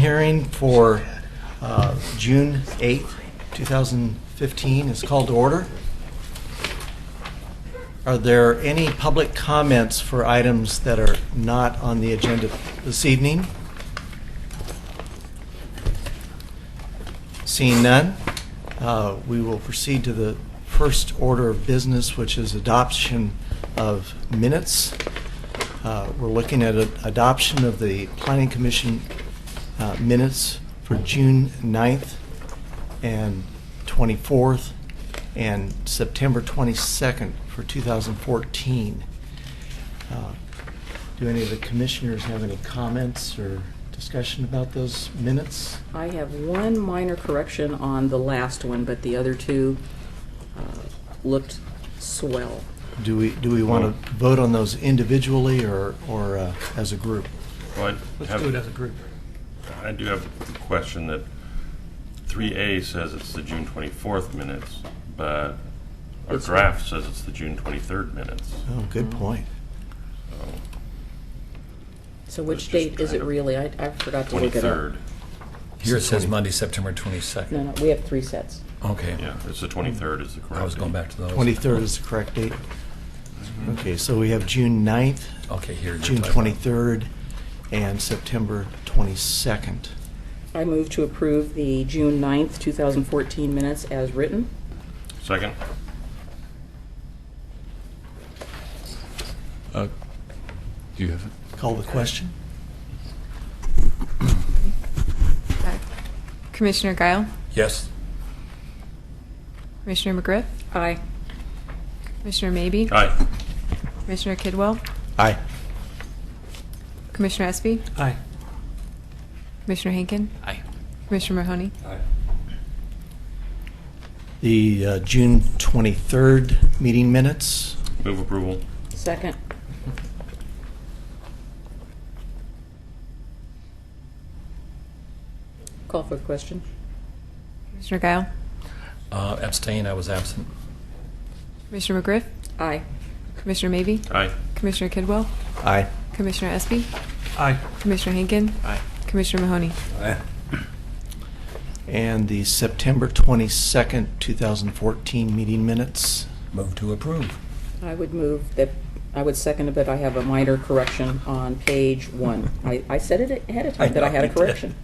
hearing for June 8th, 2015 is called to order. Are there any public comments for items that are not on the agenda this evening? Seeing none, we will proceed to the first order of business, which is adoption of minutes. We're looking at adoption of the Planning Commission minutes for June 9th and 24th and September 22nd for 2014. Do any of the commissioners have any comments or discussion about those minutes? I have one minor correction on the last one, but the other two looked swell. Do we want to vote on those individually or as a group? Well, Let's do it as a group. I do have a question that 3A says it's the June 24th minutes, but our draft says it's the June 23rd minutes. Oh, good point. So which It's just date is it kind of really? I forgot to look it up. 23rd. Here it says Monday, September 22nd. No, we have 3 sets. Okay. Yeah, it's the 23rd is the correct I was going date. back to those. 23rd is the correct date. Okay, so we have June 9th, Okay, here. June 23rd, and September 22nd. I move to approve the June 9th, 2014 minutes as written. Second? Do you have it? Call the question. Commissioner Guile? Yes. Commissioner McGriff? Aye. Commissioner Mabey? Aye. Commissioner Kidwell? Aye. Commissioner Espy? Aye. Commissioner Henkin? Aye. Commissioner Mahoney? The June 23rd meeting minutes. Move approval. Second. Call for the question. Commissioner Guile? Abstain, I was absent. Commissioner McGriff? Aye. Commissioner Mabey? Aye. Commissioner Kidwell? Aye. Commissioner Espy? Aye. Commissioner Henkin? Aye. Commissioner Mahoney? And the September 22nd, 2014 meeting minutes. Move to approve. I would move that, I would second it, but I have a minor correction on page 1. I said it ahead of time that I had a correction.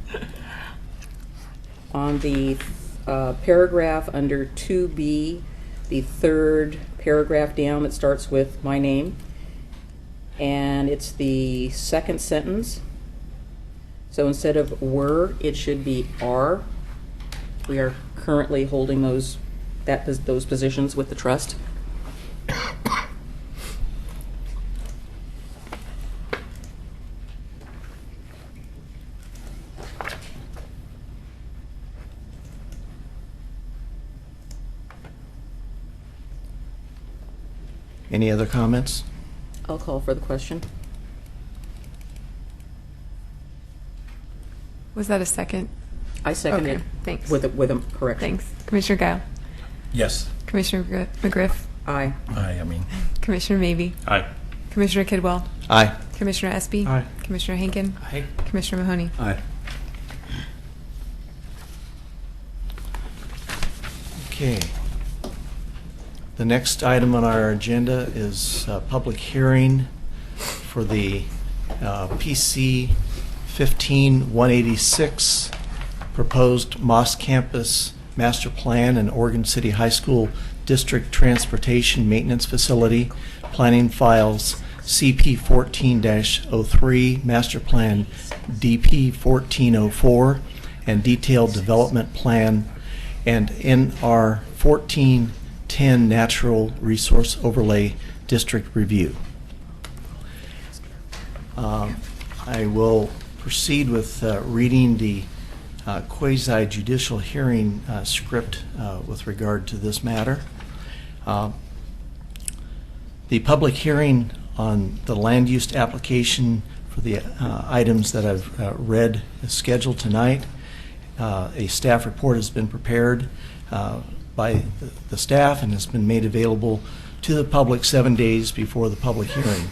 On the paragraph under 2B, the third paragraph down, it starts with my name, and it's the second sentence. So instead of were, it should be are. We are currently holding those positions with the trust. Any other comments? I'll call for the question. Was that a second? I second Okay, it thanks. with a correction. Thanks. Commissioner Guile? Yes. Commissioner McGriff? Aye. I mean, Commissioner Mabey? Aye. Commissioner Kidwell? Aye. Commissioner Espy? Aye. Commissioner Henkin? Aye. Commissioner Mahoney? Aye. Okay. The next item on our agenda is a public hearing for the PC 15-186 proposed Moss Campus Master Plan and Oregon City High School District Transportation Maintenance Facility Planning Files CP 14-03, Master Plan DP 1404, and Detailed Development Plan, and NR 1410 Natural Resource Overlay District Review. I will proceed with reading the quasi-judicial hearing script with regard to this matter. The public hearing on the land use application for the items that I've read is scheduled tonight. A staff report has been prepared by the staff and has been made available to the public 7 days before the public hearing.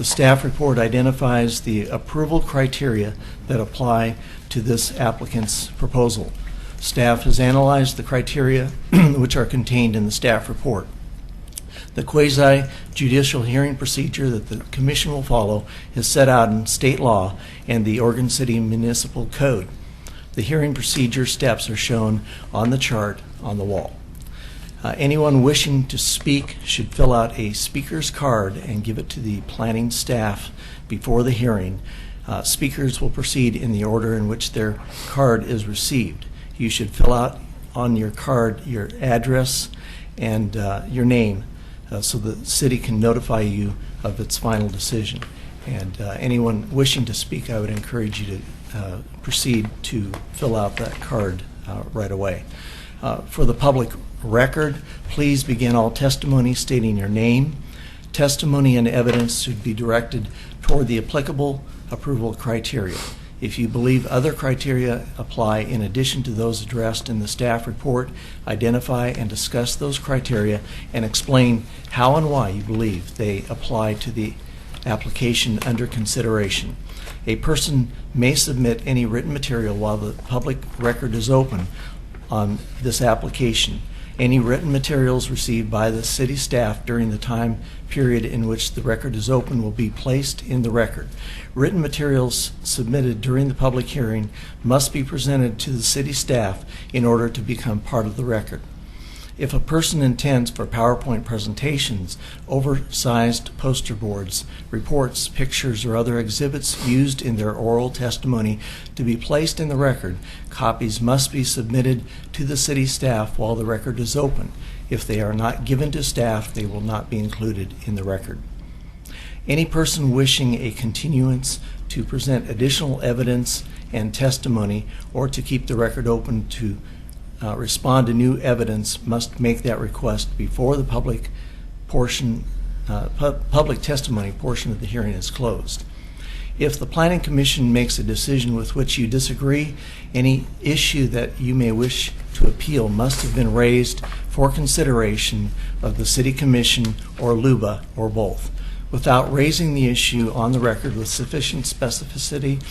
The staff report identifies the approval criteria that apply to this applicant's proposal. Staff has analyzed the criteria which are contained in the staff report. The quasi-judicial hearing procedure that the Commission will follow is set out in state law and the Oregon City Municipal Code. The hearing procedure steps are shown on the chart on the wall. Anyone wishing to speak should fill out a speaker's card and give it to the planning staff before the hearing. Speakers will proceed in the order in which their card is received. You should fill out on your card your address and your name so the city can notify you of its final decision. And anyone wishing to speak, I would encourage you to proceed to fill out that card right away. For the public record, please begin all testimony stating your name. Testimony and evidence should be directed toward the applicable approval criteria. If you believe other criteria apply in addition to those addressed in the staff report, identify and discuss those criteria and explain how and why you believe they apply to the application under consideration. A person may submit any written material while the public record is open on this application. Any written materials received by the city staff during the time period in which the record is open will be placed in the record. Written materials submitted during the public hearing must be presented to the city staff in order to become part of the record. If a person intends for PowerPoint presentations, oversized poster boards, reports, pictures, or other exhibits used in their oral testimony to be placed in the record, copies must be submitted to the city staff while the record is open. If they are not given to staff, they will not be included in the record. Any person wishing a continuance to present additional evidence and testimony or to keep the record open to respond to new evidence must make that request before the public testimony portion of the hearing is closed. If the Planning Commission makes a decision with which you disagree, any issue that you may wish to appeal must have been raised for consideration of the City Commission or LUBA or both. Without raising the issue on the record with sufficient specificity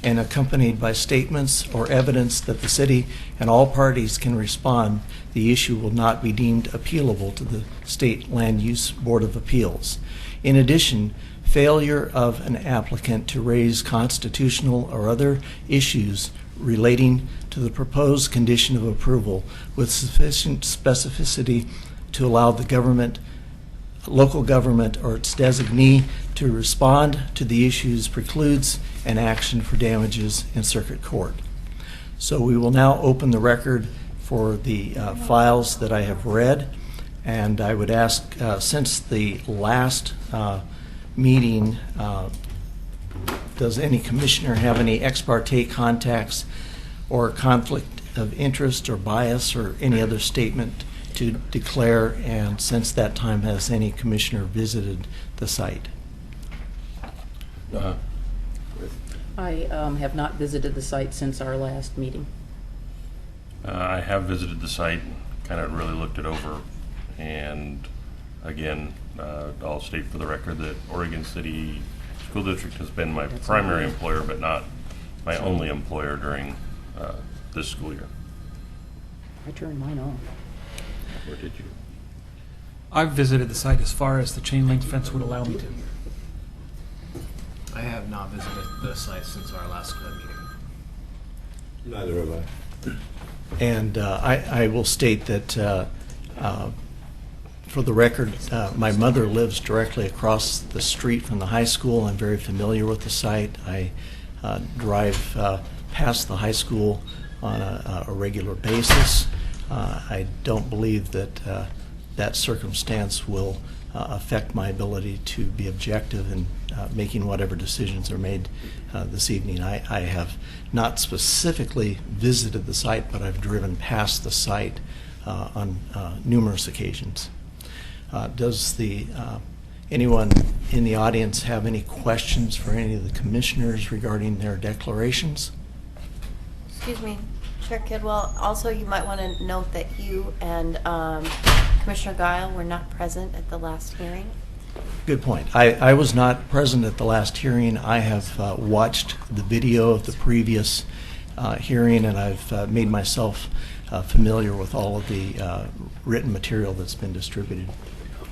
and accompanied by statements or evidence that the city and all parties can respond, the issue will not be deemed appealable to the State Land Use Board of Appeals. In addition, failure of an applicant to raise constitutional or other issues relating to the proposed condition of approval with sufficient specificity to allow the local government or its designee to respond to the issues precludes an action for damages in circuit court. So we will now open the record for the files that I have read, and I would ask, since the last meeting, does any commissioner have any ex parte contacts or conflict of interest or bias or any other statement to declare, and since that time, has any commissioner visited the site? I have not visited the site since our last meeting. I have visited the site, kind of really looked it over, and again, I'll state for the record that Oregon City School District has been my primary employer, but not my only employer during this school year. I turned mine off. Or did you? I've visited the site as far as the chain link fence would allow me to. I have not visited the site since our last meeting. Neither have I. And I will state that, for the record, my mother lives directly across the street from the high school. I'm very familiar with the site. I drive past the high school on a regular basis. I don't believe that that circumstance will affect my ability to be objective in making whatever decisions are made this evening. I have not specifically visited the site, but I've driven past the site on numerous occasions. Does anyone in the audience have any questions for any of the commissioners regarding their declarations? Excuse me, Chair Kidwell. Also, you might want to note that you and Commissioner Guile were not present at the last hearing. Good point. I was not present at the last hearing. I have watched the video of the previous hearing, and I've made myself familiar with all of the written material that's been distributed.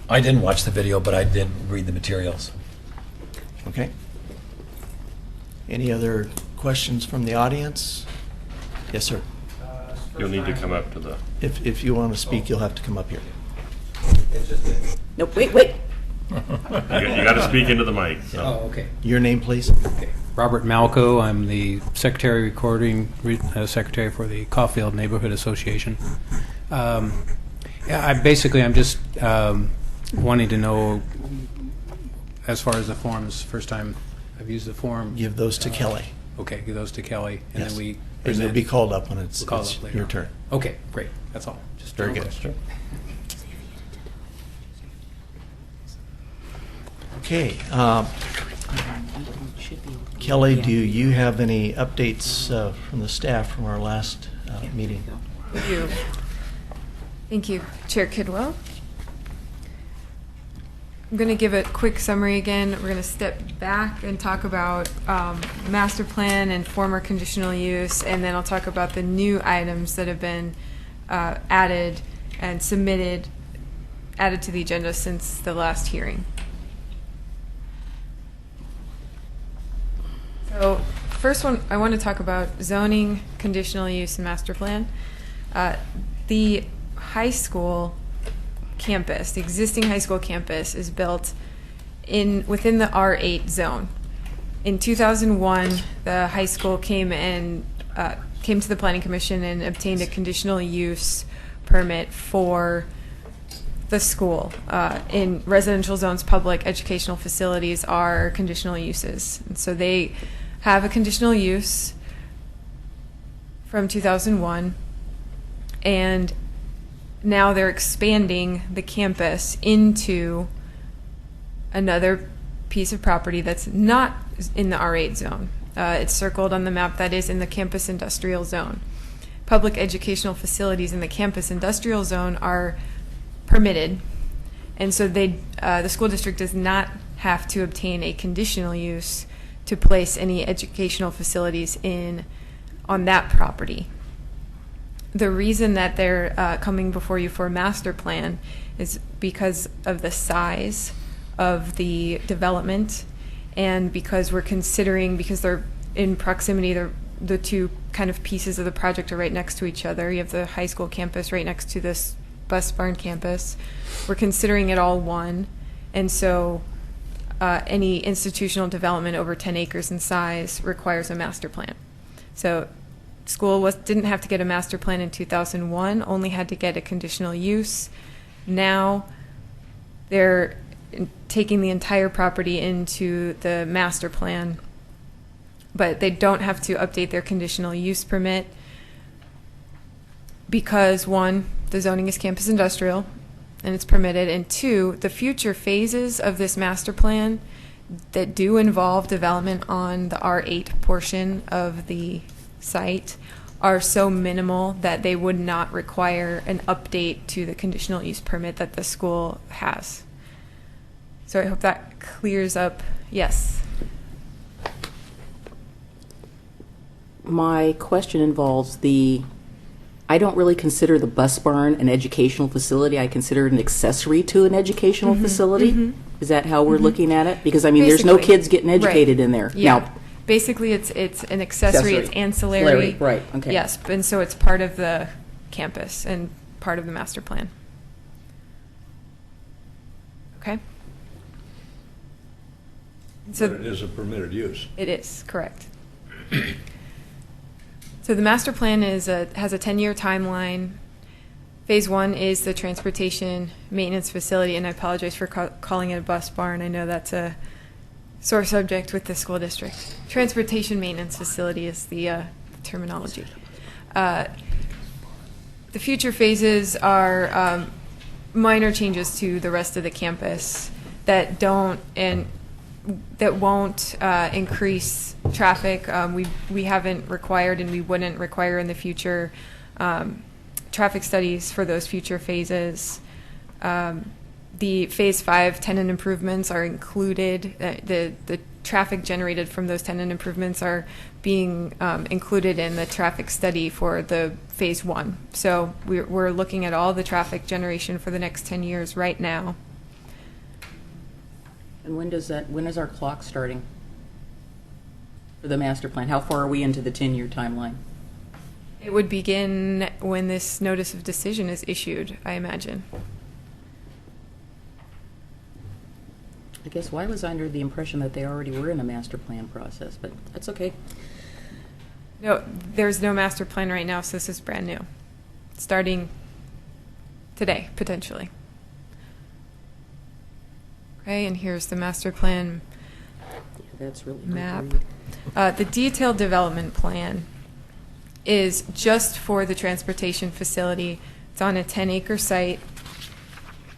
I didn't watch the video, but I did read the materials. Okay? Any other questions from the audience? Yes, sir. You'll need to come up to the, If you want to speak, you'll have to come up here. Nope, wait. you got to speak into the mic. So. okay. Your name, please. Robert Malco. I'm the secretary secretary for the Caulfield Neighborhood Association. I'm just wanting to know, as far as the forms, first time I've used the form. Give those to Kelly. Okay, give those to Kelly, and Yes. then we And present. you'll be called up when it's, We'll call it's up later your on. turn. Okay, great. That's all. Just Very one good. question. Okay. Kelly, do you have any updates from the staff from our last meeting? Thank you, Chair Kidwell. I'm going to give a quick summary again. We're going to step back and talk about master plan and former conditional use, and then I'll talk about the new items that have been added and added to the agenda since the last hearing. So first one, I want to talk about zoning, conditional use, and master plan. The high school campus, the existing high school campus, is built within the R8 zone. In 2001, the high school came to the Planning Commission and obtained a conditional use permit for the school. In residential zones, public educational facilities are conditional uses. And so they have a conditional use from 2001, and now they're expanding the campus into another piece of property that's not in the R8 zone. It's circled on the map that is in the campus industrial zone. Public educational facilities in the campus industrial zone are permitted, and so the school district does not have to obtain a conditional use to place any educational facilities on that property. The reason that they're coming before you for a master plan is because of the size of the development, and because we're considering, because they're in proximity, the two kind of pieces of the project are right next to each other. You have the high school campus right next to this bus barn campus. We're considering it all one, and so any institutional development over 10 acres in size requires a master plan. So school didn't have to get a master plan in 2001, only had to get a conditional use. Now they're taking the entire property into the master plan, but they don't have to update their conditional use permit because, one, the zoning is campus industrial and it's permitted, and two, the future phases of this master plan that do involve development on the R8 portion of the site are so minimal that they would not require an update to the conditional use permit that the school has. So I hope that clears up. Yes. My question involves I don't really consider the bus barn an educational facility. I consider it an accessory to an educational facility. Is that how we're looking at it? Because, I mean, there's no Basically. kids getting educated Right. in there. Yeah. Now, Basically, it's an accessory. It's ancillary. Right, okay. Yes, and so it's part of the campus and part of the master plan. Okay. So But it is a permitted use. it is correct. So the master plan has a 10-year timeline. Phase 1 is the transportation maintenance facility, and I apologize for calling it a bus barn. I know that's a sore subject with the school district. Transportation maintenance facility is the terminology. The future phases are minor changes to the rest of the campus that won't increase traffic. We haven't required, and we wouldn't require in the future, traffic studies for those future phases. the Phase 5 tenant improvements are included. The traffic generated from those tenant improvements are being included in the traffic study for the Phase 1. So we're looking at all the traffic generation for the next 10 years right now. And when is our clock starting for the master plan? How far are we into the 10-year timeline? It would begin when this notice of decision is issued, I imagine. I guess why was I under the impression that they already were in a master plan process, but that's okay. No, there's no master plan right now, so this is brand new. Starting today, potentially. Okay, and here's the master plan Yeah, that's really map. hard to read. The detailed development plan is just for the transportation facility. It's on a 10-acre site.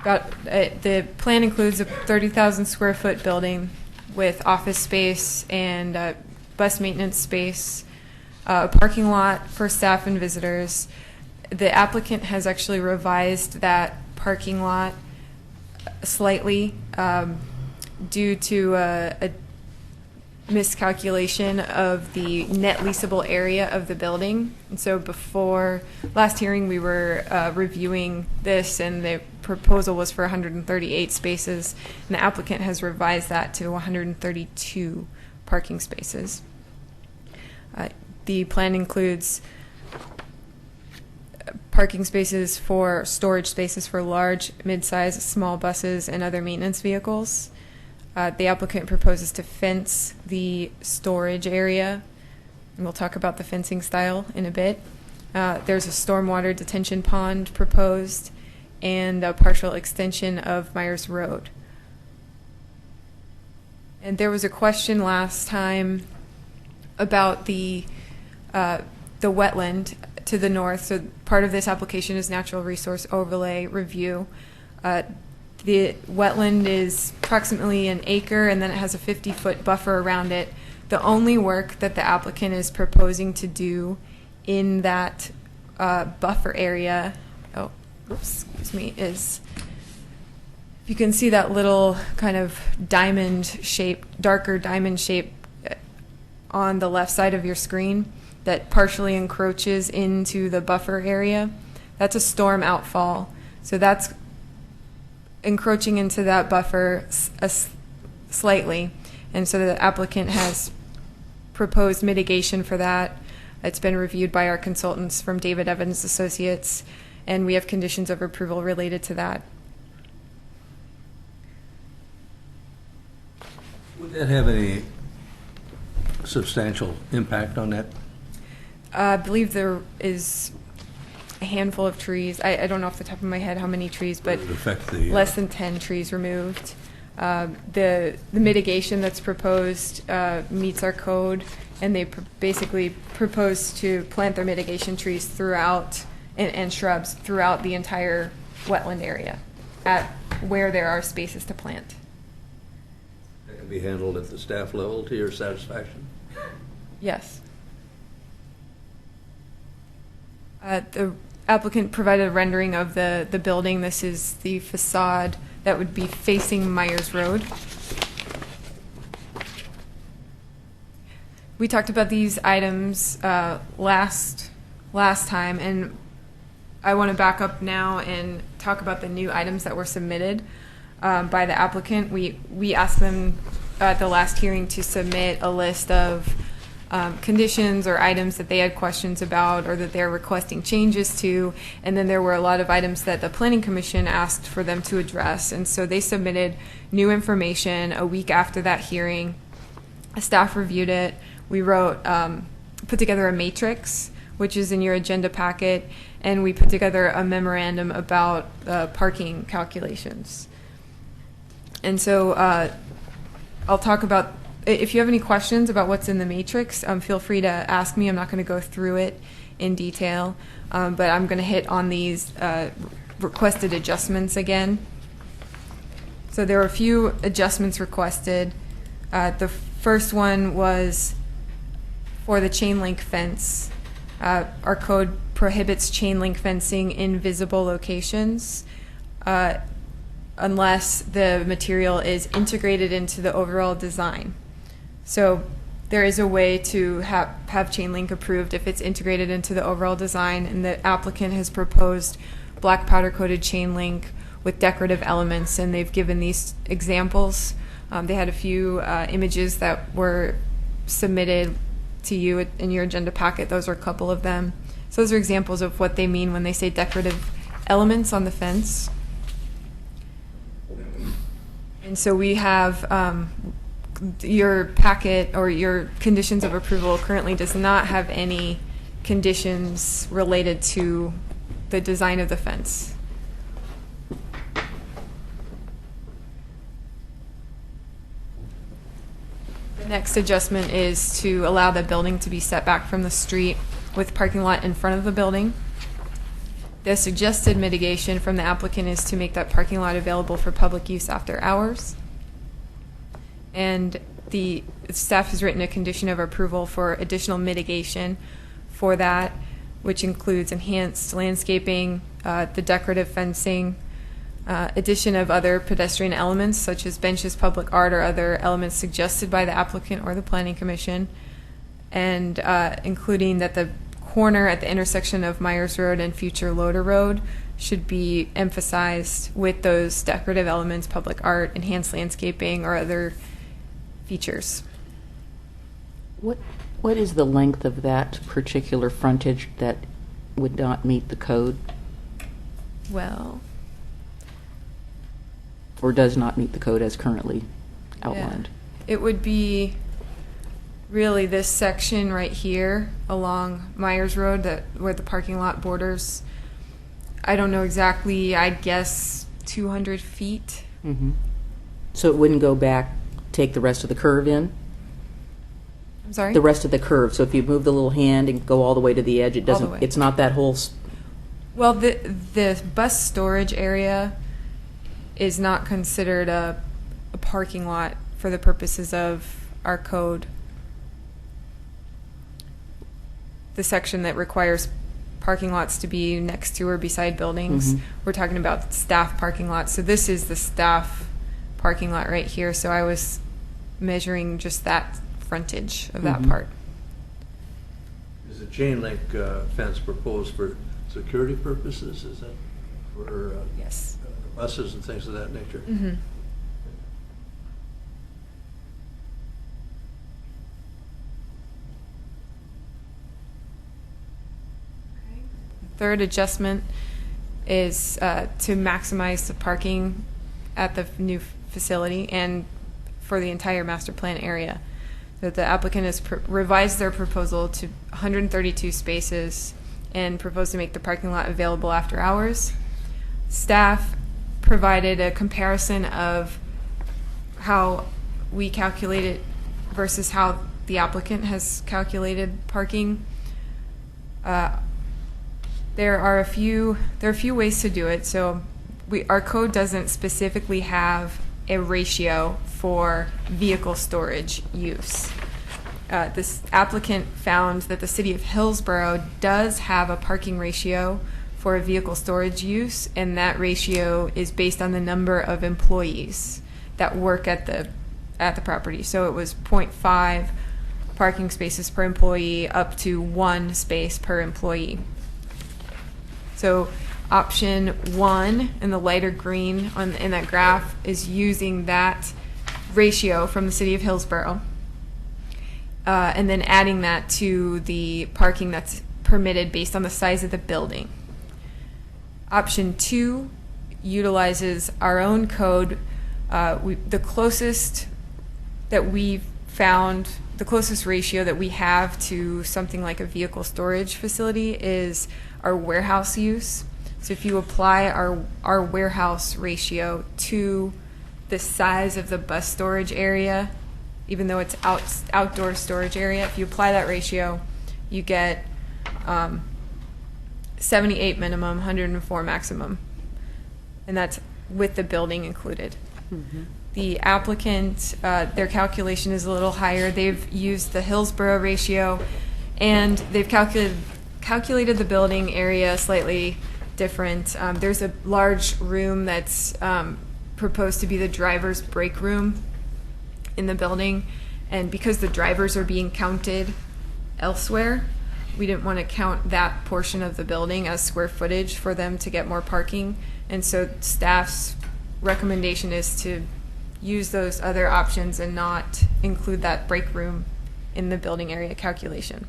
The plan includes a 30,000 square foot building with office space and bus maintenance space, a parking lot for staff and visitors. The applicant has actually revised that parking lot slightly due to a miscalculation of the net leasable area of the building. And so before last hearing, we were reviewing this, and the proposal was for 138 spaces, and the applicant has revised that to 132 parking spaces. The plan includes parking spaces for storage spaces for large, mid-size, small buses, and other maintenance vehicles. The applicant proposes to fence the storage area, and we'll talk about the fencing style in a bit. There's a stormwater detention pond proposed and a partial extension of Myers Road. And there was a question last time about the wetland to the north. So part of this application is natural resource overlay review. The wetland is approximately an acre, and then it has a 50-foot buffer around it. The only work that the applicant is proposing to do in that buffer area, is, if you can see that little kind of diamond shape, darker diamond shape on the left side of your screen that partially encroaches into the buffer area, that's a storm outfall. So that's encroaching into that buffer slightly, and so the applicant has proposed mitigation for that. It's been reviewed by our consultants from David Evans Associates, and we have conditions of approval related to that. Would that have any substantial impact on that? I believe there is a handful of trees. I don't know off the top of my head how many trees, but Would it affect the, less than 10 trees removed. The mitigation that's proposed meets our code, and they basically propose to plant their mitigation trees throughout and shrubs throughout the entire wetland area at where there are spaces to plant. that can be handled at the staff level to your satisfaction? Yes. The applicant provided a rendering of the building. This is the facade that would be facing Myers Road. We talked about these items last time, and I want to back up now and talk about the new items that were submitted by the applicant. We asked them at the last hearing to submit a list of conditions or items that they had questions about or that they're requesting changes to, and then there were a lot of items that the Planning Commission asked for them to address, and so they submitted new information a week after that hearing. Staff reviewed it. We put together a matrix, which is in your agenda packet, and we put together a memorandum about parking calculations. And so I'll talk about, if you have any questions about what's in the matrix, feel free to ask me. I'm not going to go through it in detail, but I'm going to hit on these requested adjustments again. So there were a few adjustments requested. The first one was for the chain link fence. Our code prohibits chain link fencing in visible locations. unless the material is integrated into the overall design. So there is a way to have chain link approved if it's integrated into the overall design, and the applicant has proposed black powder coated chain link with decorative elements, and they've given these examples. They had a few images that were submitted to you in your agenda packet. Those are a couple of them. So those are examples of what they mean when they say decorative elements on the fence. And so we have your packet, or your conditions of approval currently does not have any conditions related to the design of the fence. The next adjustment is to allow the building to be set back from the street with parking lot in front of the building. The suggested mitigation from the applicant is to make that parking lot available for public use after hours. And the staff has written a condition of approval for additional mitigation for that, which includes enhanced landscaping, the decorative fencing, addition of other pedestrian elements such as benches, public art, or other elements suggested by the applicant or the planning commission, and including that the corner at the intersection of Myers Road and Future Loader Road should be emphasized with those decorative elements, public art, enhanced landscaping, or other features. What is the length of that particular frontage that would not meet the code, Well, or does not meet the code as currently outlined? it would be really this section right here along Myers Road, where the parking lot borders. I don't know exactly, I guess 200 feet. Mm-hmm. So it wouldn't go back, take the rest of the curve in? I'm sorry? The rest of the curve. So if you move the little hand and go all the way to the edge, it All the doesn't. way. It's not that whole. Well, the bus storage area is not considered a parking lot for the purposes of our code. The section that requires parking lots to be next to or beside buildings, we're talking about staff parking lots. So this is the staff parking lot right here. So I was measuring just that frontage of that part. Is the chain link fence proposed for security purposes? Is that for Yes. buses and things of that nature? Mm-hmm. Third adjustment is to maximize the parking at the new facility and for the entire master plan area. So the applicant has revised their proposal to 132 spaces and proposed to make the parking lot available after hours. Staff provided a comparison of how we calculate it versus how the applicant has calculated parking. There are a few ways to do it. So our code doesn't specifically have a ratio for vehicle storage use. This applicant found that the city of Hillsborough does have a parking ratio for a vehicle storage use, and that ratio is based on the number of employees that work at the property. So it was 0.5 parking spaces per employee up to 1 space per employee. So option 1 in the lighter green in that graph is using that ratio from the city of Hillsborough, and then adding that to the parking that's permitted based on the size of the building. Option 2 utilizes our own code. The closest that we've found, the closest ratio that we have to something like a vehicle storage facility is our warehouse use. So if you apply our warehouse ratio to the size of the bus storage area, even though it's outdoor storage area, if you apply that ratio, you get 78 minimum, 104 maximum. And that's with the building included. The applicant, their calculation is a little higher. They've used the Hillsborough ratio, and they've calculated the building area slightly different. There's a large room that's proposed to be the driver's break room in the building. And because the drivers are being counted elsewhere, we didn't want to count that portion of the building as square footage for them to get more parking. And so staff's recommendation is to use those other options and not include that break room in the building area calculation.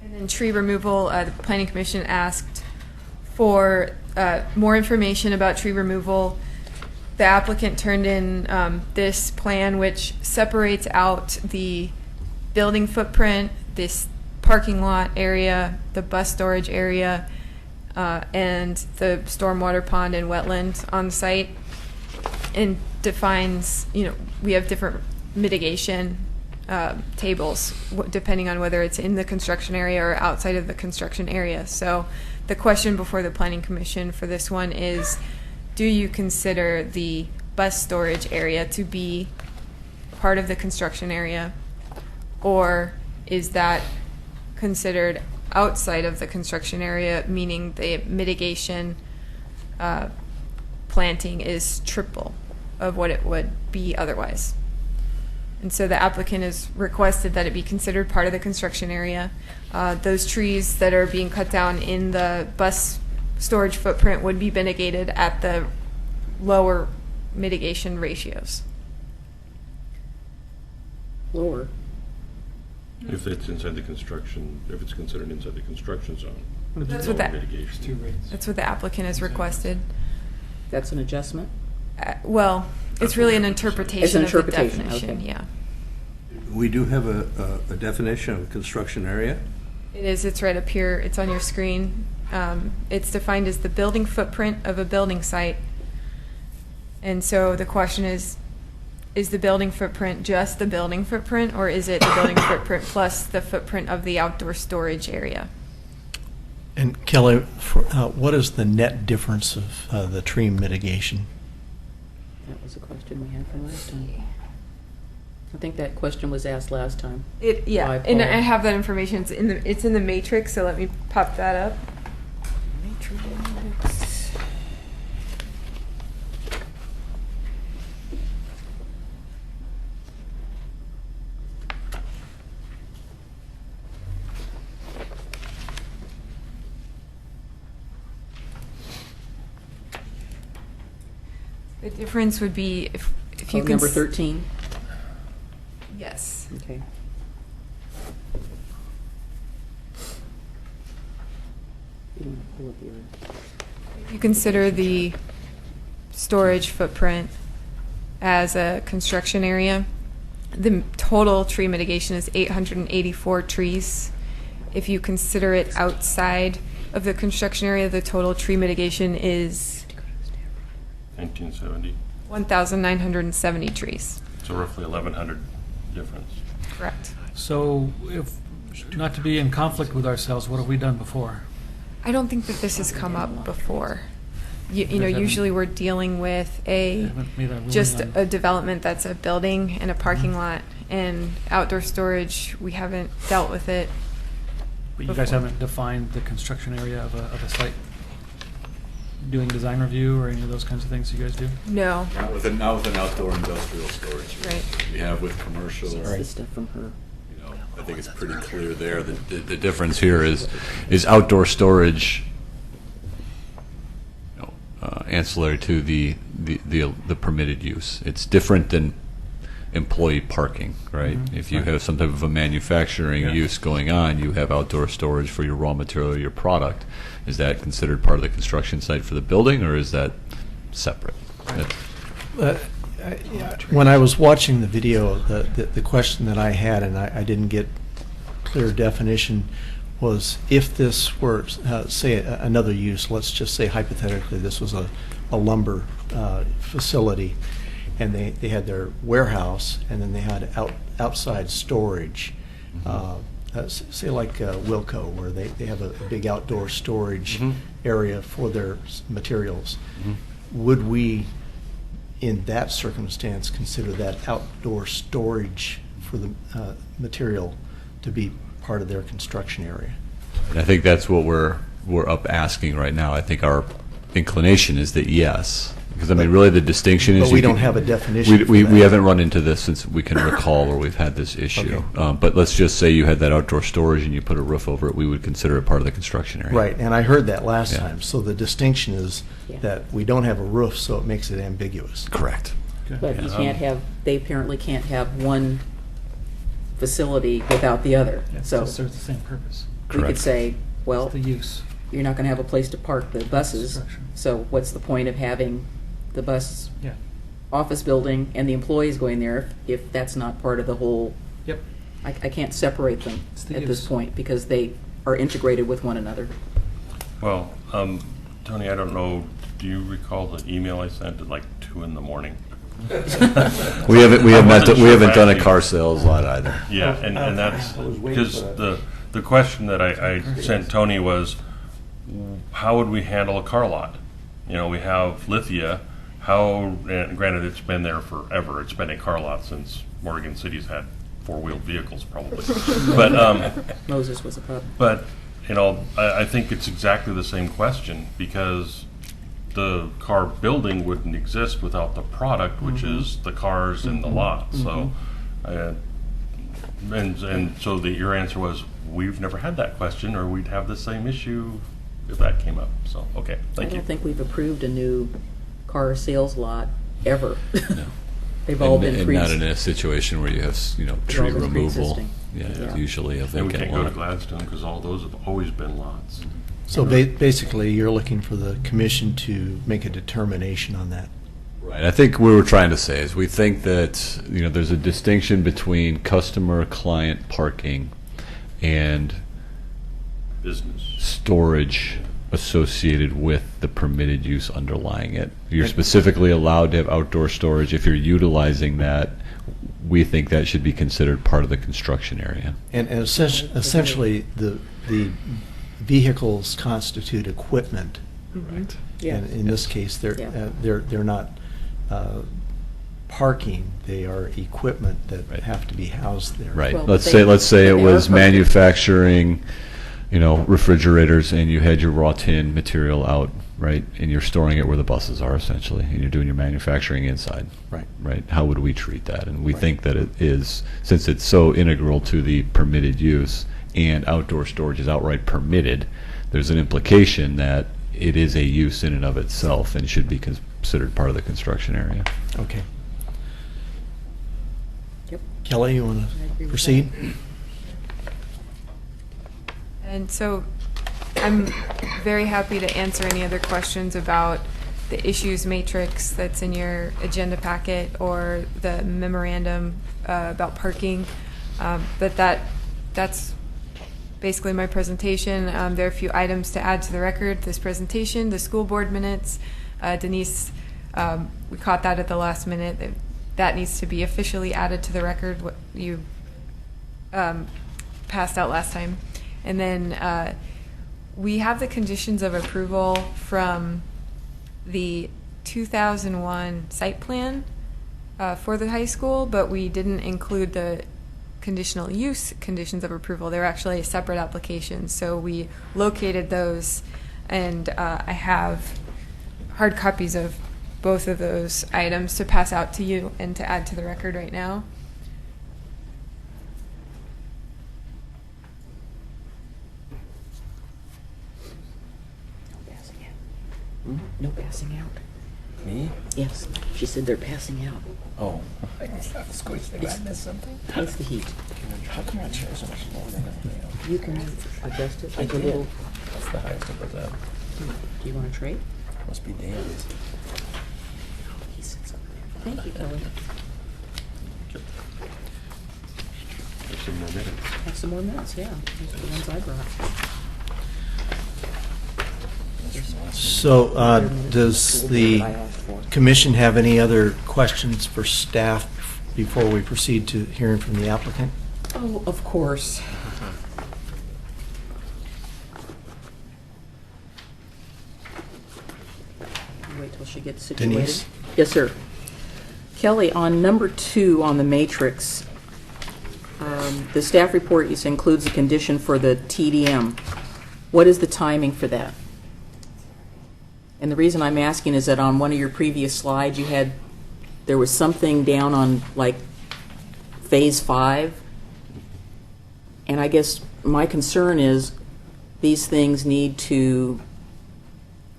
And then tree removal, the Planning Commission asked for more information about tree removal. The applicant turned in this plan which separates out the building footprint, this parking lot area, the bus storage area, and the stormwater pond and wetland on the site, and defines, we have different mitigation tables depending on whether it's in the construction area or outside of the construction area. So the question before the Planning Commission for this one is, do you consider the bus storage area to be part of the construction area, or is that considered outside of the construction area, meaning the mitigation planting is triple of what it would be otherwise? And so the applicant has requested that it be considered part of the construction area. Those trees that are being cut down in the bus storage footprint would be mitigated at the lower mitigation ratios. Lower. If it's inside the construction, if it's considered inside the construction zone. That's lower what mitigation. That's what the applicant has requested. That's an adjustment? Well, it's really an interpretation, It's an of the interpretation, definition, okay. yeah. We do have a definition of construction area. It is, it's right up here, it's on your screen. It's defined as the building footprint of a building site. And so the question is the building footprint just the building footprint, or is it the building footprint plus the footprint of the outdoor storage area? And Kelly, what is the net difference of the tree mitigation? That was a question we had from last time. I think that question was asked last time. Yeah, By and I Paul. have that information. It's in the matrix, so let me pop that up. Matrix. The difference would be if you can Number 13? Yes. Okay. You want to pull up your... If you consider the storage footprint as a construction area, the total tree mitigation is 884 trees. If you consider it outside of the construction area, the total tree mitigation is 1970. 1,970 trees. So roughly 1,100 difference. Correct. So, if not to be in conflict with ourselves, what have we done before? I don't think that this has come up before. You know, There's usually we're dealing with We haven't made a ruling just on- a development that's a building and a parking lot, and outdoor storage, we haven't dealt with it. But you guys before. haven't defined the construction area of a site? Doing design review or any of those kinds of things you guys do? No. Not with an outdoor industrial storage. Right. We have with commercial. That's the stuff from her. You know, I think it's pretty clear there. The difference here is outdoor storage, you know, ancillary to the permitted use. It's different than employee parking, right? Mhm. If you have some type of a manufacturing Yeah. use going on, you have outdoor storage for your raw material, your product. Is that considered part of the construction site for the building, or is that separate? That's- When I was watching the video, the question that I had, and I didn't get clear definition, was if this were, say, another use, let's just say hypothetically this was a lumber facility, and they had their warehouse, and then they had outside storage. Say like Wilco, where they have a big outdoor storage Mhm. area for their materials. Mhm. Would we, in that circumstance, consider that outdoor storage for the material to be part of their construction area? And I think that's what we're up asking right now. I think our inclination is that yes, because I mean, really the distinction is But we you don't can- have a definition for We that. haven't run into this since we can recall where we've had this issue. Okay. But let's just say you had that outdoor storage and you put a roof over it, we would consider it part of the construction area. Right, and I heard that last Yeah. time. So the distinction is Yeah. that we don't have a roof, so it makes it ambiguous. Correct. But you can't have, they apparently can't have one facility without the other. Yeah, it So still serves the same purpose. we could Correct. say, well, It's the use. you're not going to have a place to park the buses, Construction. so what's the point of having the bus Yeah. office building and the employees going there if that's not part of the whole? Yep. I can't separate them It's the at this use. point because they are integrated with one another. Well, Tony, I don't know, do you recall the email I sent at like 2 in the morning? We haven't wasn't sure if done a actually- car sales lot either. Yeah, and that's, I was waiting because for the question that I sent Tony was, how would we handle a car lot? You know, we have Lithia, and granted, it's been there forever, it's been a car lot since Morgan City's had four-wheeled vehicles probably. Moses was a pup. But, you know, I think it's exactly the same question, because the car building wouldn't exist without the product, which is the cars and the lot. So, and so your answer was, we've never had that question, or we'd have the same issue if that came up. So, okay, I thank you. don't think we've approved a new car sales lot ever. They've all been And not in a situation where you have, all tree been removal. pre-existing. Yeah, Yeah. it's usually a And we vacant can't go to lot. Gladstone, because all those have always been lots. So basically, you're looking for the commission to make a determination on that. Right. I think what we're trying to say is we think that, there's a distinction between customer-client parking and Business. storage associated with the permitted use underlying it. You're specifically allowed to have outdoor storage. If you're utilizing that, we think that should be considered part of the construction area. And essentially, the vehicles constitute equipment. Right. Yeah. And in this case, Yeah. they're not parking, they are equipment that Right. have to be housed there. Right. Well, let's they- say it they are was parking. manufacturing, refrigerators, and you had your raw tin material out, right? And you're storing it where the buses are essentially, and you're doing your manufacturing inside. Right. Right. How would we treat that? And we Right. think that it is, since it's so integral to the permitted use and outdoor storage is outright permitted, there's an implication that it is a use in and of itself and should be considered part of the construction area. Okay. Yep. Kelly, you want I agree to with proceed? And so I'm very happy to answer any other questions about the issues matrix that's in your agenda packet or the memorandum about parking. But that's basically my presentation. There are a few items to add to the record. This presentation, the school board minutes, Denise, we caught that at the last minute. That needs to be officially added to the record, what you passed out last time. And then we have the conditions of approval from the 2001 site plan for the high school, but we didn't include the conditional use conditions of approval. They're actually a separate application. So we located those, and I have hard copies of both of those items to pass out to you and to add to the record right now. No passing out. No passing out. Me? Yes, she said they're passing out. Oh. I missed something? It's the heat. How come my chair's so much lower than You can adjust it. I Like a did. little. That's the highest it was at. Do you want a tray? Must be Dan's. He sits over there. Thank you, Kelly. There's some more minutes. Have some more minutes, yeah. Those are the ones I brought. So, does the commission have any other questions for staff before we proceed to hearing from the applicant? Oh, of course. Wait till she gets situated. Denise? Yes, sir. Kelly, on number 2 on the matrix, the staff report includes a condition for the TDM. What is the timing for that? And the reason I'm asking is that on one of your previous slides, there was something down on like phase 5. And I guess my concern is these things need to,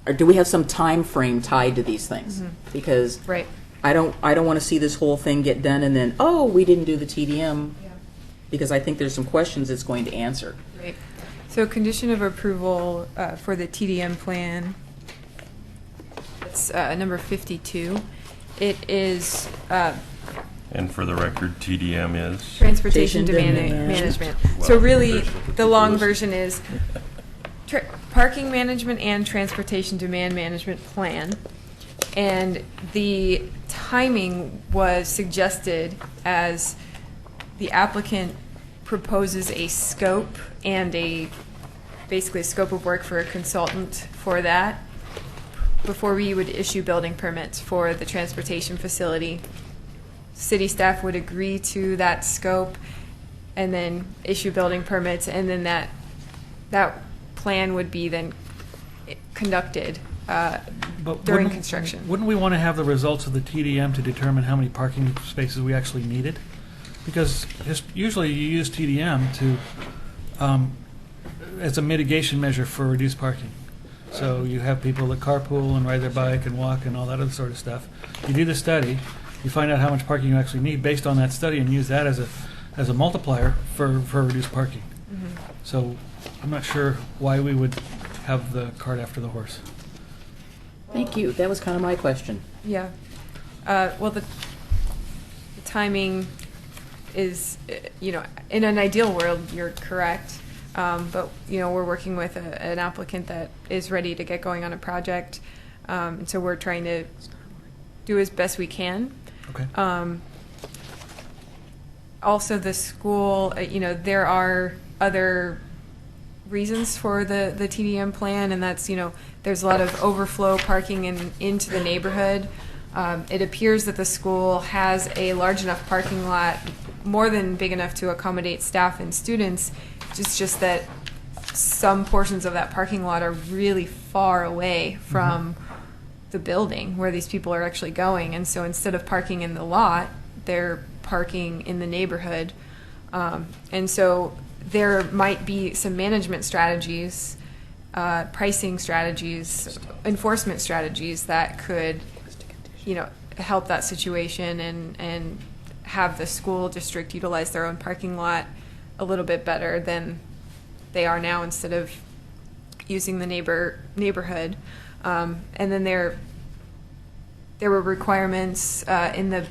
or do we have some time frame tied to these things? Because Right. I don't want to see this whole thing get done and then, oh, we didn't do the TDM, because I think there's some questions it's going to answer. Right. So condition of approval for the TDM plan, it's number 52. It is And for the record, TDM is? Transportation Transportation Demand Demand Management. Well, So really, there's a the long list. version is parking management and transportation demand management plan. And the timing was suggested as the applicant proposes a scope and basically a scope of work for a consultant for that before we would issue building permits for the transportation facility. City staff would agree to that scope and then issue building permits, and then that plan would be then conducted But during wouldn't- construction. Wouldn't we want to have the results of the TDM to determine how many parking spaces we actually needed? Because usually you use TDM to, as a mitigation measure for reduced parking. So you have people that carpool and ride their bike and walk and all that other sort of stuff. You do the study, you find out how much parking you actually need based on that study, and use that as a multiplier for reduced parking. So I'm not sure why we would have the cart after the horse. Thank you. That was kind of my question. Yeah. Well, the timing is, in an ideal world, you're correct. But, we're working with an applicant that is ready to get going on a project. And so we're trying to do as best we can. Okay. Also, the school, there are other reasons for the TDM plan, and that's, there's a lot of overflow parking into the neighborhood. It appears that the school has a large enough parking lot, more than big enough to accommodate staff and students. It's just that some portions of that parking lot are really far away from the building where these people are actually going. And so instead of parking in the lot, they're parking in the neighborhood. And so there might be some management strategies, pricing strategies, enforcement strategies that could, help that situation and have the school district utilize their own parking lot a little bit better than they are now, instead of using the neighborhood. And then there were requirements in the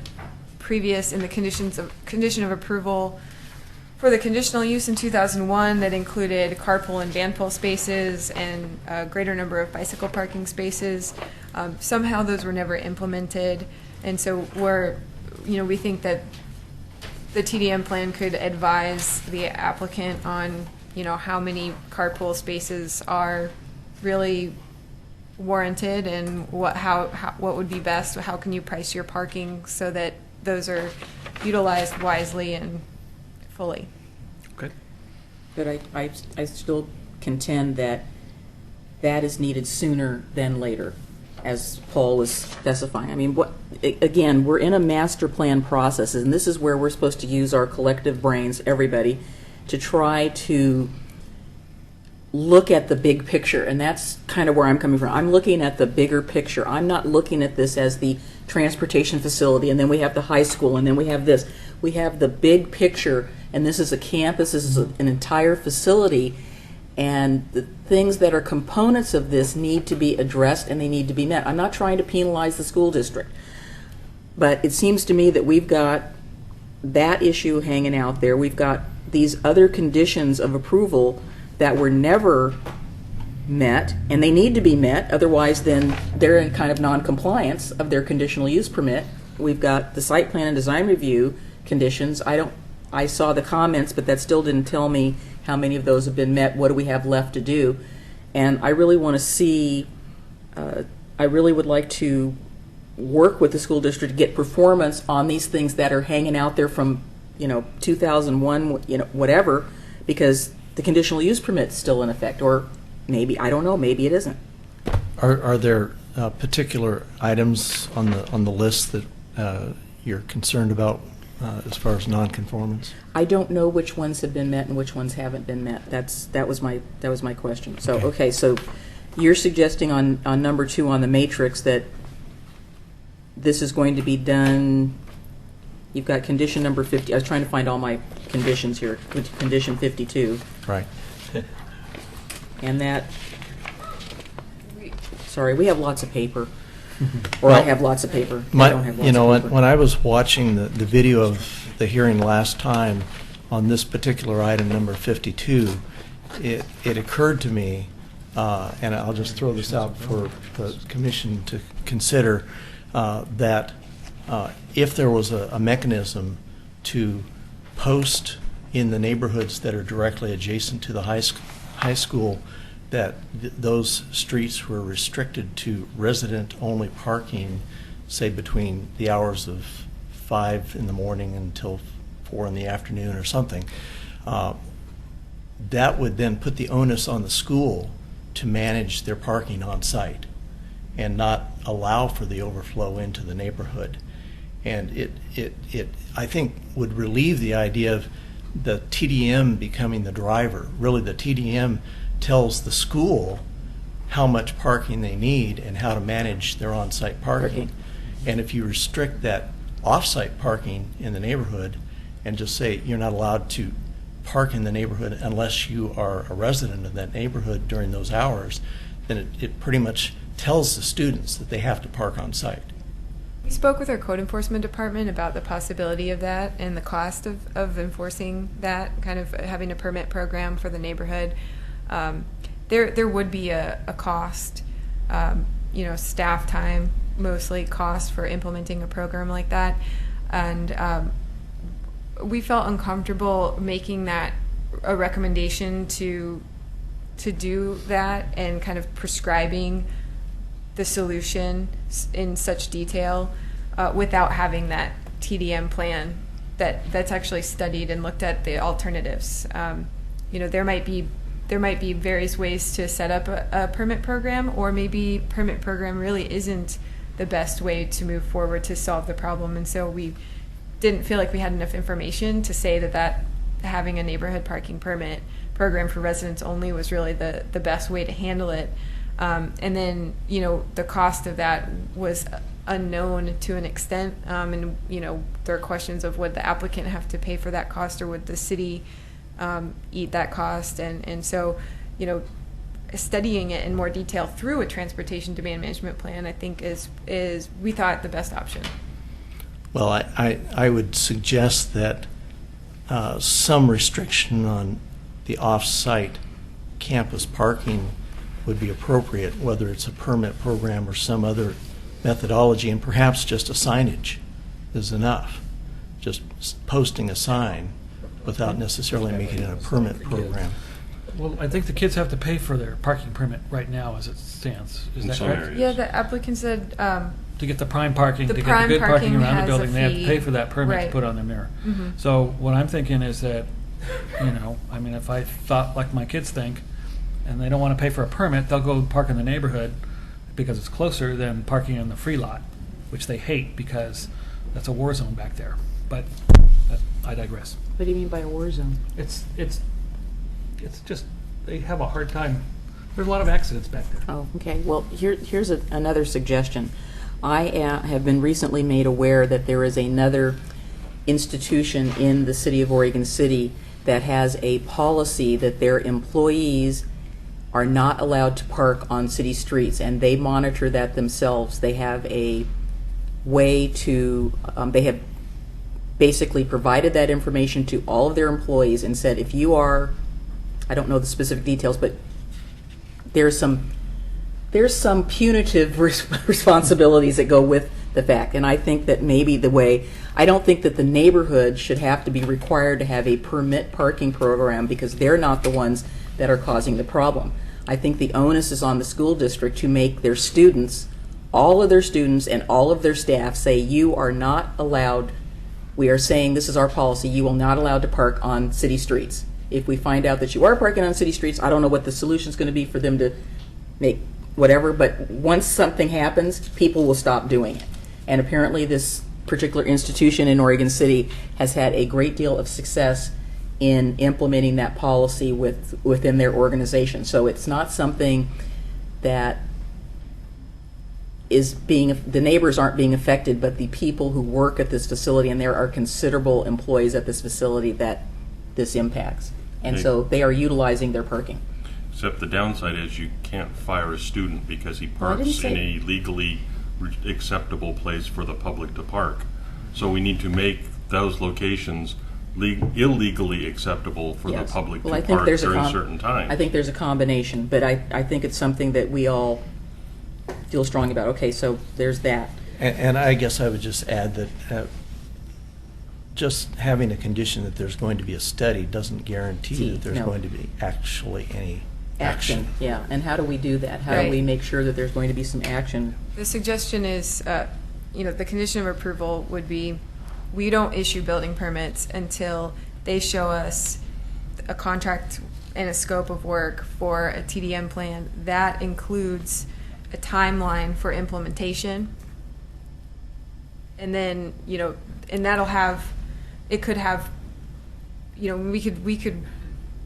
condition of approval for the conditional use in 2001 that included carpool and van pull spaces and a greater number of bicycle parking spaces. Somehow those were never implemented, and so we think that the TDM plan could advise the applicant on, how many carpool spaces are really warranted and what would be best. How can you price your parking so that those are utilized wisely and fully. Okay. But I still contend that is needed sooner than later, as Paul was specifying. I mean, again, we're in a master plan process, and this is where we're supposed to use our collective brains, everybody, to try to look at the big picture, and that's kind of where I'm coming from. I'm looking at the bigger picture. I'm not looking at this as the transportation facility, and then we have the high school, and then we have this. We have the big picture, and this is a campus, this is an entire facility, and the things that are components of this need to be addressed and they need to be met. I'm not trying to penalize the school district, but it seems to me that we've got that issue hanging out there. We've got these other conditions of approval that were never met, and they need to be met, otherwise then they're in kind of non-compliance of their conditional use permit. We've got the site plan and design review conditions. I saw the comments, but that still didn't tell me how many of those have been met, what do we have left to do. And I really want to see, I really would like to work with the school district to get performance on these things that are hanging out there from, 2001, whatever, because the conditional use permit's still in effect, or maybe, I don't know, maybe it isn't. Are there particular items on the list that you're concerned about as far as nonconformance? I don't know which ones have been met and which ones haven't been met. That was my question. So, okay, so you're suggesting on number 2 on the matrix that this is going to be done. You've got condition number 50. I was trying to find all my conditions here. Condition 52. Right. And that, sorry, we have lots of paper. Or I Well, have lots of paper. I don't have lots You know, of paper. when I was watching the video of the hearing last time on this particular item, number 52, it occurred to me, and I'll just throw this out for the commission to consider, that if there was a mechanism to post in the neighborhoods that are directly adjacent to the high school, that those streets were restricted to resident-only parking, say between the hours of 5 in the morning until 4 in the afternoon or something, that would then put the onus on the school to manage their parking on site and not allow for the overflow into the neighborhood. And it I think would relieve the idea of the TDM becoming the driver. Really, the TDM tells the school how much parking they need and how to manage their on-site parking. And if you restrict that off-site parking in the neighborhood and just say you're not allowed to park in the neighborhood unless you are a resident of that neighborhood during those hours, then it pretty much tells the students that they have to park on site. We spoke with our code enforcement department about the possibility of that and the cost of enforcing that, kind of having a permit program for the neighborhood. There would be a cost, staff time, mostly cost for implementing a program like that. And we felt uncomfortable making that a recommendation to do that and kind of prescribing the solution in such detail without having that TDM plan that's actually studied and looked at the alternatives. There might be various ways to set up a permit program, or maybe permit program really isn't the best way to move forward to solve the problem. And so we didn't feel like we had enough information to say that having a neighborhood parking permit program for residents only was really the best way to handle it. And then, the cost of that was unknown to an extent. And, there are questions of would the applicant have to pay for that cost, or would the city eat that cost? And so, studying it in more detail through a transportation demand management plan, I think is we thought the best option. Well, I would suggest that some restriction on the off-site campus parking would be appropriate, whether it's a permit program or some other methodology, and perhaps just a signage is enough. Just posting a sign without necessarily making it a permit program. Well, I think the kids have to pay for their parking permit right now as it stands. Is In that some correct? areas. Yeah, the applicant said To get the prime parking, The to get the prime good parking parking around the has a building, they have to fee. pay for that permit to Right. put on their mirror. Mhm. So what I'm thinking is that, if I thought like my kids think, and they don't want to pay for a permit, they'll go park in the neighborhood because it's closer than parking in the free lot, which they hate because that's a war zone back there. But I digress. What do you mean by a war zone? It's just, they have a hard time. There's a lot of accidents back there. Oh, okay. Well, here's another suggestion. I have been recently made aware that there is another institution in the city of Oregon City that has a policy that their employees are not allowed to park on city streets, and they monitor that themselves. They have a way to, they have basically provided that information to all of their employees and said, if you are, I don't know the specific details, but there's some punitive responsibilities that go with the fact. And I think that maybe I don't think that the neighborhood should have to be required to have a permit parking program because they're not the ones that are causing the problem. I think the onus is on the school district to make their students, all of their students and all of their staff say, you are not allowed, we are saying this is our policy, you will not allowed to park on city streets. if we find out that you are parking on city streets, I don't know what the solution's going to be for them to make whatever, but once something happens, people will stop doing it. And apparently this particular institution in Oregon City has had a great deal of success in implementing that policy within their organization. So it's not something that is the neighbors aren't being affected, but the people who work at this facility, and there are considerable employees at this facility that this impacts. And so they are utilizing their parking. Except the downside is you can't fire a student because he Well, I didn't parks in say- a legally acceptable place for the public to park. So we need to make those locations illegally acceptable for the Yes. public Well, I to think park there's a during certain times. I think there's a combination, but I think it's something that we all feel strong about. Okay, so there's that. And I guess I would just add that just having a condition that there's going to be a study doesn't guarantee that there's No. going to be actually any action. Yeah, and how do we do that? How do Right. we make sure that there's going to be some action? The suggestion is, the condition of approval would be, we don't issue building permits until they show us a contract and a scope of work for a TDM plan. That includes a timeline for implementation. And then, and that'll have, it could have, we could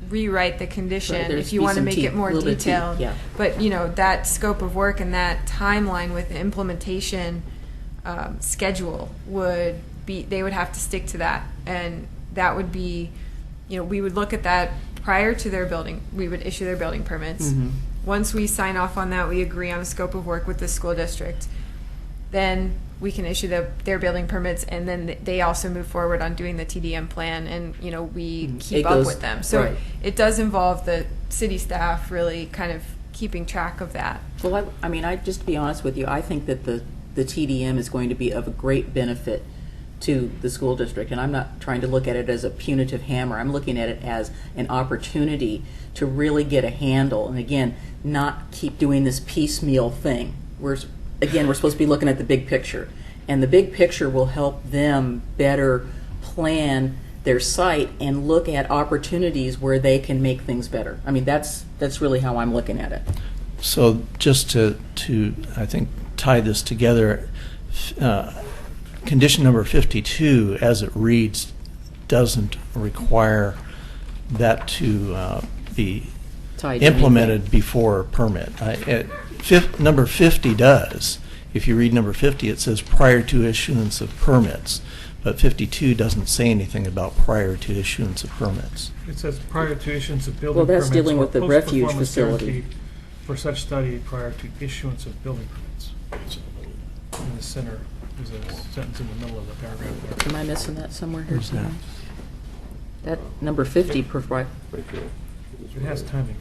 rewrite the condition Right, there's if you be want to some make teeth, it more a little bit of teeth, detailed. yeah. But, that scope of work and that timeline with the implementation schedule would be, they would have to stick to that. And that would be, we would look at that prior to their building, we would issue their building permits. Mhm. Once we sign off on that, we agree on a scope of work with the school district. Then we can issue their building permits, and then they also move forward on doing the TDM plan, and we keep It up goes- with them. So right. it does involve the city staff really kind of keeping track of that. Well, I just to be honest with you, I think that the TDM is going to be of a great benefit to the school district, and I'm not trying to look at it as a punitive hammer. I'm looking at it as an opportunity to really get a handle, and again, not keep doing this piecemeal thing. We're supposed to be looking at the big picture, and the big picture will help them better plan their site and look at opportunities where they can make things better. I mean, that's really how I'm looking at it. So just to I think, tie this together, condition number 52, as it reads, doesn't require that to be Tied to implemented anything. before a permit. Number 50 does. If you read number 50, it says prior to issuance of permits, but 52 doesn't say anything about prior to issuance of permits. It says prior to issuance of building Well, permits. that's dealing or with the refuge post-performance facility. guarantee for such study prior to issuance of building permits. In the center, there's a sentence in the middle of the paragraph there. Am I missing that somewhere here? Where's that? somewhere? That number 50 provide. It has timing.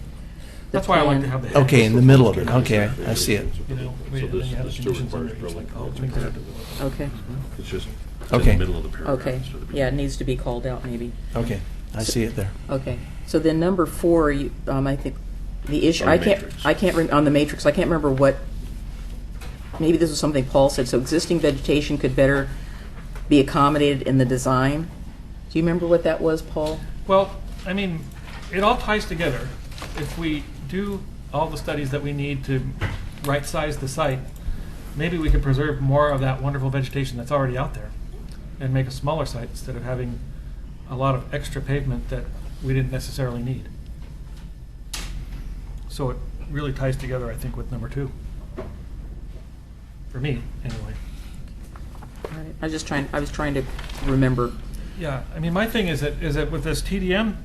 That's why I like to have the headings. Okay, in the middle of it. Okay, I see it. You know, and then you have the conditions under it, it's like, oh, things that have to go. Okay. It's just Okay. in the middle of the paragraph. Okay. instead of the Yeah, it beginning. needs to be called out maybe. Okay, I see it there. Okay. So then number 4, I think the issue, On the I can't, matrix. on the matrix, I can't remember what, maybe this was something Paul said, so existing vegetation could better be accommodated in the design. Do you remember what that was, Paul? Well, I mean, it all ties together. If we do all the studies that we need to right-size the site, maybe we could preserve more of that wonderful vegetation that's already out there and make a smaller site instead of having a lot of extra pavement that we didn't necessarily need. So it really ties together, I think, with number 2. For me, anyway. I was trying to remember. Yeah, I mean, my thing is that with this TDM,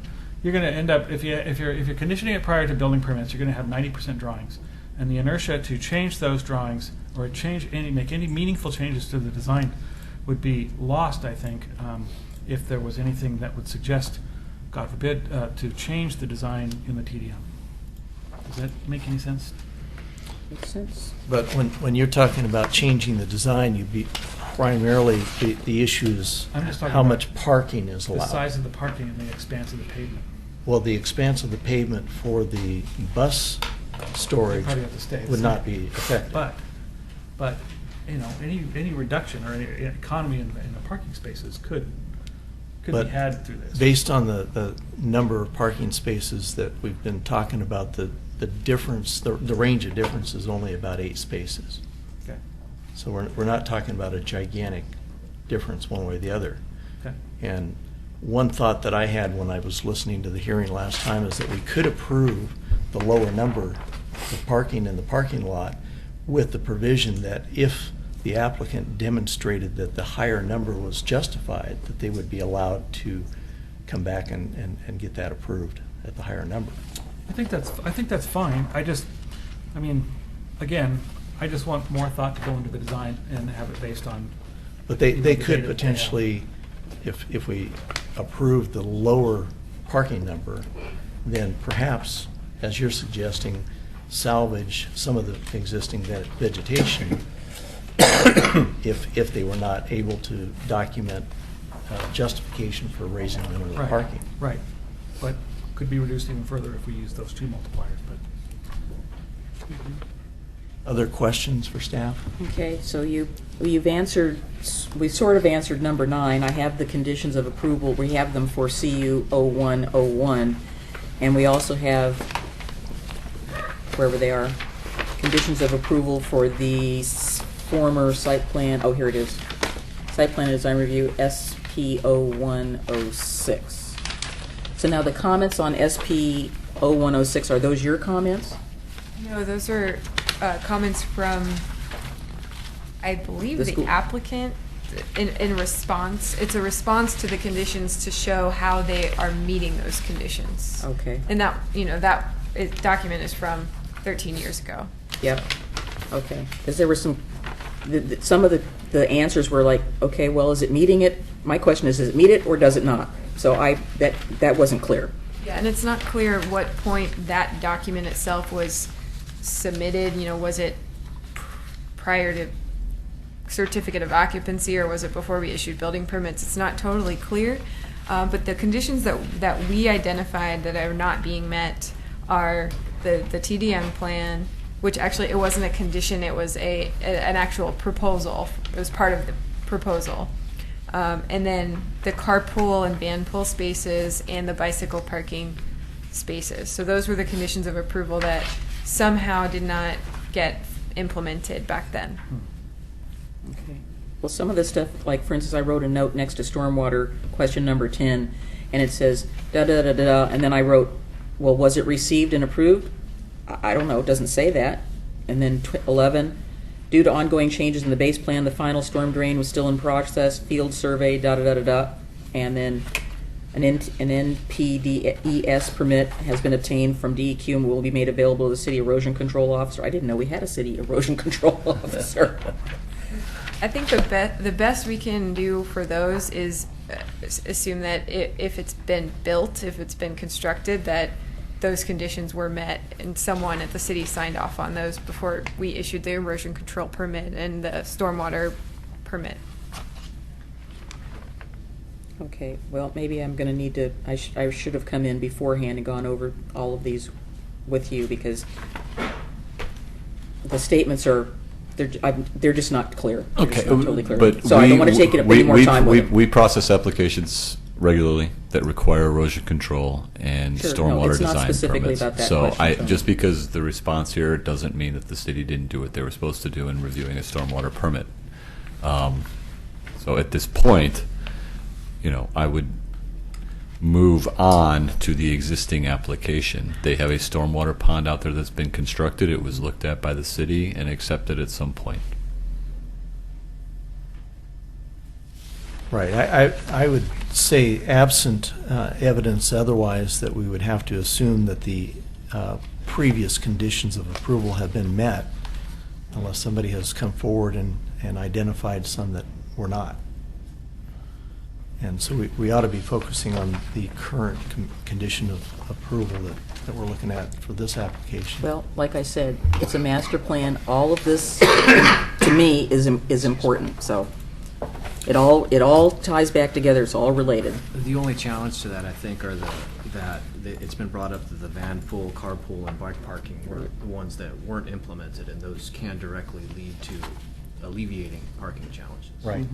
you're going to end up, if you're conditioning it prior to building permits, you're going to have 90% drawings, and the inertia to change those drawings or make any meaningful changes to the design would be lost, I think, if there was anything that would suggest, God forbid, to change the design in the TDM. Does that make any sense? Makes sense. But when you're talking about changing the design, you'd be primarily, the issue is I'm just talking how about much parking is The allowed. size of the parking and the expanse of the pavement. Well, the expanse of the pavement for the bus storage Probably have to stay the would same. not be affected. But any reduction or any economy in the parking spaces could could But be had through this. based on the number of parking spaces that we've been talking about, the difference, the range of difference is only about 8 spaces. Okay. So we're not talking about a gigantic difference one way or the other. Okay. And one thought that I had when I was listening to the hearing last time is that we could approve the lower number of parking in the parking lot with the provision that if the applicant demonstrated that the higher number was justified, that they would be allowed to come back and get that approved at the higher number. I think that's fine. I mean, again, I just want more thought to go into the design and have it based on. But they the could data that they have. potentially, if we approve the lower parking number, then perhaps, as you're suggesting, salvage some of the existing vegetation if they were not able to document justification for raising the number of Right, parking. Right, but could be reduced even further if we use those 2 multipliers, but. Other questions for staff? Okay, so you've answered, we sort of answered number 9. I have the conditions of approval. We have them for CU 0101. And we also have, wherever they are, conditions of approval for the former site plan. Oh, here it is. Site plan design review SP 0106. So now the comments on SP 0106, are those your comments? No, those are comments from, I believe, The the school. applicant in response. It's a response to the conditions to show how they are meeting those conditions. Okay. And that document is from 13 years ago. Yep. Okay. Because there were some of the answers were like, okay, well, is it meeting it? My question is it meet it or does it not? So that wasn't clear. Yeah, and it's not clear at what point that document itself was submitted. Was it prior to certificate of occupancy or was it before we issued building permits? It's not totally clear. But the conditions that we identified that are not being met are the TDM plan, which actually it wasn't a condition, it was an actual proposal. It was part of the proposal. And then the carpool and van pool spaces and the bicycle parking spaces. So those were the conditions of approval that somehow did not get implemented back then. Okay. Well, some of this stuff, like for instance, I wrote a note next to stormwater question number 10, and it says da da da da da, and then I wrote, well, was it received and approved? I don't know. It doesn't say that. And then 11, due to ongoing changes in the base plan, the final storm drain was still in process. Field survey, da da da da da, and then an NPDES permit has been obtained from DEQ and will be made available to the city erosion control officer. I didn't know we had a city erosion control officer. I think the best we can do for those is assume that if it's been built, if it's been constructed, that those conditions were met and someone at the city signed off on those before we issued the erosion control permit and the stormwater permit. Okay, well, maybe I'm going to need to, I should have come in beforehand and gone over all of these with you because the statements are, they're just not clear. They're Okay, just not totally clear. but So I don't want to take any more time with it. We process applications regularly that require erosion control and Sure, no, stormwater it's not design specifically permits. about that So question, so. just because the response here doesn't mean that the city didn't do what they were supposed to do in reviewing a stormwater permit. So at this point, I would move on to the existing application. They have a stormwater pond out there that's been constructed. It was looked at by the city and accepted at some point. Right. I would say absent evidence otherwise that we would have to assume that the previous conditions of approval have been met unless somebody has come forward and identified some that were not. And so we ought to be focusing on the current condition of approval that we're looking at for this application. Well, like I said, it's a master plan. All of this, to me, is important. So it all ties back together. It's all related. The only challenge to that, I think, are that it's been brought up that the van pool, carpool, and bike parking were the ones that weren't implemented, and those can directly lead to alleviating parking challenges. Right.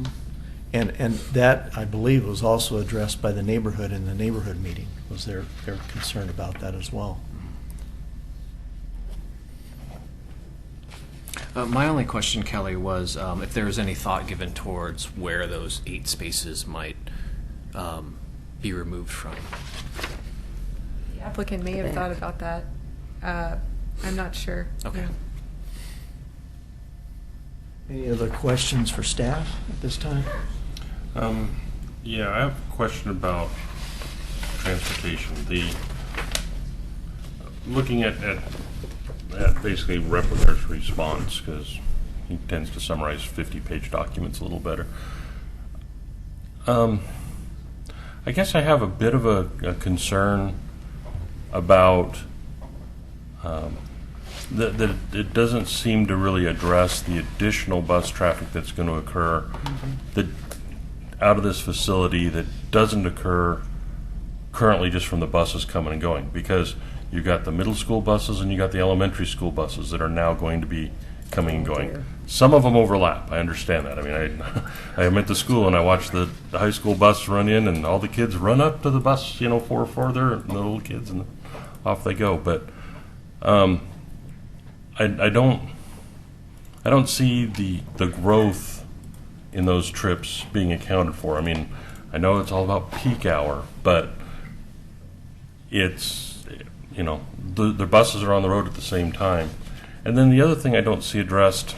And that, I believe, was also addressed by the neighborhood in the neighborhood meeting, was their concern about that as well. My only question, Kelly, was if there was any thought given towards where those 8 spaces might be removed from. The applicant may have thought about that. I'm not sure. Okay. Yeah. Any other questions for staff at this time? Yeah, I have a question about transportation. Looking at basically Replinger's response, because he tends to summarize 50-page documents a little better. I guess I have a bit of a concern about that it doesn't seem to really address the additional bus traffic that's going to occur that out of this facility that doesn't occur currently just from the buses coming and going, because you've got the middle school buses and you got the elementary school buses that are now going to be coming and going. Some of them overlap. I understand that. I mean, I am at the school and I watch the high school bus run in and all the kids run up to the bus, you know, further, and the little kids, and off they go. But I don't see the growth in those trips being accounted for. I mean, I know it's all about peak hour, but it's, you know, the buses are on the road at the same time. And then the other thing I don't see addressed,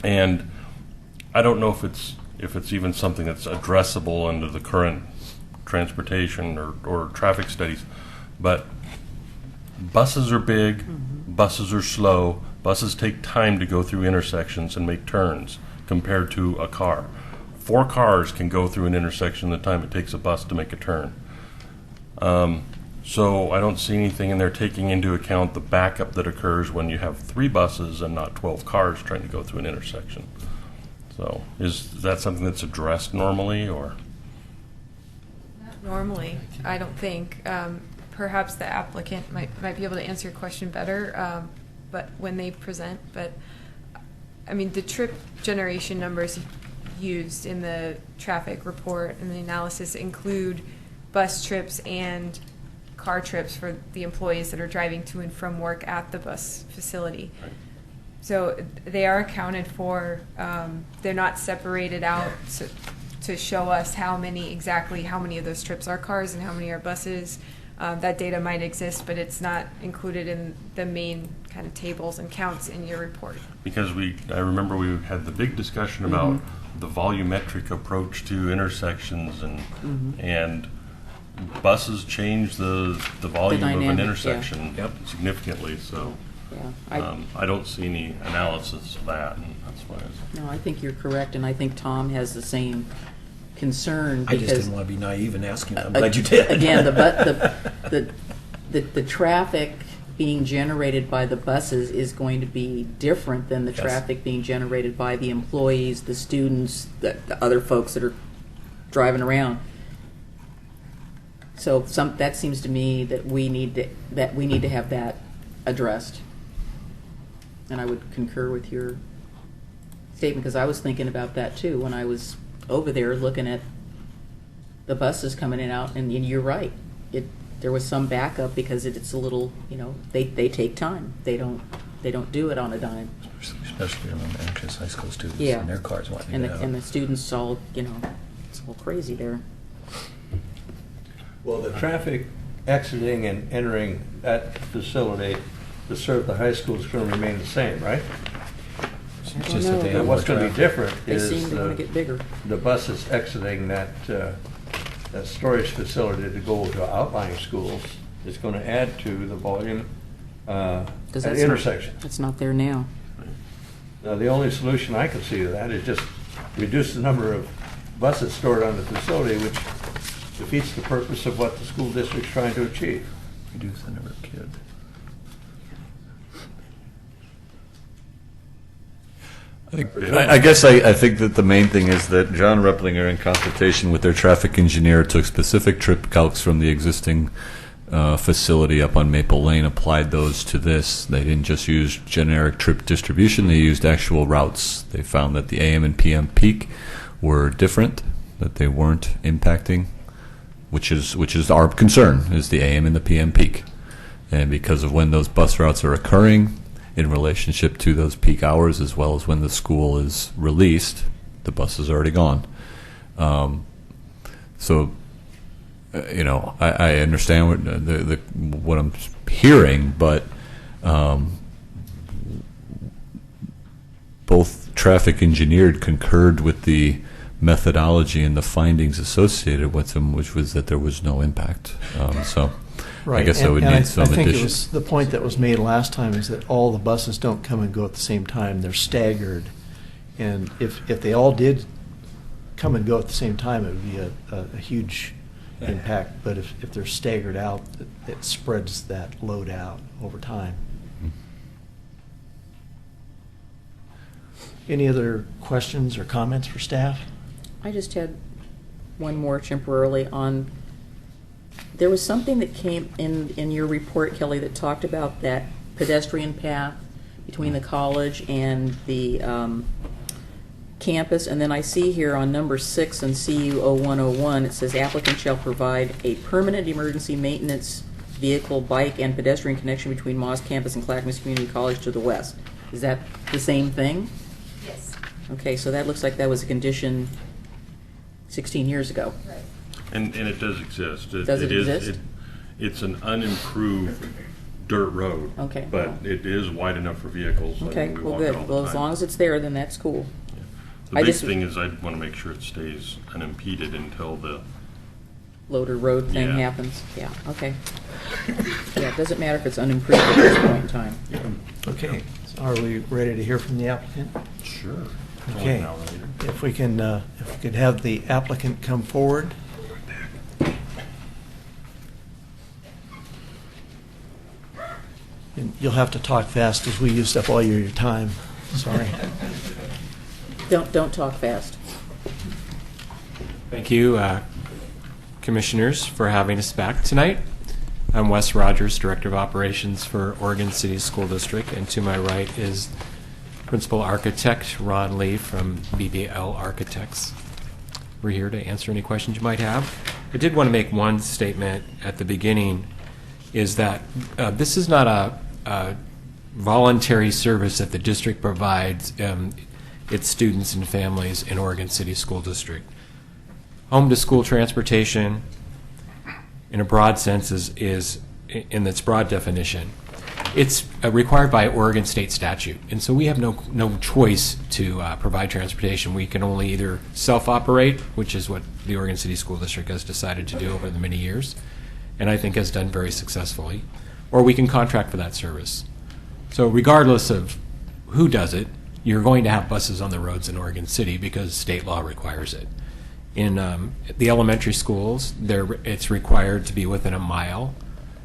and I don't know if it's even something that's addressable under the current transportation or traffic studies, but buses are big, buses are slow, buses take time to go through intersections and make turns compared to a car. 4 cars can go through an intersection the time it takes a bus to make a turn. So I don't see anything in there taking into account the backup that occurs when you have 3 buses and not 12 cars trying to go through an intersection. So is that something that's addressed normally, or? Not normally, I don't think. Perhaps the applicant might be able to answer your question better, but when they present. But I mean, the trip generation numbers used in the traffic report and the analysis include bus trips and car trips for the employees that are driving to and from work at the bus facility. Right. So they are accounted for. They're not separated out to show us how many of those trips are cars and how many are buses. That data might exist, but it's not included in the main kind of tables and counts in your report. Because I remember we had the big discussion about the volumetric approach to intersections, and buses change the volume of an intersection significantly. So I don't see any analysis of that, and that's why. No, I think you're correct, and I think Tom has the same concern. I just didn't want to be naive and ask him. I'm glad you did. Again, the traffic being generated by the buses is going to be different than the traffic being generated by the employees, the students, the other folks that are driving around. So that seems to me that we need to have that addressed. And I would concur with your statement, because I was thinking about that too when I was over there looking at the buses coming in and out, and you're right. There was some backup because it's a little, they take time. They don't do it on a dime. Especially among anxious high school students Yeah. and their cars wanting to get out. And the students all, it's all crazy there. Well, the traffic exiting and entering that facility to serve the high school is going to remain the same, right? I don't Just that they know. have What's going to be different They is seem to want to get bigger. the buses exiting that storage facility to go to outlying schools is going to add to the volume at the intersection. It's not there now. Now, the only solution I can see to that is just reduce the number of buses stored on the facility, which defeats the purpose of what the school district's trying to achieve. Reduce the number of kids. I guess I think that the main thing is that John Replinger, in consultation with their traffic engineer, took specific trip calcs from the existing facility up on Maple Lane, applied those to this. They didn't just use generic trip distribution, they used actual routes. They found that the AM and PM peak were different, that they weren't impacting, which is our concern, is the AM and the PM peak. And because of when those bus routes are occurring in relationship to those peak hours, as well as when the school is released, the bus is already gone. I understand what I'm hearing, but both traffic engineered concurred with the methodology and the findings associated with them, which was that there was no impact. Right. I guess I And- would and need some I think addition. it was the point that was made last time is that all the buses don't come and go at the same time. They're staggered. And if they all did come and go at the same time, it would be a huge impact. But if they're staggered out, it spreads that load out over time. Any other questions or comments for staff? I just had one more temporarily on, there was something that came in your report, Kelly, that talked about that pedestrian path between the college and the campus, and then I see here on number 6 in CU 0101, it says applicant shall provide a permanent emergency maintenance vehicle, bike, and pedestrian connection between Moss Campus and Clackamas Community College to the west. Is that the same thing? Yes. Okay, so that looks like that was a condition 16 years ago. Right. And it does exist. Does it exist? It's an unimproved dirt road. Okay. But it is wide enough for vehicles. I Okay, mean, we well, walk it good. all the Well, as time. long as it's there, then that's cool. The I big just- thing is I want to make sure it stays unimpeded until the, Loader road thing Yeah. happens. Yeah, okay. Yeah, it doesn't matter if it's unimproved at this point in time. Okay. So are we ready to hear from the applicant? sure. Okay. If we could have the applicant come forward. And you'll have to talk fast because we used up all your time. Sorry. Don't talk fast. Thank you, Commissioners, for having us back tonight. I'm Wes Rogers, Director of Operations for Oregon City School District, and to my right is Principal Architect Ron Lee from BBL Architects. We're here to answer any questions you might have. I did want to make one statement at the beginning, is that this is not a voluntary service that the district provides its students and families in Oregon City School District. Home to school transportation, in a broad sense, is in its broad definition. It's required by Oregon state statute, and so we have no choice to provide transportation. We can only either self-operate, which is what the Oregon City School District has decided to do over the many years, and I think has done very successfully, or we can contract for that service. So regardless of who does it, you're going to have buses on the roads in Oregon City because state law requires it. In the elementary schools, it's required to be within a mile.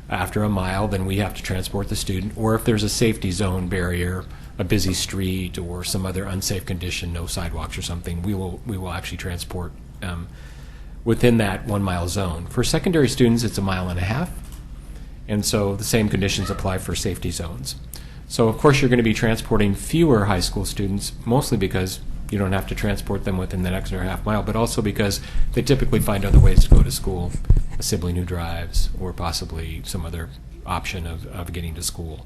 After a mile, then we have to transport the student, or if there's a safety zone barrier, a busy street, or some other unsafe condition, no sidewalks or something, we will actually transport within that 1 mile zone. For secondary students, it's 1.5 miles, and so the same conditions apply for safety zones. So of course you're going to be transporting fewer high school students, mostly because you don't have to transport them within the next 1/2 mile, but also because they typically find other ways to go to school, a sibling who drives, or possibly some other option of getting to school.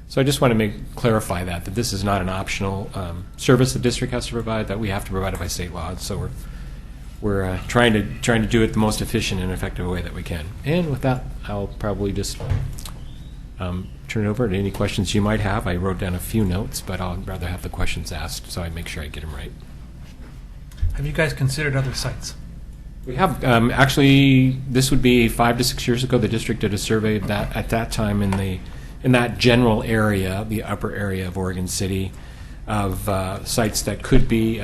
So I just want to clarify that this is not an optional service the district has to provide, that we have to provide it by state law. So we're trying to do it the most efficient and effective way that we can. And with that, I'll probably just turn it over to any questions you might have. I wrote down a few notes, but I'd rather have the questions asked so I make sure I get them right. Have you guys considered other sites? We have actually. This would be 5 to 6 years ago. The district did a survey of that at that time in that general area, the upper area of Oregon City, of sites that could be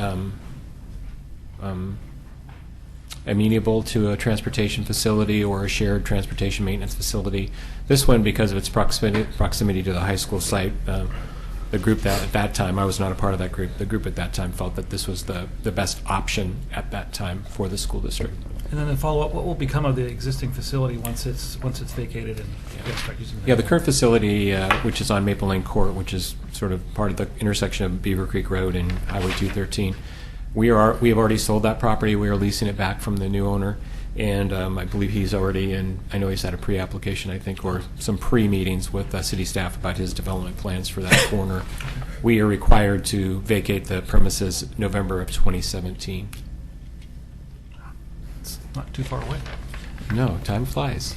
amenable to a transportation facility or a shared transportation maintenance facility. This one, because of its proximity to the high school site, the group that at that time, I was not a part of that group, the group at that time felt that this was the best option at that time for the school district. And then the follow-up, what will become of the existing facility once it's vacated and you guys start using that? Yeah, the current facility, which is on Maple Lane Court, which is sort of part of the intersection of Beaver Creek Road and Highway 213, We have already sold that property. We are leasing it back from the new owner, and I believe he's already in. I know he's had a pre-application, I think, or some pre-meetings with city staff about his development plans for that corner. We are required to vacate the premises November of 2017. It's not too far away. No, time flies.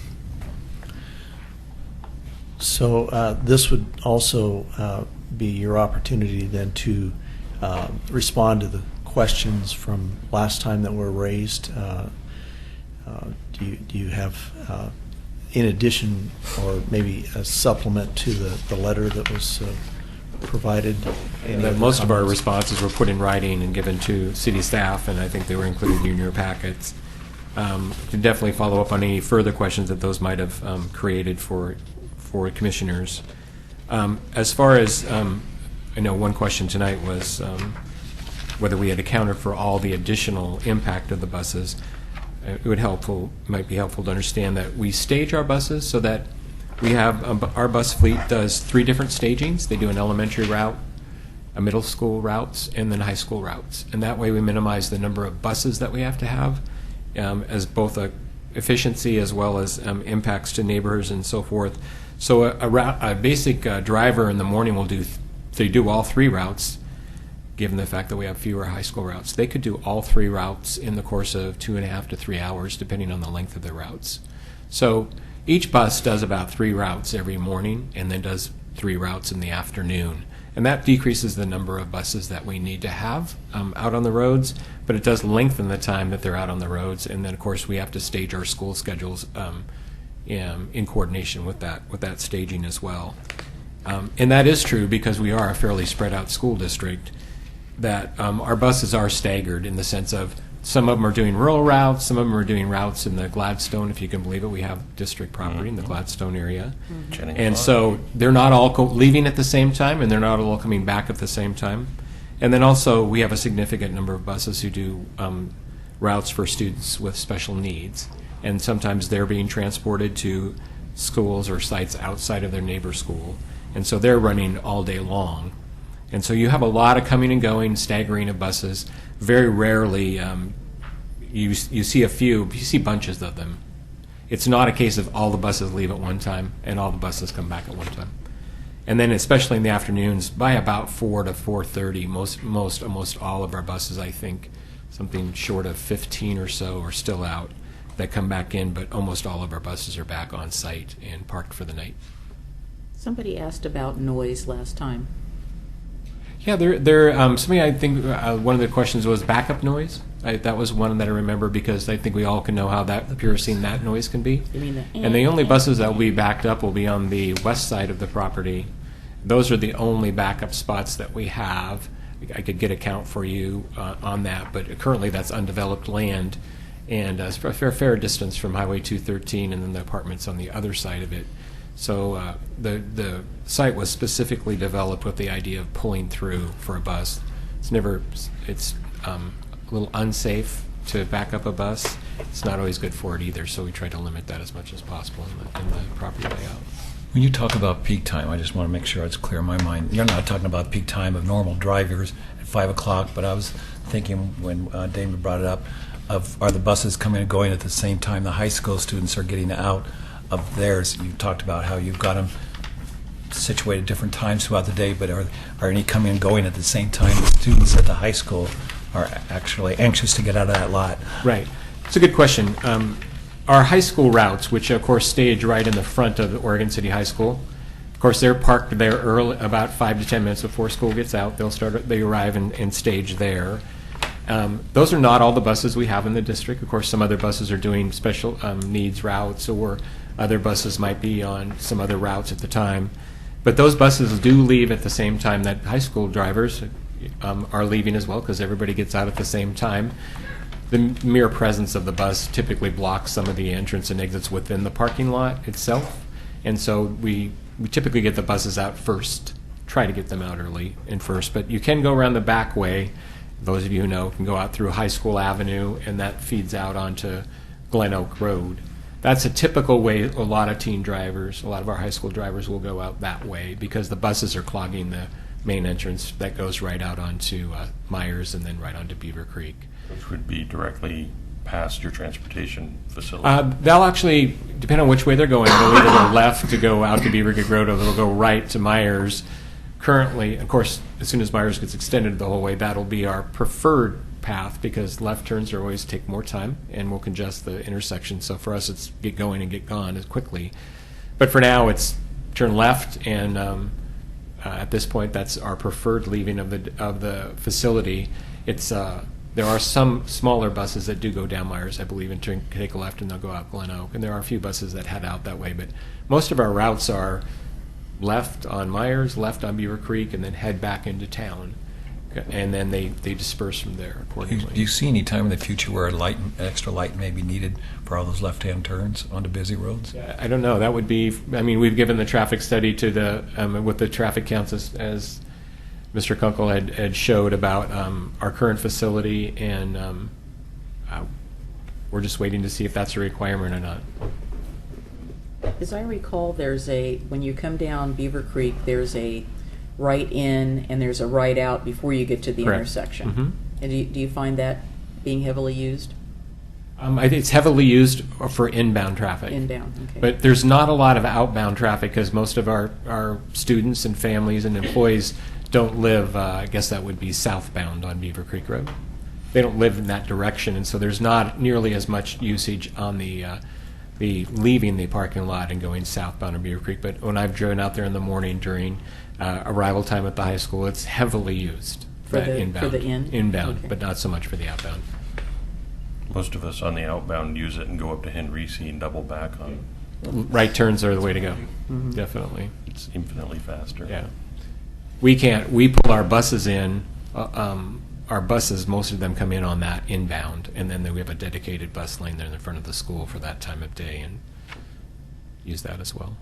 So this would also be your opportunity then to respond to the questions from last time that were raised. Do you have, in addition, or maybe a supplement to the letter that was provided? And then most of our responses were put in writing and given to city staff, and I think they were included in your packets. You can definitely follow up on any further questions that those might have created for commissioners. As far as, I know one question tonight was whether we had accounted for all the additional impact of the buses. It might be helpful to understand that we stage our buses so that we have, our bus fleet does 3 different stagings. They do an elementary route, a middle school routes, and then high school routes. And that way we minimize the number of buses that we have to have as both a efficiency as well as impacts to neighbors and so forth. So a basic driver in the morning will do all 3 routes, given the fact that we have fewer high school routes. They could do all 3 routes in the course of 2.5 to 3 hours, depending on the length of the routes. So each bus does about 3 routes every morning and then does 3 routes in the afternoon. And that decreases the number of buses that we need to have out on the roads, but it does lengthen the time that they're out on the roads. And then, of course, we have to stage our school schedules in coordination with that staging as well. And that is true because we are a fairly spread out school district, that our buses are staggered in the sense of some of them are doing rural routes, some of them are doing routes in the Gladstone, if you can believe it. We have district property in the Gladstone area. And so they're not all leaving at the same time, and they're not all coming back at the same time. And then also we have a significant number of buses who do routes for students with special needs. And sometimes they're being transported to schools or sites outside of their neighbor school. And so they're running all day long. And so you have a lot of coming and going, staggering of buses. Very rarely you see a few, you see bunches of them. It's not a case of all the buses leave at one time and all the buses come back at one time. And then especially in the afternoons, by about 4 to 4:30, almost all of our buses, I think, something short of 15 or so are still out that come back in, but almost all of our buses are back on site and parked for the night. Somebody asked about noise last time. Yeah, somebody, I think one of the questions was backup noise. That was one that I remember because I think we all can know how piercing that noise can be. You mean and the only buses that will be backed up will be on the west side of the property. Those are the only backup spots that we have. I could get a count for you on that, but currently that's undeveloped land, and it's a fair distance from Highway 213 and then the apartments on the other side of it. So the site was specifically developed with the idea of pulling through for a bus. It's a little unsafe to back up a bus. It's not always good for it either, so we try to limit that as much as possible in the property layout. When you talk about peak time, I just want to make sure it's clear in my mind. You're not talking about peak time of normal drivers at 5 o'clock, but I was thinking when David brought it up, are the buses coming and going at the same time the high school students are getting out of theirs? You talked about how you've got them situated different times throughout the day, but are any coming and going at the same time the students at the high school are actually anxious to get out of that lot? Right. It's a good question. Our high school routes, which of course stage right in the front of the Oregon City High School, of course they're parked there early, about 5 to 10 minutes before school gets out. They arrive and stage there. Those are not all the buses we have in the district. Of course, some other buses are doing special needs routes, or other buses might be on some other routes at the time. But those buses do leave at the same time that high school drivers are leaving as well, because everybody gets out at the same time. The mere presence of the bus typically blocks some of the entrance and exits within the parking lot itself. And so we typically get the buses out first, try to get them out early and first. But you can go around the back way. Those of you who know can go out through High School Avenue, and that feeds out onto Glen Oak Road. That's a typical way a lot of teen drivers, a lot of our high school drivers will go out that way, because the buses are clogging main entrance that goes right out onto Myers and then right onto Beaver Creek. Which would be directly past your transportation facility. They'll actually, depending on which way they're going, they'll either go left to go out to Beaver Creek Road, or they'll go right to Myers. Currently, of course, as soon as Myers gets extended the whole way, that'll be our preferred path, because left turns are always take more time and will congest the intersection. So for us, it's get going and get gone as quickly. But for now, it's turn left, and at this point, that's our preferred leaving of the facility. It's there are some smaller buses that do go down Myers, I believe, and take a left, and they'll go out Glen Oak. And there are a few buses that head out that way, but most of our routes are left on Myers, left on Beaver Creek, and then head back into town. And then they disperse from there accordingly. Do you see any time in the future where an extra light may be needed for all those left-hand turns onto busy roads? I don't know. That would be, I mean, we've given the traffic study to the, with the traffic counts as Mr. Kunkel had showed about our current facility, and we're just waiting to see if that's a requirement or not. As I recall, when you come down Beaver Creek, there's a right in and there's a right out before you get to the Correct. intersection. Mhm. And do you find that being heavily used? I think it's heavily used for inbound traffic. Inbound, okay. But there's not a lot of outbound traffic, because most of our students and families and employees don't live, I guess that would be southbound on Beaver Creek Road. They don't live in that direction, and so there's not nearly as much usage on the leaving the parking lot and going southbound on Beaver Creek. But when I've driven out there in the morning during arrival time at the high school, it's heavily used For the inbound, Okay. but not so much for the outbound. Most of us on the outbound use it and go up to Henrici and double back on. Right turns are the way to go. Definitely. It's infinitely faster. Yeah. We pull our buses in, our buses, most of them come in on that inbound, and then we have a dedicated bus lane there in the front of the school for that time of day, and use that as well.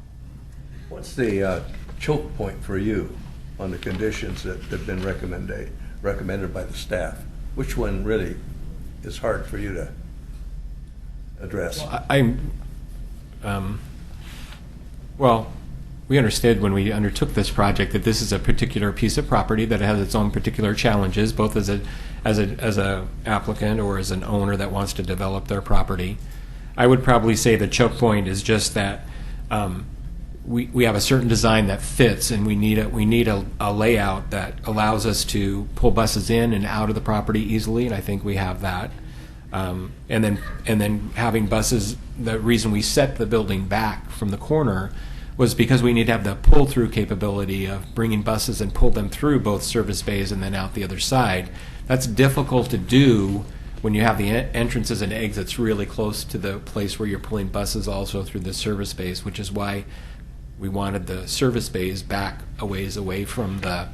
What's the choke point for you on the conditions that have been recommended by the staff? Which one really is hard for you to address? Well, we understood when we undertook this project that this is a particular piece of property that has its own particular challenges, both as a applicant or as an owner that wants to develop their property. I would probably say the choke point is just that we have a certain design that fits, and we need a layout that allows us to pull buses in and out of the property easily, and I think we have that. And then having buses, the reason we set the building back from the corner was because we need to have the pull-through capability of bringing buses and pull them through both service bays and then out the other side. That's difficult to do when you have the entrances and exits really close to the place where you're pulling buses also through the service bays, which is why we wanted the service bays back a ways away from the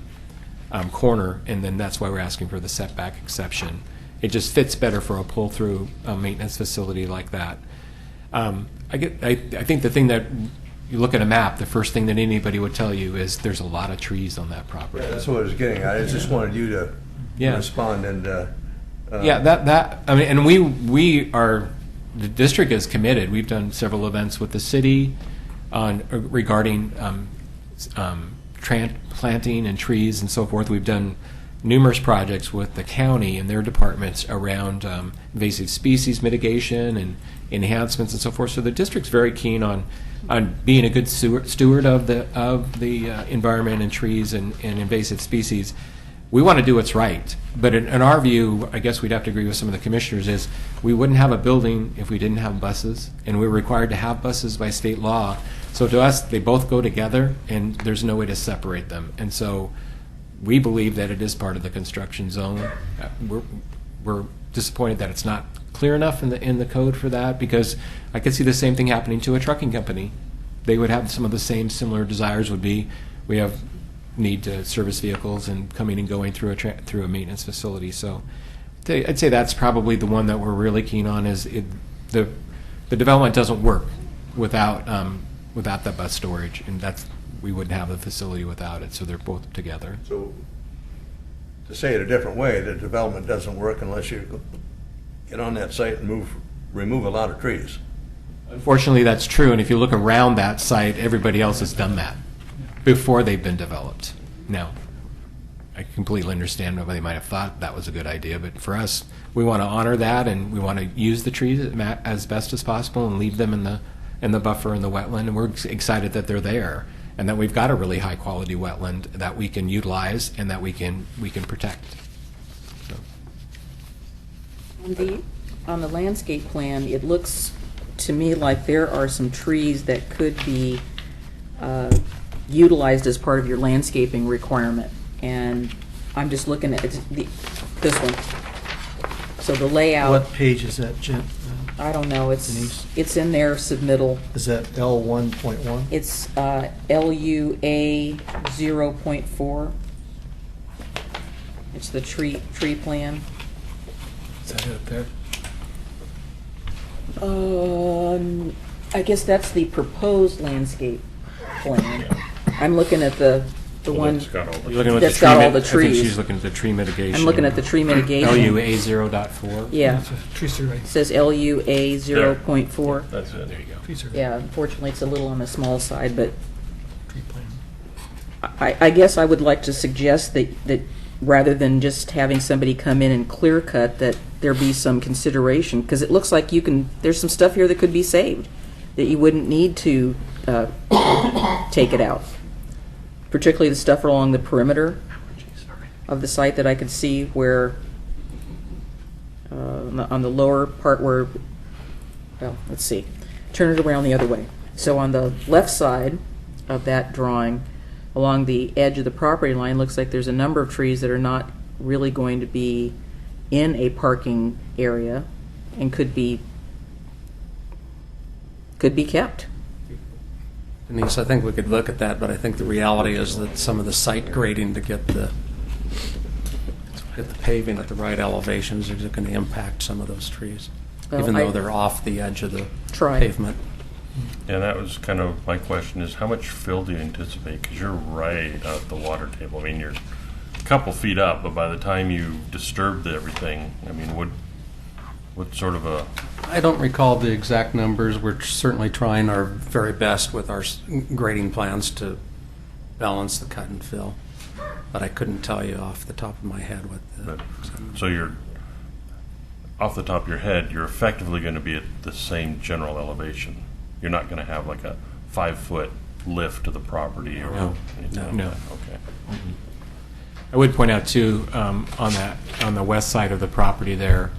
corner, and then that's why we're asking for the setback exception. It just fits better for a pull-through maintenance facility like that. I think the thing that you look at a map, the first thing that anybody would tell you is there's a lot of trees on that property. Yeah, that's what I was getting at. I just wanted you to respond and. I mean, and the district is committed. We've done several events with the city regarding planting and trees and so forth. We've done numerous projects with the county and their departments around invasive species mitigation and enhancements and so forth. So the district's very keen on being a good steward of the environment and trees and invasive species. We want to do what's right, but in our view, I guess we'd have to agree with some of the commissioners, is we wouldn't have a building if we didn't have buses, and we're required to have buses by state law. So to us, they both go together, and there's no way to separate them. And so we believe that it is part of the construction zone. We're disappointed that it's not clear enough in the code for that, because I could see the same thing happening to a trucking company. They would have some of the same similar desires. Would be we have need to service vehicles and coming and going through a maintenance facility. So I'd say that's probably the one that we're really keen on. Is the development doesn't work without the bus storage, and we wouldn't have the facility without it. So they're both together. So to say it a different way, the development doesn't work unless you get on that site and remove a lot of trees. Unfortunately, that's true. And if you look around that site, everybody else has done that before they've been developed. Now, I completely understand nobody might have thought that was a good idea, but for us, we want to honor that, and we want to use the trees as best as possible and leave them in the buffer in the wetland, and we're excited that they're there and that we've got a really high quality wetland that we can utilize and that we can protect. So. On the landscape plan, it looks to me like there are some trees that could be utilized as part of your landscaping requirement. And I'm just looking at this one. So the layout, What page is that, Jen? I don't know, Denise? it's in their submittal. Is that L1.1? It's LUA 0.4. It's the tree plan. Is that it up there? I guess that's the proposed landscape plan. I'm looking at the one, It's got all the- You're looking at That's the got tree all the I think trees. she's looking at the tree mitigation. I'm looking at the tree mitigation. LUA 0.4. Yeah, It's a tree survey. it says LUA 0.4. That's it. There you go. Tree survey. Yeah, unfortunately, it's a little on the small side, but Tree plan. I guess I would like to suggest that rather than just having somebody come in and clear cut, that there be some consideration, because it looks like there's some stuff here that could be saved, that you wouldn't need to take it out. Particularly the stuff along the perimeter of the site that I could see where, on the lower part where, well, let's see, turn it around the other way. So on the left side of that drawing, along the edge of the property line, looks like there's a number of trees that are not really going to be in a parking area and could be kept. Denise, I think we could look at that, but I think the reality is that some of the site grading to get the paving at the right elevations is going to impact some of those trees, Well, even I- though they're off the edge of the Try. pavement. Yeah, that was kind of my question is how much fill do you anticipate? Because you're right at the water table. I mean, you're a couple feet up, but by the time you disturbed everything, I mean, what sort of a... I don't recall the exact numbers. We're certainly trying our very best with our grading plans to balance the cut and fill, but I couldn't tell you off the top of my head what the... So you're, off the top of your head, you're effectively going to be at the same general elevation. You're not going to have like a 5-foot lift to the property or No. anything like No. that. Okay. I would point out too, on the west side of the property there,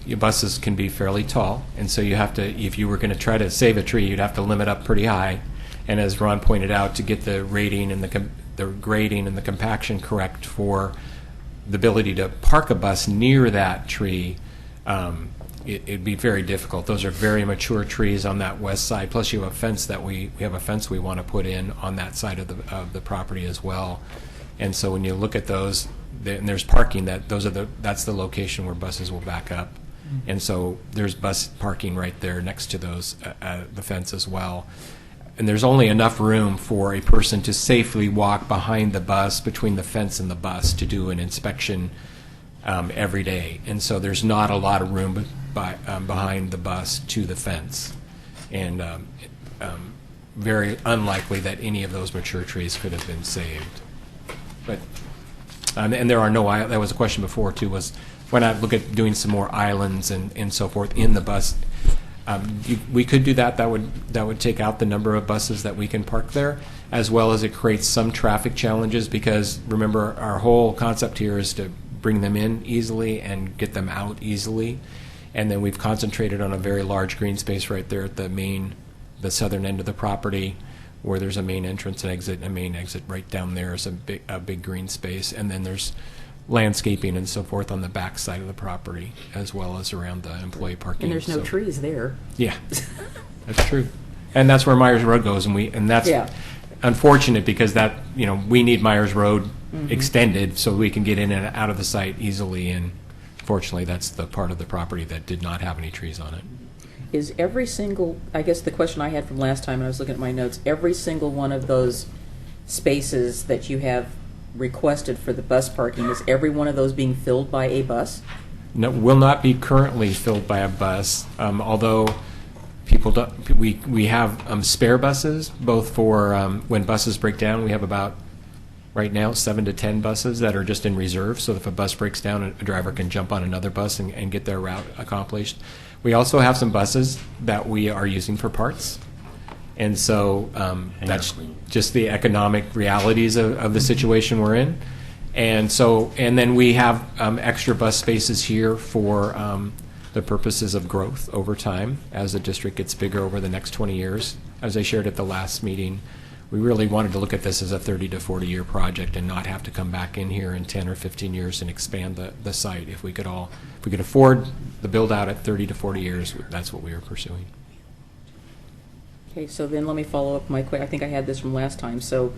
your buses can be fairly tall, and so you have to, if you were going to try to save a tree, you'd have to limit up pretty high. And as Ron pointed out, to get the rating and the grading and the compaction correct for the ability to park a bus near that tree, it'd be very difficult. Those are very mature trees on that west side. Plus, you have a fence that we have a fence we want to put in on that side of the property as well. And so when you look at those, and there's parking, that's the location where buses will back up. And so there's bus parking right there next to those the fence as well. And there's only enough room for a person to safely walk behind the bus, between the fence and the bus, to do an inspection every day. And so there's not a lot of room behind the bus to the fence. And very unlikely that any of those mature trees could have been saved. But and there are no, that was a question before too, was why not look at doing some more islands and so forth in the bus. We could do that. That would take out the number of buses that we can park there, as well as it creates some traffic challenges, because remember, our whole concept here is to bring them in easily and get them out easily. And then we've concentrated on a very large green space right there at the southern end of the property, where there's a main entrance and exit, and a main exit right down there is a big green space. And then there's landscaping and so forth on the back side of the property, as well as around the employee parking. And there's no So- trees there. Yeah, that's true. And that's where Myers Road goes, and that's Yeah. unfortunate, because we need Myers Road extended so we can get in and out of the site easily, and fortunately that's the part of the property that did not have any trees on it. Is every single, I guess the question I had from last time, and I was looking at my notes, every single one of those spaces that you have requested for the bus parking, is every one of those being filled by a bus? No, will not be currently filled by a bus, although people don't, we have spare buses, both for when buses break down. We have about right now, 7 to 10 buses that are just in reserve, so if a bus breaks down, a driver can jump on another bus and get their route accomplished. We also have some buses that we are using for parts. And so that's just the economic realities of the situation we're in. And so, and then we have extra bus spaces here for the purposes of growth over time as the district gets bigger over the next 20 years. As I shared at the last meeting, we really wanted to look at this as a 30 to 40 year project and not have to come back in here in 10 or 15 years and expand the site. If we could afford the build out at 30 to 40 years, that's what we were pursuing. Okay, so then let me follow up I think I had this from last time. So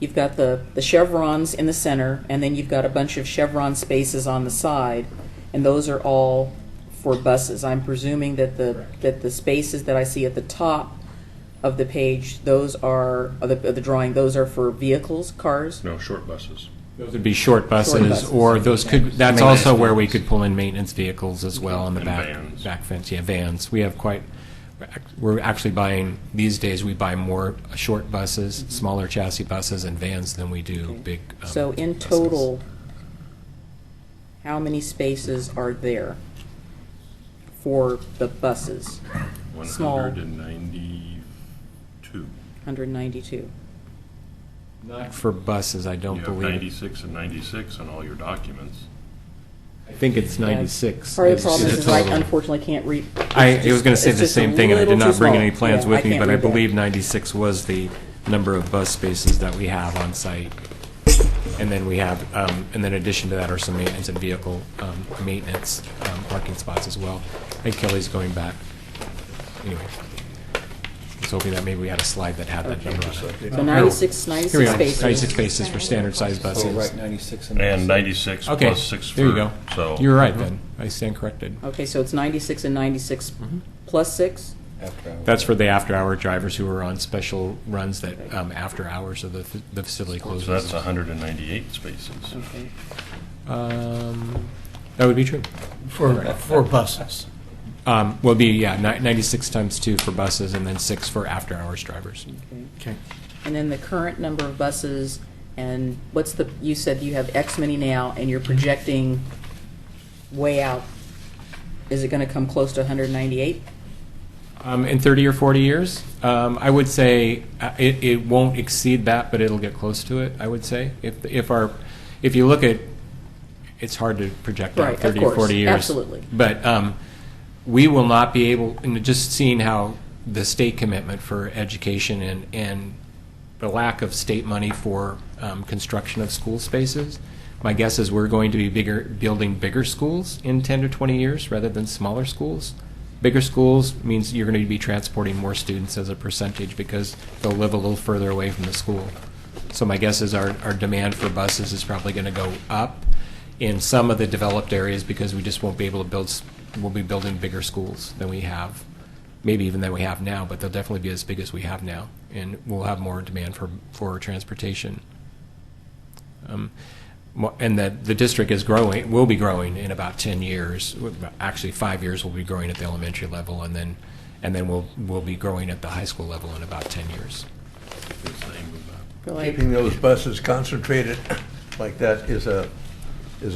you've got the chevrons in the center, and then you've got a bunch of chevron spaces on the side, and those are all for buses. I'm presuming that the spaces that I see at the top of the page, those are, the drawing, those are for vehicles, cars? No, short buses. Those would be short buses, or those could, that's also where we could pull in maintenance vehicles as well on the back fence. Yeah, vans. We have we're actually buying, these days we buy more short buses, smaller chassis buses and vans than we do big So in buses. total, how many spaces are there for the buses? Small. 192. 192. Not for buses, I don't You have believe. 96 and 96 on all your documents. I think it's 96. Part of the problem the is I total. unfortunately can't read. I was going to say it's the just same a thing, and I did little not too bring small. any plans Yeah, with me, can't but I read that. believe 96 was the number of bus spaces that we have on site. And then we have, and then in addition to that are some maintenance and vehicle maintenance parking spots as well. I think Kelly's going back. Anyway, I was hoping that maybe we had a slide that had that number on it. So 96 Here we go, spaces. 96 spaces for standard size buses. Oh, right, 96 And 96 Okay, plus 6 for... there you go. So You're right then. I stand corrected. Okay, so it's 96 and 96 plus 6? That's for the after-hour drivers who are on special runs that after hours of the facility closes. So that's 198 spaces. Okay. That would be true. For buses. Well, it'd be, 96 times 2 for buses and then 6 for after-hours drivers. Okay. And then the current number of buses, and you said you have X many now, and you're projecting way out. Is it going to come close to 198? In 30 or 40 years, I would say it won't exceed that, but it'll get close to it, I would say. If you look at, it's hard to project out Right, 30 of or 40 course, years. absolutely. But we will not be able, and just seeing how the state commitment for education and the lack of state money for construction of school spaces, my guess is we're going to be building bigger schools in 10 to 20 years rather than smaller schools. Bigger schools means you're going to be transporting more students as a percentage because they'll live a little further away from the school. So my guess is our demand for buses is probably going to go up in some of the developed areas because we just won't be able to we'll be building bigger schools than we have, maybe even than we have now, but they'll definitely be as big as we have now, and we'll have more demand for transportation. And that the district will be growing in about 10 years. Actually, 5 years we'll be growing at the elementary level, and then we'll be growing at the high school level in about 10 years. Keeping those buses concentrated like that is a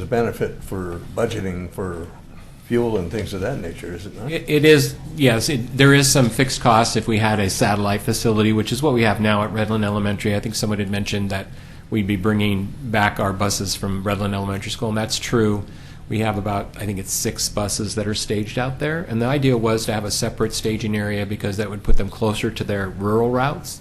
benefit for budgeting for fuel and things of that nature, is it not? It is, yes. There is some fixed costs if we had a satellite facility, which is what we have now at Redland Elementary. I think someone had mentioned that we'd be bringing back our buses from Redland Elementary School, and that's true. We have about, I think it's 6 buses that are staged out there, and the idea was to have a separate staging area because that would put them closer to their rural routes.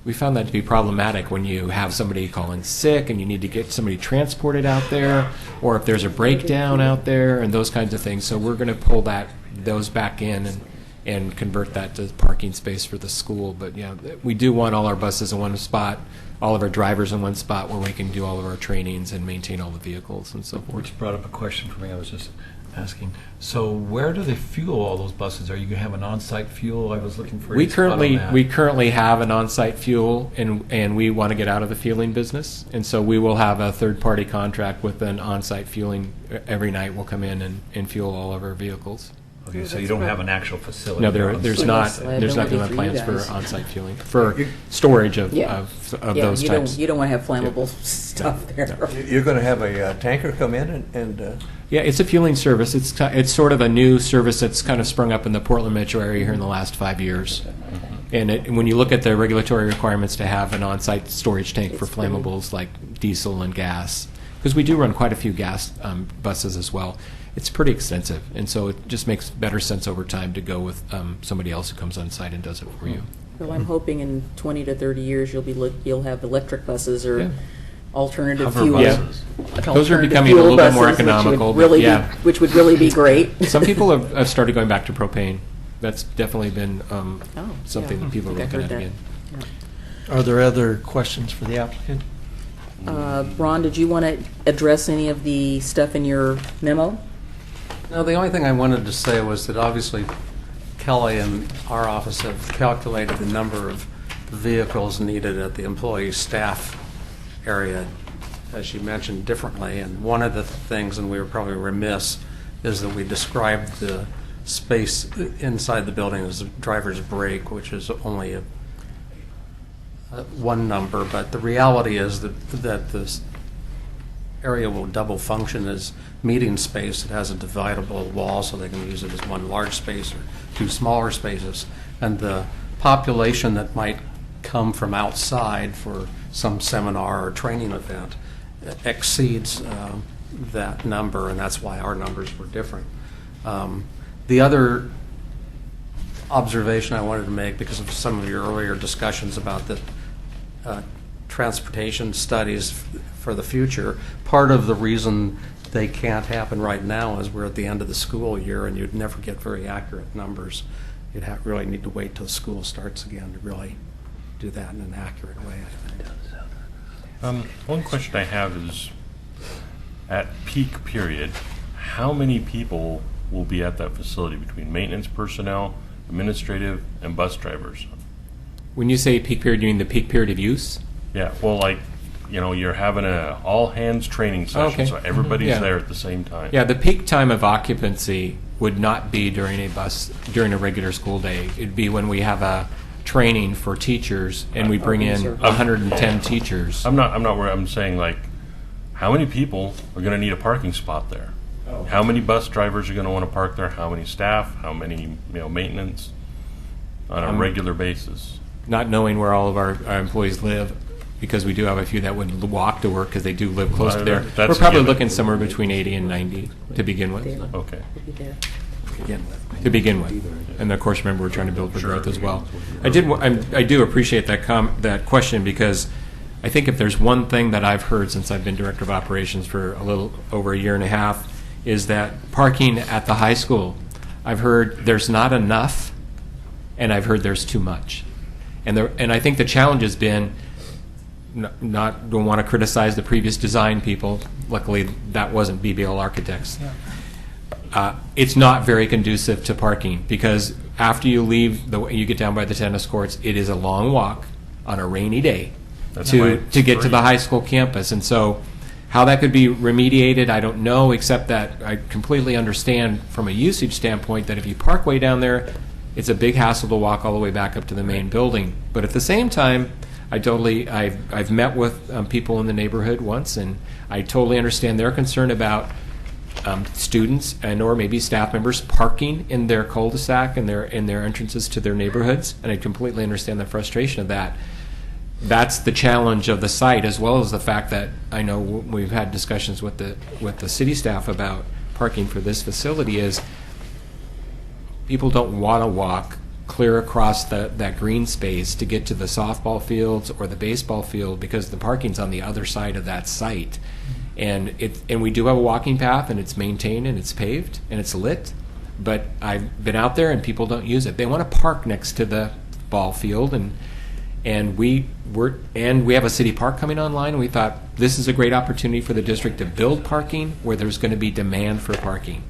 We found that to be problematic when you have somebody calling sick and you need to get somebody transported out there, or if there's a breakdown out there and those kinds of things. So we're going to pull those back in and convert that to parking space for the school. But yeah, we do want all our buses in one spot, all of our drivers in one spot where we can do all of our trainings and maintain all the vehicles and so forth. Which brought up a question for me. I was just asking. So where do they fuel all those buses? Are you going to have an on-site fuel? I was looking for. We currently have an on-site fuel, and we want to get out of the fueling business, and so we will have a third-party contract with an on-site fueling. Every night we'll come in and fuel all of our vehicles. Okay, so that's you don't right. have an actual facility. No, on there's site. not. Liability There's not going to for be you plans for guys. on-site fueling for storage of Yeah. of Yeah, those you types. don't want to have flammable stuff there. You're going to have a tanker come in and Yeah, it's a fueling service. It's sort of a new service that's kind of sprung up in the Portland metro area here in the last 5 years. And when you look at the regulatory requirements to have an on-site storage tank for It's pretty- flammables like diesel and gas, because we do run quite a few gas buses as well, it's pretty extensive. And so it just makes better sense over time to go with somebody else who comes on site and does it for you. Well, I'm hoping in 20 to 30 years you'll have electric buses or Yeah. alternative Hover fuel. buses. Those are alternative becoming a fuel little bit more buses, which would economical, but really yeah. which would really be great. Some people have started going back to propane. That's definitely been something yeah. that people are I think I looking at heard again. Are there other questions for the applicant? Ron, did you want to address any of the stuff in your memo? No, the only thing I wanted to say was that obviously Kelly and our office have calculated the number of vehicles needed at the employee staff area, as you mentioned, differently. And one of the things, and we were probably remiss, is that we described the space inside the building as a driver's break, which is only one number. But the reality is that this area will double function as meeting space. It has a dividable wall, so they can use it as one large space or two smaller spaces. And the population that might come from outside for some seminar or training event exceeds that number, and that's why our numbers were different. The other observation I wanted to make, because of some of your earlier discussions about the transportation studies for the future, part of the reason they can't happen right now is we're at the end of the school year and you'd never get very accurate numbers. You'd really need to wait till school starts again to really do that in an accurate way, I think. One question I have is, at peak period, how many people will be at that facility between maintenance personnel, administrative, and bus drivers? When you say peak period, you mean the peak period of use? Yeah, well, like, you're having a all-hands training session, Okay. so everybody's Yeah. there at the same time. Yeah, the peak time of occupancy would not be during a regular school day. It'd be when we have a training for teachers and we bring in 110 teachers. I'm not worried. I'm saying, like, how many people are going to need a parking spot there? How many bus drivers are going to want to park there? How many staff? How many, maintenance on a regular basis? Not knowing where all of our employees live, because we do have a few that would walk to work because they do live close to there. That's We're probably a given. looking somewhere between 80 and 90 to begin with. Okay. To begin with. And of course, remember, we're trying to build for growth as well. I do appreciate that question, because I think if there's one thing that I've heard since I've been director of operations for a little over a year and a half, is that parking at the high school, I've heard there's not enough, and I've heard there's too much. And I think the challenge has been, don't want to criticize the previous design people. Luckily, that wasn't BBL Architects. It's not very conducive to parking, because after you leave, you get down by the tennis courts, it is a long walk on a rainy day to get to the high school campus. And so how that could be remediated, I don't know, except that I completely understand from a usage standpoint that if you park way down there, it's a big hassle to walk all the way back up to the main building. But at the same time, I've met with people in the neighborhood once, and I totally understand their concern about students and or maybe staff members parking in their cul-de-sac and their entrances to their neighborhoods, and I completely understand the frustration of that. That's the challenge of the site, as well as the fact that I know we've had discussions with the city staff about parking for this facility. Is people don't want to walk clear across that green space to get to the softball fields or the baseball field, because the parking's on the other side of that site. And we do have a walking path, and it's maintained and it's paved and it's lit, but I've been out there and people don't use it. They want to park next to the ball field, and we have a city park coming online, and we thought this is a great opportunity for the district to build parking where there's going to be demand for parking.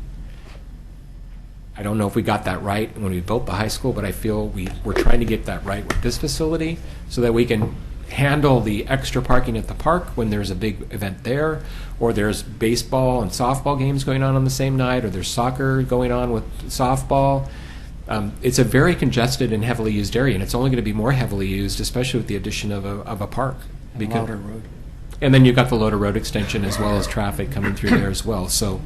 I don't know if we got that right when we built the high school, but I feel we're trying to get that right with this facility, so that we can handle the extra parking at the park when there's a big event there, or there's baseball and softball games going on the same night, or there's soccer going on with softball. It's a very congested and heavily used area, and it's only going to be more heavily used, especially with the addition of a park. Lauder Road. And then you've got the Loader Road extension as well as traffic coming through there as well. So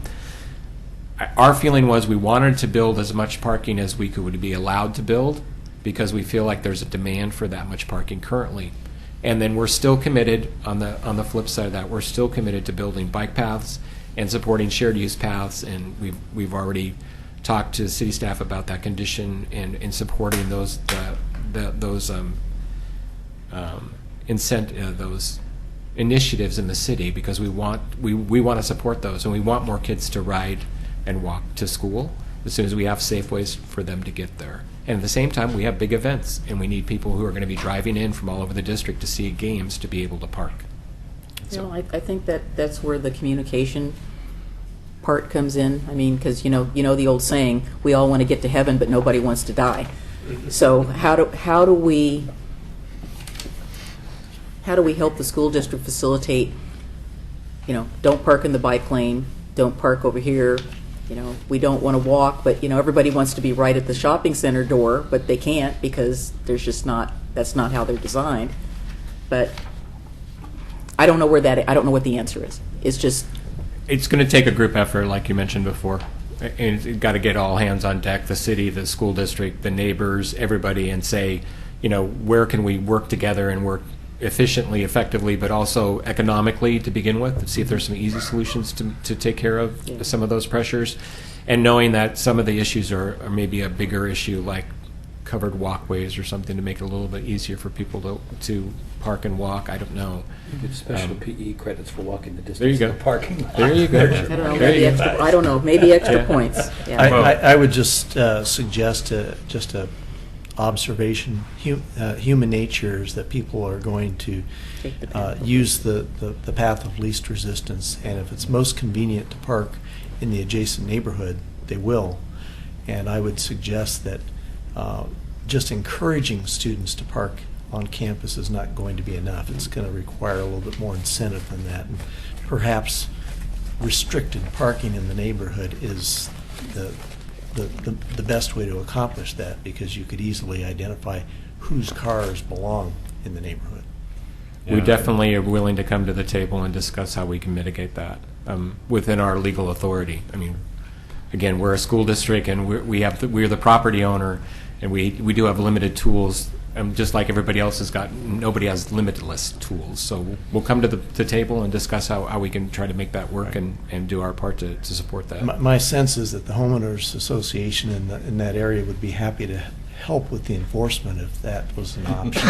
our feeling was we wanted to build as much parking as we could be allowed to build, because we feel like there's a demand for that much parking currently. And then we're still committed, on the flip side of that, we're still committed to building bike paths and supporting shared use paths, and we've already talked to city staff about that condition and supporting those those initiatives in the city, because we want to support those, and we want more kids to ride and walk to school as soon as we have safe ways for them to get there. And at the same time, we have big events, and we need people who are going to be driving in from all over the district to see games to be able to park. Well, I think that's where the communication part comes in. I mean, because you know the old saying, we all want to get to heaven, but nobody wants to die. So how do we help the school district facilitate? Don't park in the bike lane. Don't park over here. We don't want to walk, but everybody wants to be right at the shopping center door, but they can't because that's not how they're designed. But I don't know I don't know what the answer is. It's going to take a group effort, like you mentioned before. And you've got to get all hands on deck, the city, the school district, the neighbors, everybody, and say, where can we work together and work efficiently, effectively, but also economically to begin with, to see if there's some easy solutions to take care of some of those pressures. And knowing that some of the issues are maybe a bigger issue, like covered walkways or something, to make it a little bit easier for people to park and walk. I don't know. You get special PE credits for walking the distance. There you go. In the parking lot. There you go. I don't know. Maybe extra points. Yeah. I would just suggest just a observation. Human nature is that people are going to use the path of least resistance, and if it's most convenient to park in the adjacent neighborhood, they will. And I would suggest that just encouraging students to park on campus is not going to be enough. It's going to require a little bit more incentive than that, and perhaps restricted parking in the neighborhood is the best way to accomplish that, because you could easily identify whose cars belong in the neighborhood. We definitely are willing to come to the table and discuss how we can mitigate that within our legal authority. I mean, again, we're a school district, and we're the property owner, and we do have limited tools. Just like everybody else has got, nobody has limitless tools. So we'll come to the table and discuss how we can try to make that work, right, and do our part to support that. My sense is that the homeowners association in that area would be happy to help with the enforcement if that was an option.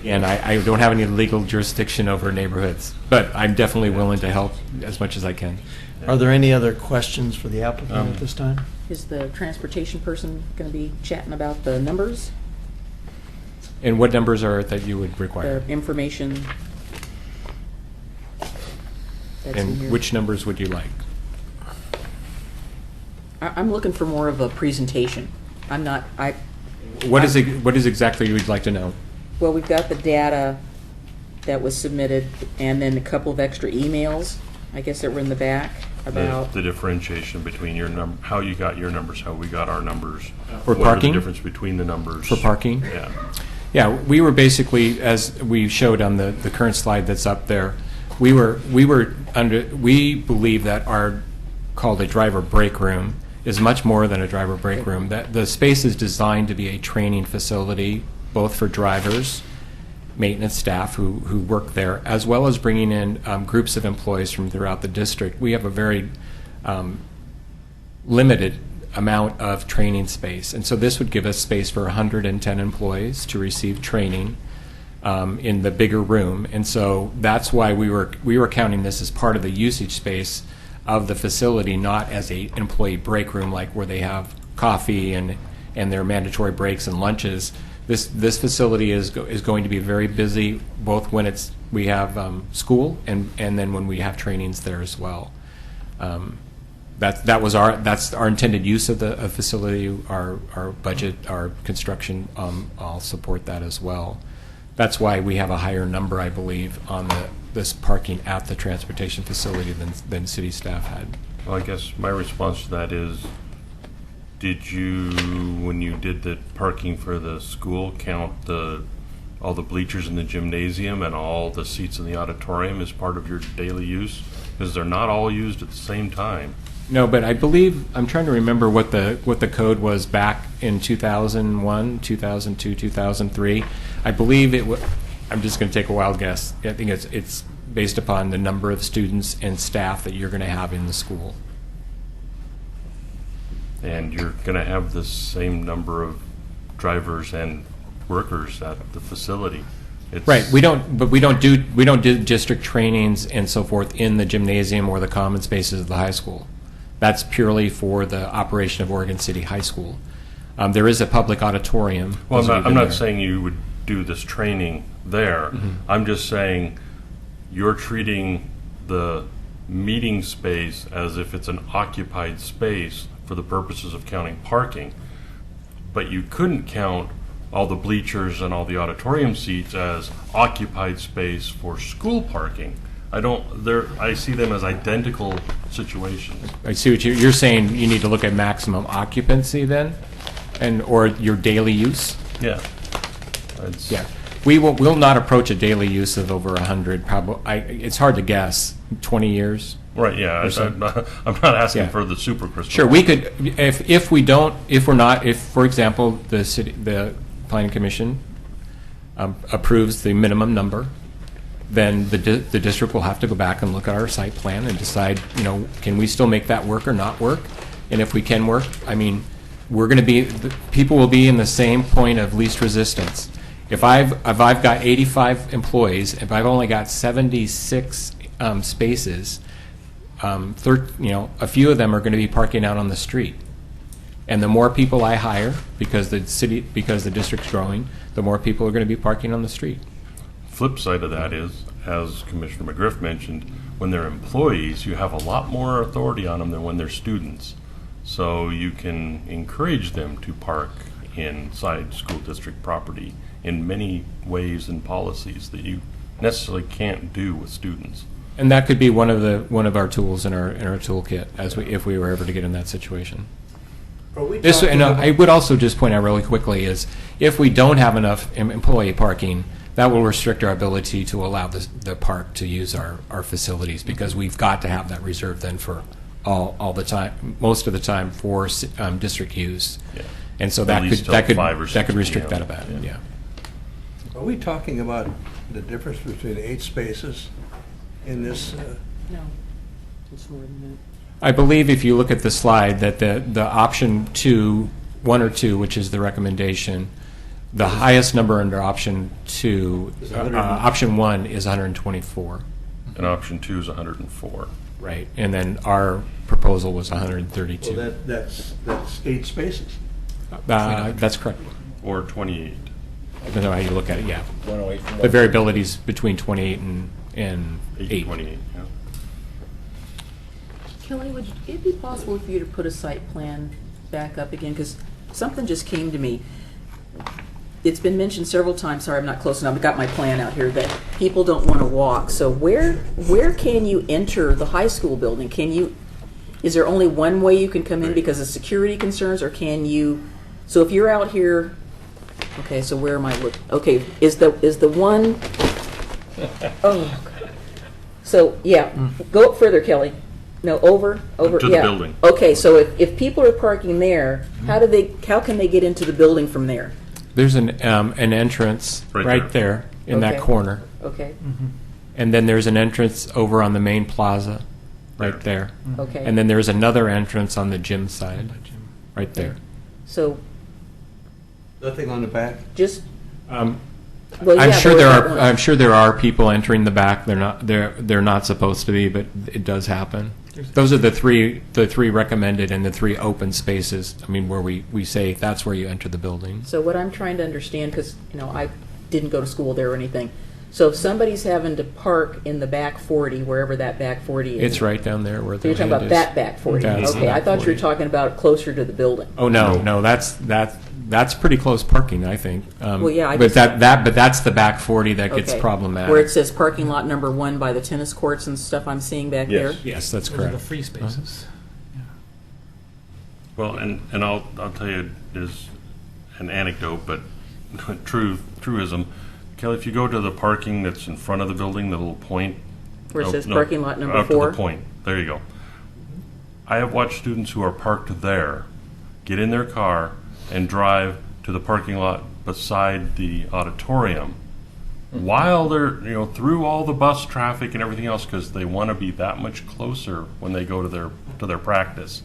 And I don't have any legal jurisdiction over neighborhoods, but I'm definitely willing to help as much as I can. Are there any other questions for the applicant at this time? Is the transportation person going to be chatting about the numbers? And what numbers are it that you would require? The information that's in And here. which numbers would you like? I'm looking for more of a presentation. What is exactly you would like to know? Well, we've got the data that was submitted, and then a couple of extra emails, I guess, that were in the back about the differentiation between how you got your numbers, how we got our numbers. For What parking? is the difference between the numbers? For parking? Yeah. Yeah, we were basically, as we showed on the current slide that's up there, we believe that our called a driver break room is much more than a driver break room. That the space is designed to be a training facility, both for drivers, maintenance staff who work there, as well as bringing in groups of employees from throughout the district. We have a very limited amount of training space, and so this would give us space for 110 employees to receive training in the bigger room. And so that's why we were counting this as part of the usage space of the facility, not as a employee break room, like where they have coffee and their mandatory breaks and lunches. This facility is going to be very busy, both when we have school and then when we have trainings there as well. That's our intended use of the facility. Our budget, our construction, all support that as well. That's why we have a higher number, I believe, on this parking at the transportation facility than city staff had. Well, I guess my response to that is, did you, when you did the parking for the school, count all the bleachers in the gymnasium and all the seats in the auditorium as part of your daily use? Because they're not all used at the same time. No, but I believe, I'm trying to remember what the code was back in 2001, 2002, 2003. I believe I'm just going to take a wild guess. I think it's based upon the number of students and staff that you're going to have in the school. And you're going to have the same number of drivers and workers at the facility. Right. We don't do district trainings and so forth in the gymnasium or the common spaces of the high school. That's purely for the operation of Oregon City High School. There is a public auditorium. Well, I'm not saying you would do this training there. Mm-hmm. I'm just saying you're treating the meeting space as if it's an occupied space for the purposes of counting parking. But you couldn't count all the bleachers and all the auditorium seats as occupied space for school parking. I see them as identical situations. I see what you're saying. You need to look at maximum occupancy then, or your daily use. Yeah. Yeah. We'll not approach a daily use of over 100. Probably. It's hard to guess. 20 years. Right. Yeah. I'm not asking for the super crystal. Sure. We could, if for example, the Planning Commission approves the minimum number, then the district will have to go back and look at our site plan and decide, can we still make that work or not work? And if we can work, I mean, people will be in the same point of least resistance. If I've got 85 employees, if I've only got 76 spaces, a few of them are going to be parking out on the street. And the more people I hire, because the district's growing, the more people are going to be parking on the street. Flip side of that is, as Commissioner McGriff mentioned, when they're employees, you have a lot more authority on them than when they're students. So you can encourage them to park inside school district property in many ways and policies that you necessarily can't do with students. And that could be one of our tools in our toolkit if we were ever to get in that situation. I would also just point out really quickly is if we don't have enough employee parking, that will restrict our ability to allow the park to use our facilities, because we've got to have that reserved then for all the time, most of the time for district use. Yeah. And so that could restrict that a bit. Yeah. Are we talking about the difference between 8 spaces in this? No, it's more than that. I believe if you look at the slide that the option 1 or 2, which is the recommendation, the highest number under option 2, option 1 is 124. And option 2 is 104. Right, and then our proposal was 132. Well, that's 8 spaces. That's correct. Or 28. I don't know how you look at it, yeah. The variability is between 28 and 8. 28, yeah. Kelly, would it be possible for you to put a site plan back up again? Because something just came to me. It's been mentioned several times, sorry I'm not close enough, I've got my plan out here, that people don't want to walk. So where can you enter the high school building? Is there only one way you can come in because of security concerns, or can you, so if you're out here, okay, so where am I looking? Okay, is the one, oh, so yeah, go up further, Kelly. No, over, to the building. Okay, so if people are parking there, how can they get into the building from there? There's an entrance right there in that corner. Okay. Mm-hmm. And then there's an entrance over on the main plaza right there. Okay. And then there's another entrance on the gym side right there. So Nothing on the back? just I'm yeah, sure there there was are. that I'm sure there are people entering the back. They're not supposed to be, but it does happen. Those are the three recommended and the 3 open spaces. I mean, where we say that's where you enter the building. So what I'm trying to understand, because I didn't go to school there or anything, So if somebody's having to park in the back 40, wherever that back 40 is. It's right down there where the So you're talking land about is. that back 40. That's the Okay, I back thought you were 40. talking about closer to the building. Oh no, that's pretty close parking, I think. Well, yeah, I but just- but that's the back 40 that gets Okay. problematic. Where it says parking lot number 1 by the tennis courts and stuff I'm seeing back Yes. there? Yes, that's Those are the correct. free spaces. Well, and I'll tell you, there's an anecdote, but truism. Kelly, if you go to the parking that's in front of the building, the little point. Where it Oh, says no, parking lot number up 4? to the point. There you go. I have watched students who are parked there get in their car and drive to the parking lot beside the auditorium while they're, through all the bus traffic and everything else, because they want to be that much closer when they go to their practice.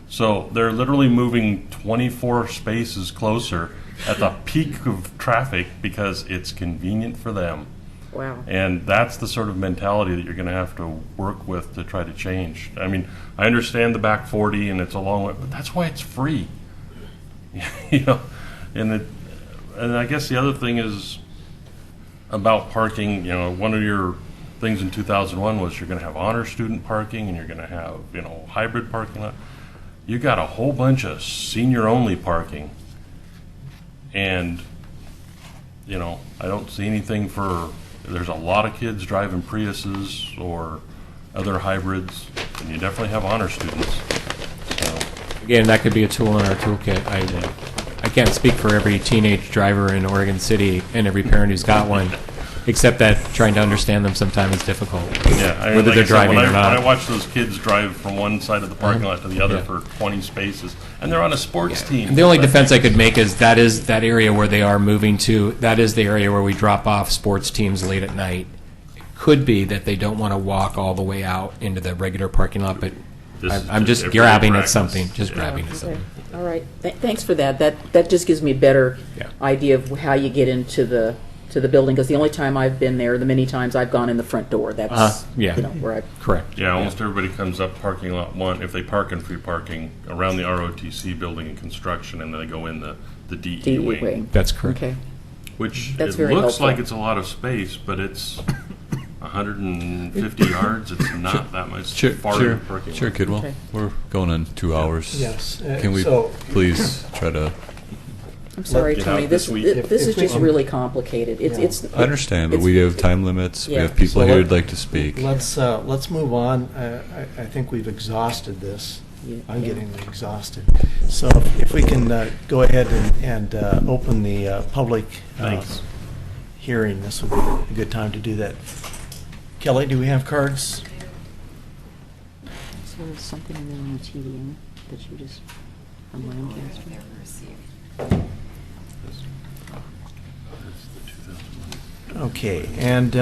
So they're literally moving 24 spaces closer at the peak of traffic because it's convenient for them. Wow. And that's the sort of mentality that you're going to have to work with to try to change. I mean, I understand the back 40 and it's a long way, but that's why it's free. And I guess the other thing is about parking. One of your things in 2001 was you're going to have honor student parking and you're going to have hybrid parking lot. You got a whole bunch of senior only parking, and I don't see anything for. There's a lot of kids driving Priuses or other hybrids, and you definitely have honor students. So, Again, that could be a tool in our toolkit. I can't speak for every teenage driver in Oregon City and every parent who's got one, except that trying to understand them sometimes is difficult. yeah, I mean, whether like they're I said, driving when or not. when I watch those kids drive from one side of the parking lot to the other Yeah. for 20 spaces, and they're on a sports team. And the only defense I could make is that area where they are moving to. That is the area where we drop off sports teams late at night. It could be that they don't want to walk all the way out into the regular parking lot, but This is I'm just everyday grabbing at practice. something. Just Yeah. grabbing at Okay. something. All right. Thanks for that. That just gives me a better Yeah. idea of how you get into the building, because the only time I've been there, the many times I've gone in the front door, that's Yeah. where I. Correct. Yeah, almost everybody comes up parking lot 1 if they park in free parking around the ROTC building and construction, and then they go in the DE DE wing. wing. That's correct. Okay. Which That's it very looks helpful. like it's a lot of space, but it's 150 yards. It's not that much far in the parking Chair lot. Kidwell, Okay. we're going on 2 hours. Yes, Can we so- please try to? I'm sorry, Get Tony. out This this week. this is If we just can- really complicated. Yeah. It's. I understand, but it's- we have time limits. We Yeah. have people So here let- who'd like to speak. Let's move on. I think we've exhausted this. Yeah. I'm getting exhausted. So if we can go ahead and open the public Thanks. hearing, this would be a good time to do that. Kelly, do we have cards? So there's something in there on the TDM that you just from Lancaster. Okay, and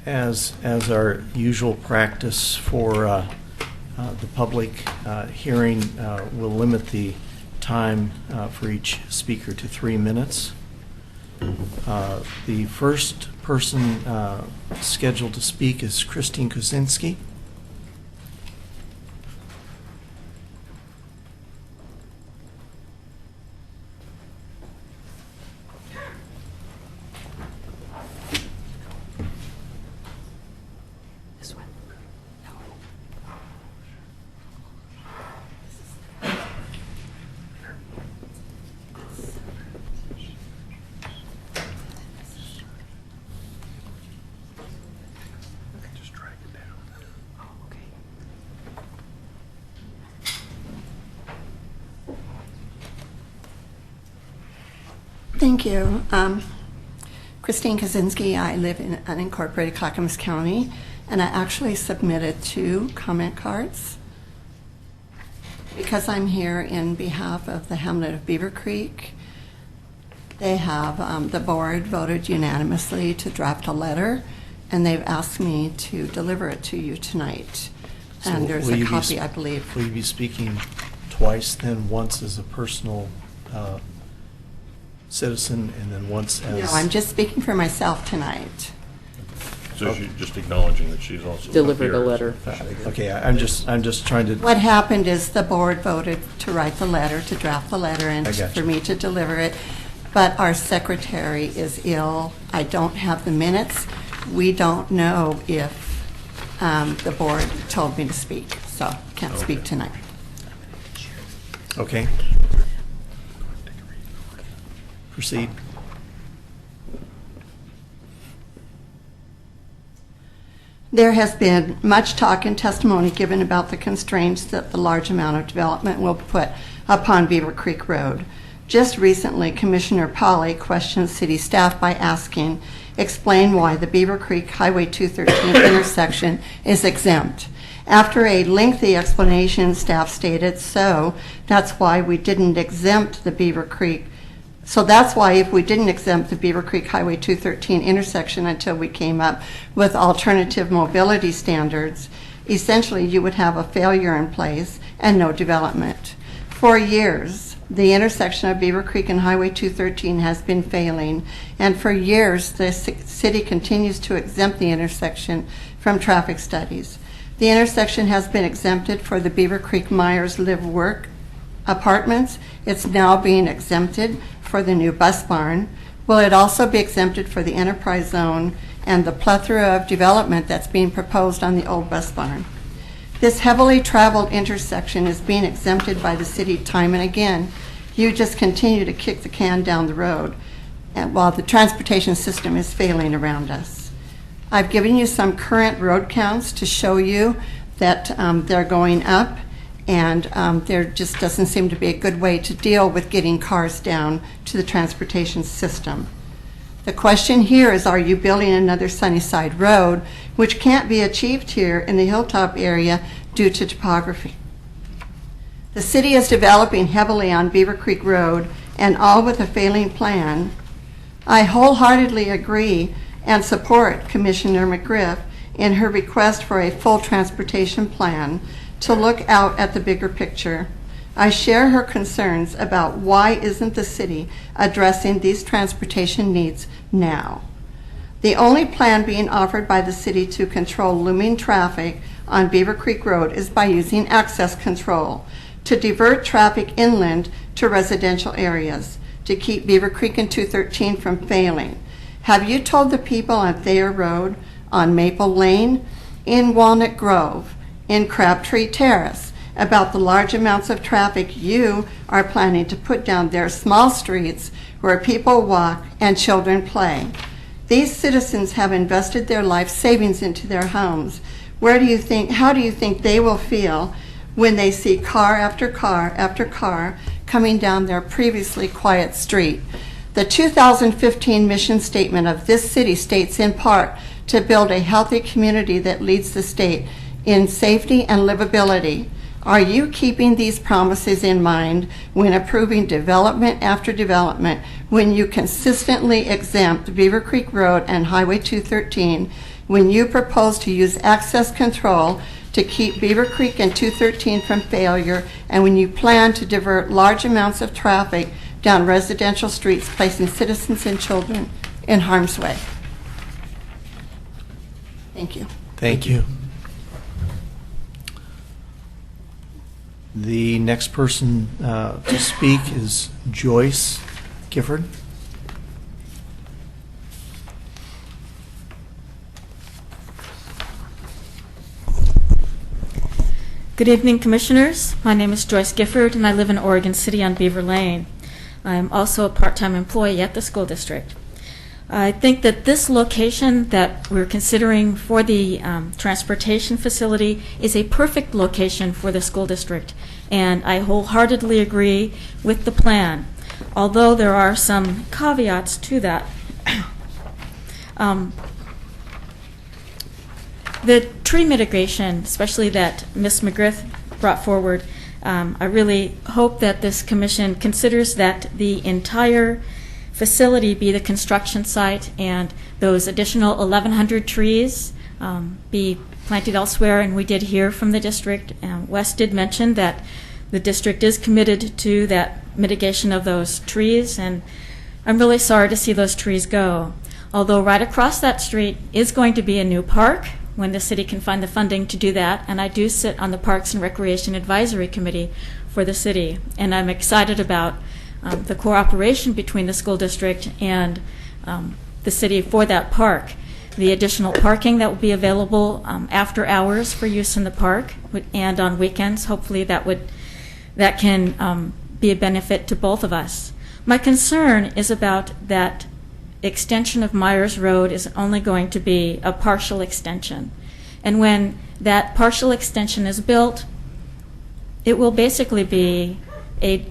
as our usual practice for the public hearing, we'll limit the time for each speaker to 3 minutes. The first person scheduled to speak is Christine Kuzinski. This one. Just drag it down. Oh, okay. Thank you. Christine Kaczynski. I live in unincorporated Clackamas County, and I actually submitted 2 comment cards because I'm here in behalf of the hamlet of Beaver Creek. They have, the board voted unanimously to draft a letter, and they've asked me to deliver it to you tonight. So And there's will a you be copy, sp- I believe. Will you be speaking twice then, once as a personal citizen and then once as? No, I'm just speaking for myself tonight. So she's just acknowledging that she's also Delivered here. a letter. Okay, I'm just trying to. What happened is the board voted to write the letter, to draft the letter, and I got for you. me to deliver it. but our secretary is ill. I don't have the minutes. We don't know if the board told me to speak, so can't speak tonight. Okay. Proceed. There has been much talk and testimony given about the constraints that the large amount of development will put upon Beaver Creek Road. Just recently, Commissioner Polly questioned city staff by asking, explain why the Beaver Creek Highway 213 intersection is exempt. After a lengthy explanation, staff stated, that's why if we didn't exempt the Beaver Creek Highway 213 intersection until we came up with alternative mobility standards, essentially you would have a failure in place and no development. For years, the intersection of Beaver Creek and Highway 213 has been failing, and for years the city continues to exempt the intersection from traffic studies. The intersection has been exempted for the Beaver Creek Myers Live-Work apartments. It's now being exempted for the new bus barn. Will it also be exempted for the enterprise zone and the plethora of development that's being proposed on the old bus barn? This heavily traveled intersection is being exempted by the city time and again. You just continue to kick the can down the road while the transportation system is failing around us. I've given you some current road counts to show you that they're going up, and there just doesn't seem to be a good way to deal with getting cars down to the transportation system. The question here is, are you building another Sunnyside Road, which can't be achieved here in the Hilltop area due to topography? The city is developing heavily on Beaver Creek Road, and all with a failing plan. I wholeheartedly agree and support Commissioner McGriff in her request for a full transportation plan to look out at the bigger picture. I share her concerns about why isn't the city addressing these transportation needs now. The only plan being offered by the city to control looming traffic on Beaver Creek Road is by using access control to divert traffic inland to residential areas to keep Beaver Creek and 213 from failing. Have you told the people on Thayer Road, on Maple Lane, in Walnut Grove, in Crabtree Terrace, about the large amounts of traffic you are planning to put down their small streets where people walk and children play? These citizens have invested their life savings into their homes. How do you think they will feel when they see car after car after car coming down their previously quiet street? The 2015 mission statement of this city states in part to build a healthy community that leads the state in safety and livability. Are you keeping these promises in mind when approving development after development, when you consistently exempt Beaver Creek Road and Highway 213, when you propose to use access control to keep Beaver Creek and 213 from failure, and when you plan to divert large amounts of traffic down residential streets, placing citizens and children in harm's way? Thank you. Thank you. The next person to speak is Joyce Gifford. Good evening, Commissioners. My name is Joyce Gifford, and I live in Oregon City on Beaver Lane. I am also a part-time employee at the school district. I think that this location that we're considering for the transportation facility is a perfect location for the school district, and I wholeheartedly agree with the plan, although there are some caveats to that. The tree mitigation, especially that Ms. McGriff brought forward, I really hope that this commission considers that the entire facility be the construction site and those additional 1,100 trees be planted elsewhere. And we did hear from the district. Wes did mention that the district is committed to that mitigation of those trees, and I'm really sorry to see those trees go. Although right across that street is going to be a new park when the city can find the funding to do that, and I do sit on the Parks and Recreation Advisory Committee for the city, and I'm excited about the cooperation between the school district and the city for that park. The additional parking that will be available after hours for use in the park and on weekends, hopefully that can be a benefit to both of us. My concern is about that extension of Myers Road is only going to be a partial extension. And when that partial extension is built, it will basically be a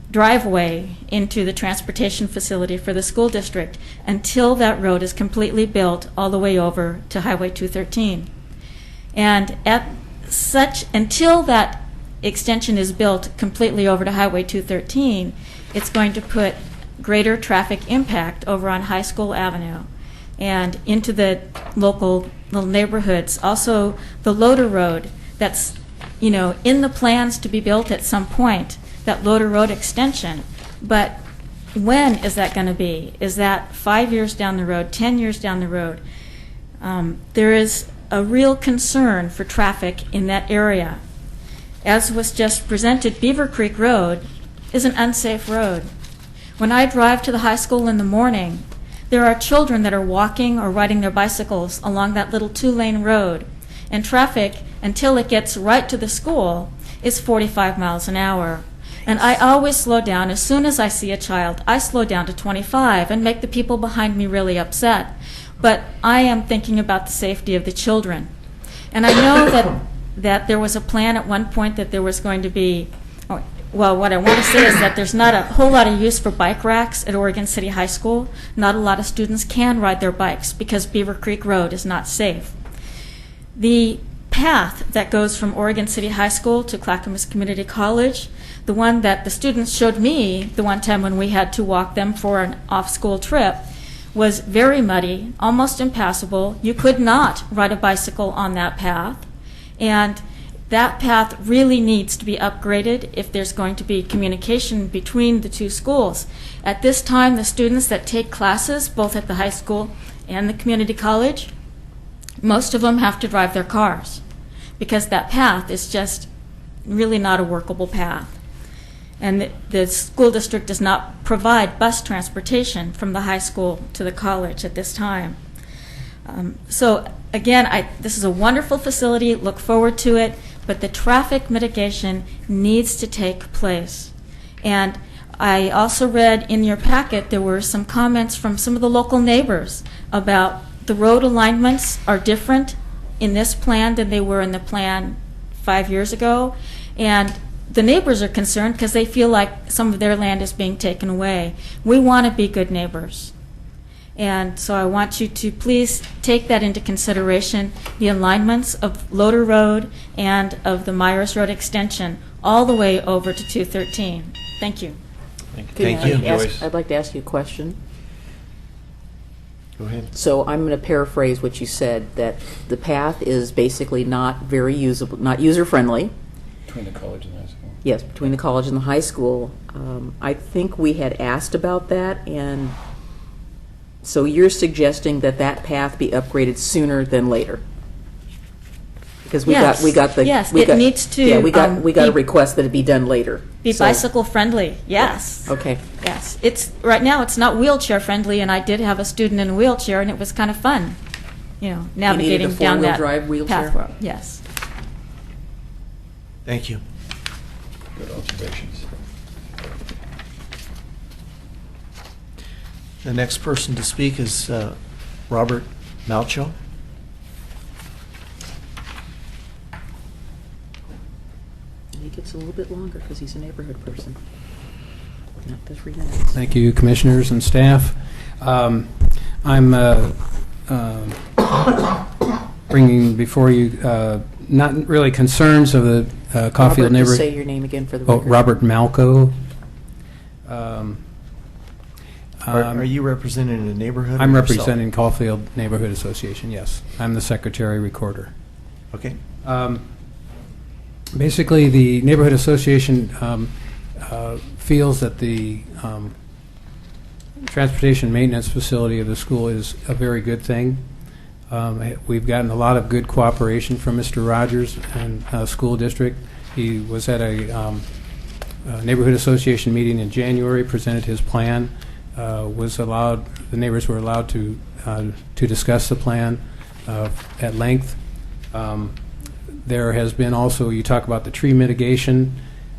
driveway into the transportation facility for the school district until that road is completely built all the way over to Highway 213. And until that extension is built completely over to Highway 213, it's going to put greater traffic impact over on High School Avenue and into the local little neighborhoods. Also, the Loader Road that's in the plans to be built at some point, that Loader Road extension. But when is that going to be? Is that 5 years down the road, 10 years down the road? There is a real concern for traffic in that area. As was just presented, Beaver Creek Road is an unsafe road. When I drive to the high school in the morning, there are children that are walking or riding their bicycles along that little 2-lane road, and traffic, until it gets right to the school, is 45 miles an hour. And I always slow down. As soon as I see a child, I slow down to 25 and make the people behind me really upset. But I am thinking about the safety of the children. And I know that there was a plan at one point that there was going to be, well, what I want to say is that there's not a whole lot of use for bike racks at Oregon City High School. Not a lot of students can ride their bikes because Beaver Creek Road is not safe. The path that goes from Oregon City High School to Clackamas Community College, the one that the students showed me the one time when we had to walk them for an off-school trip, was very muddy, almost impassable. You could not ride a bicycle on that path. And that path really needs to be upgraded if there's going to be communication between the two schools. At this time, the students that take classes, both at the high school and the community college, most of them have to drive their cars because that path is just really not a workable path. And the school district does not provide bus transportation from the high school to the college at this time. So again, this is a wonderful facility, look forward to it, but the traffic mitigation needs to take place. And I also read in your packet there were some comments from some of the local neighbors about the road alignments are different in this plan than they were in the plan 5 years ago. And the neighbors are concerned because they feel like some of their land is being taken away. We want to be good neighbors. And so I want you to please take that into consideration, the alignments of Loader Road and of the Myers Road extension all the way over to 213. Thank you. Thank you. I'd like to ask you a question. Go ahead. So I'm going to paraphrase what you said, that the path is basically not very usable, not user-friendly. Between the college and the high school. Yes, between the college and the high school. I think we had asked about that, and so you're suggesting that that path be upgraded sooner than later? Because we got the it needs to. Yeah, we got a request that it be done later. Be bicycle friendly. Yes. Okay. Yes. It's right now. It's not wheelchair friendly, and I did have a student in a wheelchair, and it was kind of fun. Navigating down that drive wheelchair. path. Yes. Thank you. Good observations. The next person to speak is Robert Malcho. He gets a little bit longer because he's a neighborhood person. Not the 3 minutes. Thank you, commissioners and staff. I'm bringing before you not really concerns of the Caulfield Robert, neighborhood. just say your name again for the record. Robert Malco. Are you representing a neighborhood? I'm or yourself? representing Caulfield Neighborhood Association, yes. I'm the secretary recorder. Okay. Basically, the neighborhood association feels that the transportation maintenance facility of the school is a very good thing. We've gotten a lot of good cooperation from Mr. Rogers and school district. He was at a neighborhood association meeting in January, presented his plan, the neighbors were allowed to discuss the plan at length. There has been also, you talk about the tree mitigation.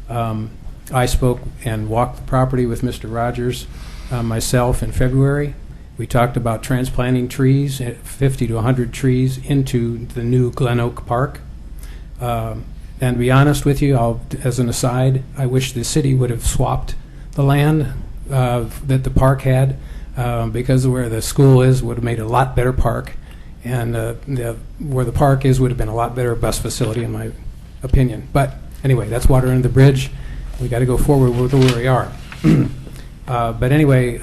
I spoke and walked the property with Mr. Rogers myself in February. We talked about transplanting trees, 50 to 100 trees, into the new Glen Oak Park. And to be honest with you, as an aside, I wish the city would have swapped the land that the park had, because where the school is would have made a lot better park, and where the park is would have been a lot better bus facility, in my opinion. But anyway, that's water under the bridge. We got to go forward with where we are. But anyway,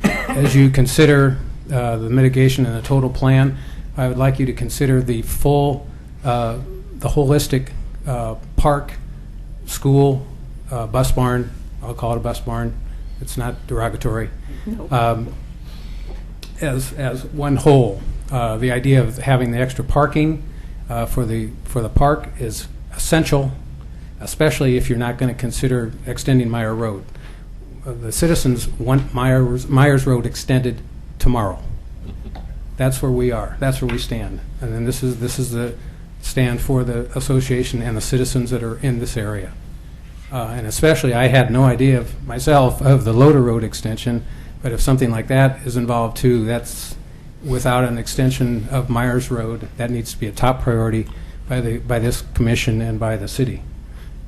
as you consider the mitigation and the total plan, I would like you to consider the holistic park, school, bus barn. I'll call it a bus barn. It's not derogatory. Nope. As one whole, the idea of having the extra parking for the park is essential, especially if you're not going to consider extending Meyer Road. The citizens want Myers Road extended tomorrow. That's where we are. That's where we stand. And then this is the stand for the association and the citizens that are in this area. And especially, I had no idea myself of the Loader Road extension, but if something like that is involved too, that's without an extension of Myers Road, that needs to be a top priority by this commission and by the city.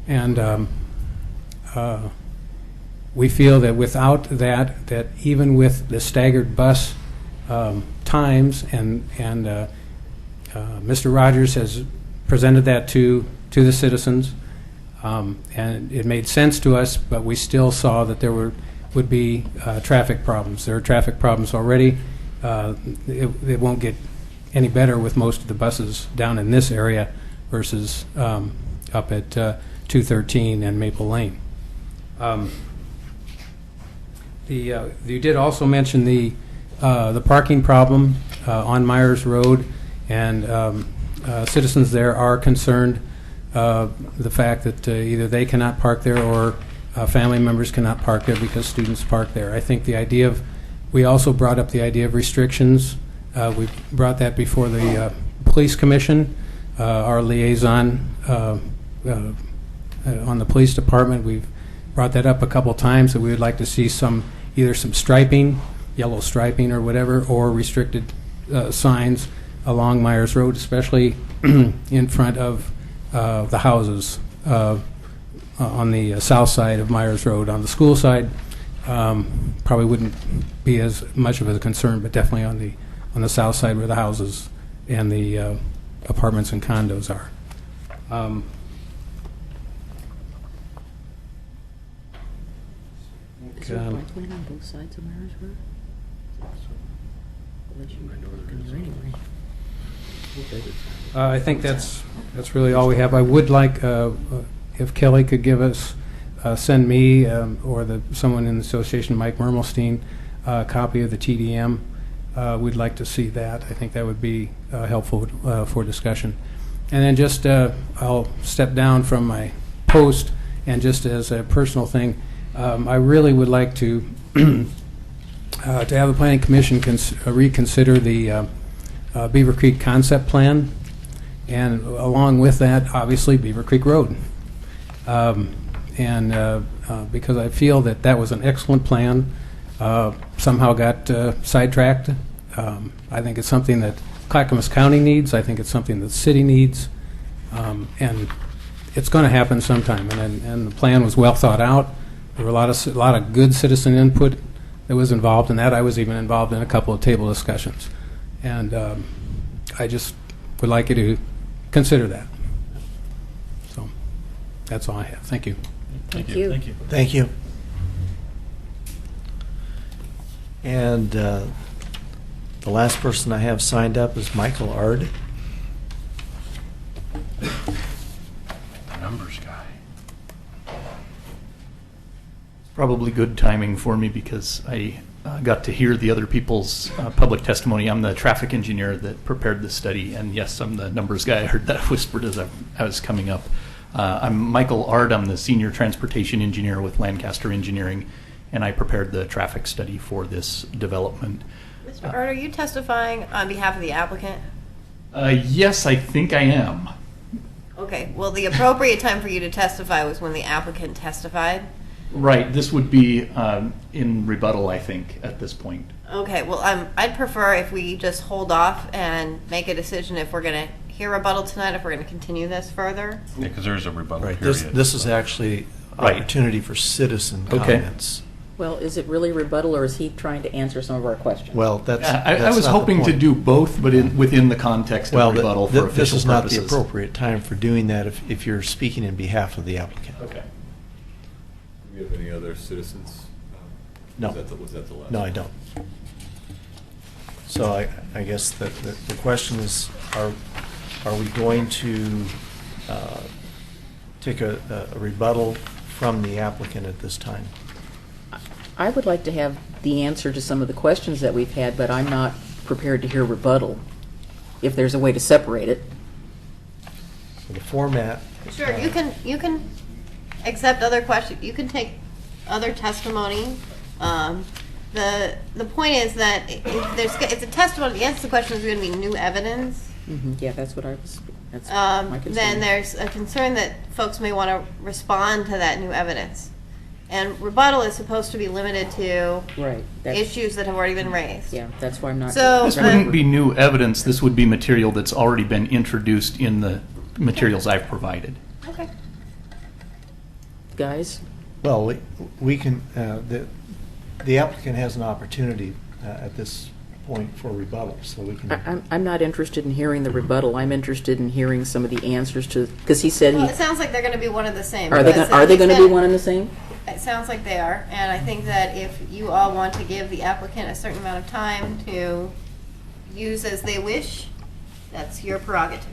And we feel that without that even with the staggered bus times, and Mr. Rogers has presented that to the citizens, and it made sense to us, but we still saw that there would be traffic problems. There are traffic problems already. It won't get any better with most of the buses down in this area versus up at 213 and Maple Lane. You did also mention the parking problem on Myers Road, and citizens there are concerned the fact that either they cannot park there or family members cannot park there because students park there. I think we also brought up the idea of restrictions. We brought that before the police commission, our liaison on the police department. We've brought that up a couple times, that we would like to see either some striping, yellow striping or whatever, or restricted signs along Myers Road, especially in front of the houses on the south side of Myers Road. On the school side, probably wouldn't be as much of a concern, but definitely on the south side where the houses and the apartments and condos are. Is there a bike lane on both sides of Myers Road? Unless you can go anyway. I think that's really all we have. I would like if Kelly could give us, send me or someone in the association, Mike Mermelstein, a copy of the TDM. We'd like to see that. I think that would be helpful for discussion. And then just I'll step down from my post, and just as a personal thing, I really would like to have the Planning Commission reconsider the Beaver Creek concept plan, and along with that, obviously, Beaver Creek Road. Because I feel that was an excellent plan, somehow got sidetracked. I think it's something that Clackamas County needs. I think it's something that the city needs, and it's going to happen sometime. And the plan was well thought out. There were a lot of good citizen input that was involved in that. I was even involved in a couple of table discussions, and I just would like you to consider that. So that's all I have. Thank you. Thank you. Thank you. Thank you. And the last person I have signed up is Michael Ard. The numbers guy. Probably good timing for me because I got to hear the other people's public testimony. I'm the traffic engineer that prepared the study, and yes, I'm the numbers guy. I heard that whispered as I was coming up. I'm Michael Ard. I'm the Senior Transportation Engineer with Lancaster Engineering, and I prepared the traffic study for this development. Mr. Ard, are you testifying on behalf of the applicant? Yes, I think I am. Okay, well, the appropriate time for you to testify was when the applicant testified. Right, this would be in rebuttal, I think, at this point. Okay, well, I'd prefer if we just hold off and make a decision if we're going to hear rebuttal tonight, if we're going to continue this further. Yeah, because there is a rebuttal Right, period. this is actually Right. opportunity for citizen Okay. comments. Well, is it really rebuttal, or is he trying to answer some of our questions? Well, that's. I that's was not the hoping to point. do both, but within the context Well, of rebuttal for official this is not the purposes. appropriate time for doing that if you're speaking in behalf of the applicant. Okay. Do we have any other citizens? No. Was that the last? No, I don't. So I guess the question is, are we going to take a rebuttal from the applicant at this time? I would like to have the answer to some of the questions that we've had, but I'm not prepared to hear rebuttal, if there's a way to separate it. So the format. Sure, you can accept other questions. You can take other testimony. The point is that it's a testimony. The answer to the question is going to be new evidence. Yeah, that's what I was. That's my concern. Then there's a concern that folks may want to respond to that new evidence. And rebuttal is supposed to be limited to Right. issues that have already been raised. Yeah, that's why I'm not. So, This wouldn't be new evidence, this would be material that's already been introduced in the materials I've provided. Okay. Guys, Well, we can, the applicant has an opportunity at this point for rebuttal, so we can. I'm not interested in hearing the rebuttal. I'm interested in hearing some of the answers to, because he said Well, he. it sounds like they're going to be one and the same. Are they because going to be one and the same? It sounds like they are, and I think that if you all want to give the applicant a certain amount of time to use as they wish, that's your prerogative.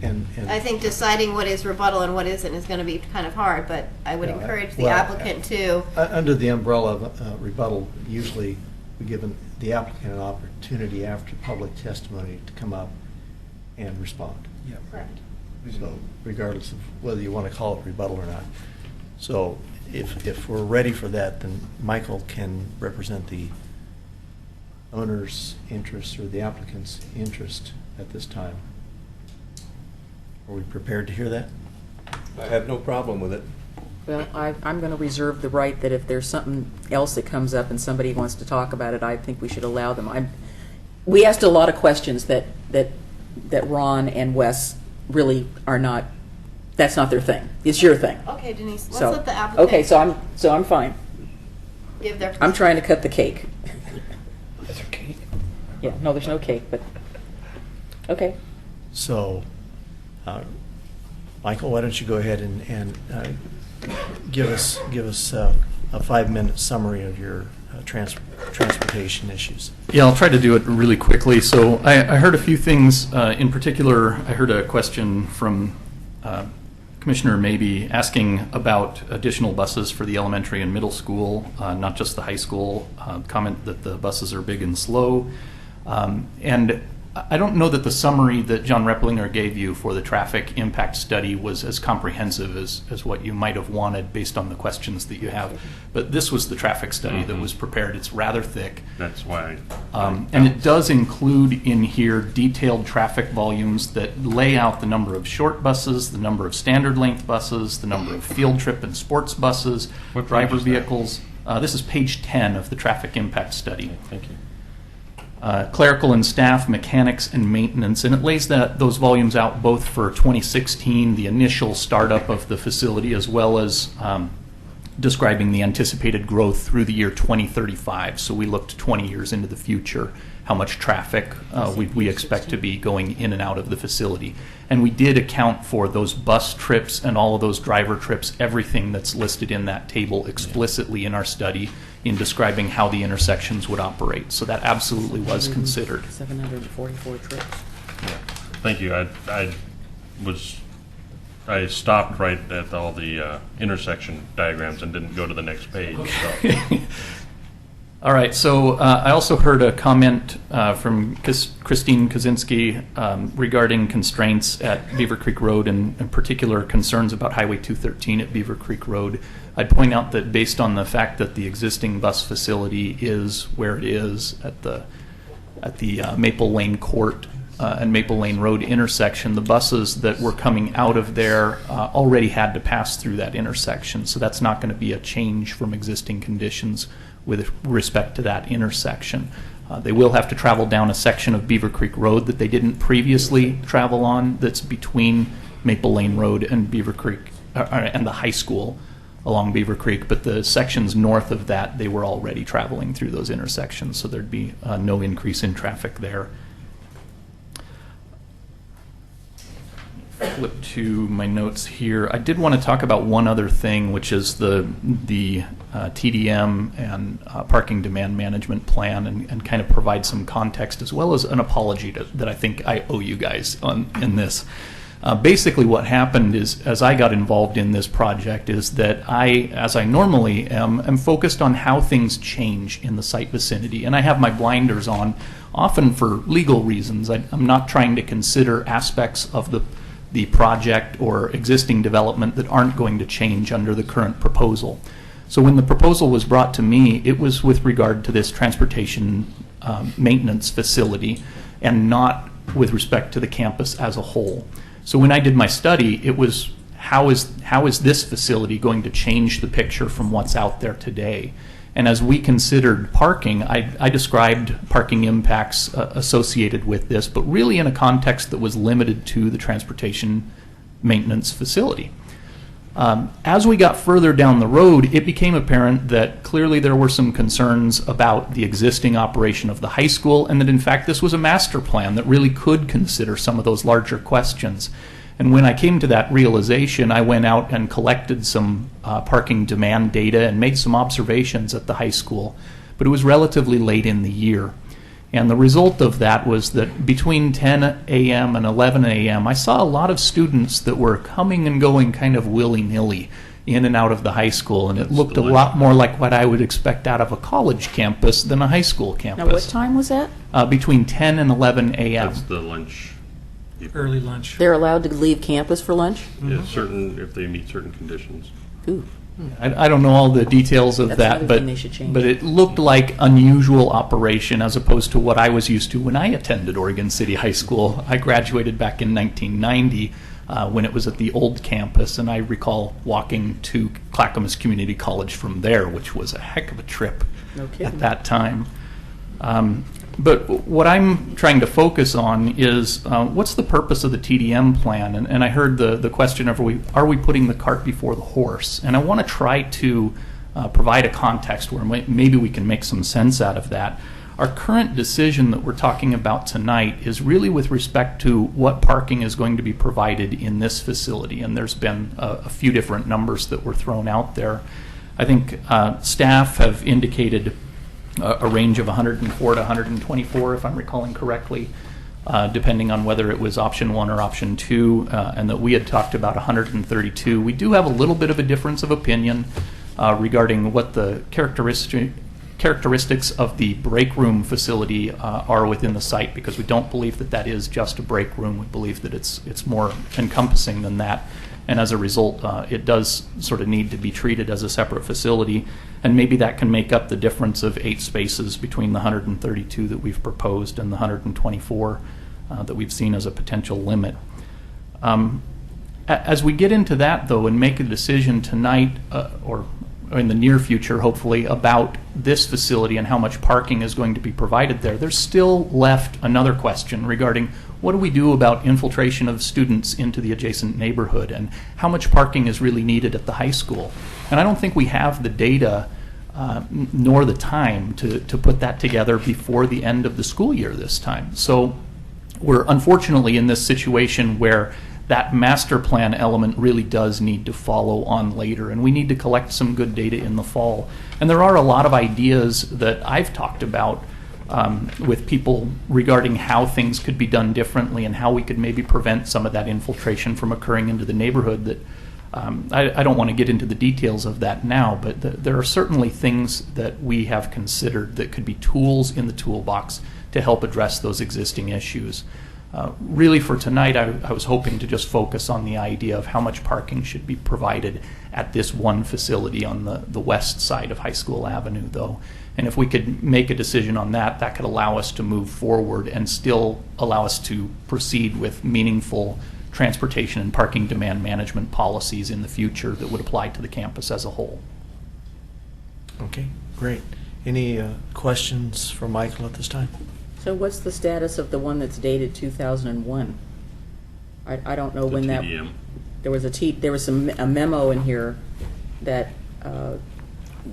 And I think deciding what is rebuttal and what isn't is going to be kind of hard, but I would Yeah, encourage the well, applicant to. Under the umbrella of rebuttal, usually we give the applicant an opportunity after public testimony to come up and respond. Correct. So regardless of whether you want to call it rebuttal or not. So if we're ready for that, then Michael can represent the owner's interest or the applicant's interest at this time. Are we prepared to hear that? I have no problem with it. Well, I'm going to reserve the right that if there's something else that comes up and somebody wants to talk about it, I think we should allow them. We asked a lot of questions that Ron and Wes really are not. That's not their thing. It's your thing. Okay, Denise, let's So let the applicant. okay, so I'm fine. Give their. I'm trying to cut the cake. Is there cake? Yeah, no, there's no cake, but okay. So, Michael, why don't you go ahead and give us a 5-minute summary of your transportation issues. Yeah, I'll try to do it really quickly. So I heard a few things. In particular, I heard a question from Commissioner Maybe asking about additional buses for the elementary and middle school, not just the high school. Comment that the buses are big and slow. And I don't know that the summary that John Repplinger gave you for the traffic impact study was as comprehensive as what you might have wanted based on the questions that you have. But this was the traffic study that was prepared. It's rather thick. That's why. And it does include in here detailed traffic volumes that lay out the number of short buses, the number of standard length buses, the number of field trip and sports buses, What page driver is that? vehicles. This is page 10 of the traffic impact study. Thank you. Clerical and staff, mechanics, and maintenance, and it lays those volumes out both for 2016, the initial startup of the facility, as well as describing the anticipated growth through the year 2035. So we looked 20 years into the future, how much traffic we expect to be going in and out of the facility. And we did account for those bus trips and all of those driver trips, everything that's listed in that table explicitly in our study in describing how the intersections would operate. So that absolutely was considered. 744 trips. Thank you. I stopped right at all the intersection diagrams and didn't go to the next page. So. All right, so I also heard a comment from Christine Kaczynski regarding constraints at Beaver Creek Road and in particular concerns about Highway 213 at Beaver Creek Road. I'd point out that based on the fact that the existing bus facility is where it is at the Maple Lane Court and Maple Lane Road intersection, the buses that were coming out of there already had to pass through that intersection, so that's not going to be a change from existing conditions with respect to that intersection. They will have to travel down a section of Beaver Creek Road that they didn't previously travel on that's between Maple Lane Road and Beaver Creek and the high school along Beaver Creek, but the sections north of that, they were already traveling through those intersections, so there'd be no increase in traffic there. Flip to my notes here. I did want to talk about one other thing, which is the TDM and parking demand management plan, and kind of provide some context as well as an apology that I think I owe you guys in this. Basically what happened is, as I got involved in this project, is that I, as I normally am focused on how things change in the site vicinity, and I have my blinders on, often for legal reasons. I'm not trying to consider aspects of the project or existing development that aren't going to change under the current proposal. So when the proposal was brought to me, it was with regard to this transportation maintenance facility and not with respect to the campus as a whole. So when I did my study, it was how is this facility going to change the picture from what's out there today? And as we considered parking, I described parking impacts associated with this, but really in a context that was limited to the transportation maintenance facility. As we got further down the road, it became apparent that clearly there were some concerns about the existing operation of the high school, and that in fact this was a master plan that really could consider some of those larger questions. And when I came to that realization, I went out and collected some parking demand data and made some observations at the high school, but it was relatively late in the year. And the result of that was that between 10 a.m. and 11 a.m., I saw a lot of students that were coming and going kind of willy-nilly in and out of the high school, and it looked a lot more like what I would expect out of a college campus than a high school campus. Now, what time was that? Between 10 and 11 a.m. That's the lunch. Early lunch. They're allowed to leave campus for lunch? Yeah, if they meet certain conditions. Ooh. I don't know all the details of That's that, another thing they should change. but it looked like unusual operation as opposed to what I was used to when I attended Oregon City High School. I graduated back in 1990 when it was at the old campus, and I recall walking to Clackamas Community College from there, which was a heck of a trip at that time. But what I'm trying to focus on is what's the purpose of the TDM plan? And I heard the question of are we putting the cart before the horse? And I want to try to provide a context where maybe we can make some sense out of that. Our current decision that we're talking about tonight is really with respect to what parking is going to be provided in this facility. And there's been a few different numbers that were thrown out there. I think staff have indicated a range of 104 to 124, if I'm recalling correctly, depending on whether it was option 1 or option 2, and that we had talked about 132. We do have a little bit of a difference of opinion regarding what the characteristics of the break room facility are within the site, because we don't believe that is just a break room. We believe that it's more encompassing than that. And as a result, it does sort of need to be treated as a separate facility, and maybe that can make up the difference of 8 spaces between the 132 that we've proposed and the 124 that we've seen as a potential limit. As we get into that, though, and make a decision tonight or in the near future, hopefully, about this facility and how much parking is going to be provided there, there's still left another question regarding what do we do about infiltration of students into the adjacent neighborhood, and how much parking is really needed at the high school. And I don't think we have the data nor the time to put that together before the end of the school year this time. So we're unfortunately in this situation where that master plan element really does need to follow on later, and we need to collect some good data in the fall. And there are a lot of ideas that I've talked about with people regarding how things could be done differently and how we could maybe prevent some of that infiltration from occurring into the neighborhood that I don't want to get into the details of that now, but there are certainly things that we have considered that could be tools in the toolbox to help address those existing issues. Really for tonight, I was hoping to just focus on the idea of how much parking should be provided at this one facility on the west side of High School Avenue, though. And if we could make a decision on that, that could allow us to move forward and still allow us to proceed with meaningful transportation and parking demand management policies in the future that would apply to the campus as a whole. Okay, great. Any questions for Michael at this time? So what's the status of the one that's dated 2001? I don't know when that. TDM. There was a memo in here that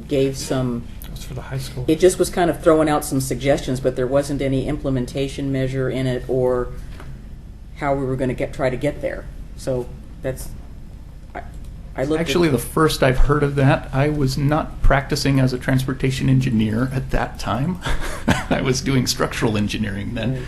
gave some. That's for the high school. It just was kind of throwing out some suggestions, but there wasn't any implementation measure in it or how we were going to try to get there. So that's. I looked Actually, at, the first I've heard of that, I was not practicing as a transportation engineer at that time. I was doing structural engineering then.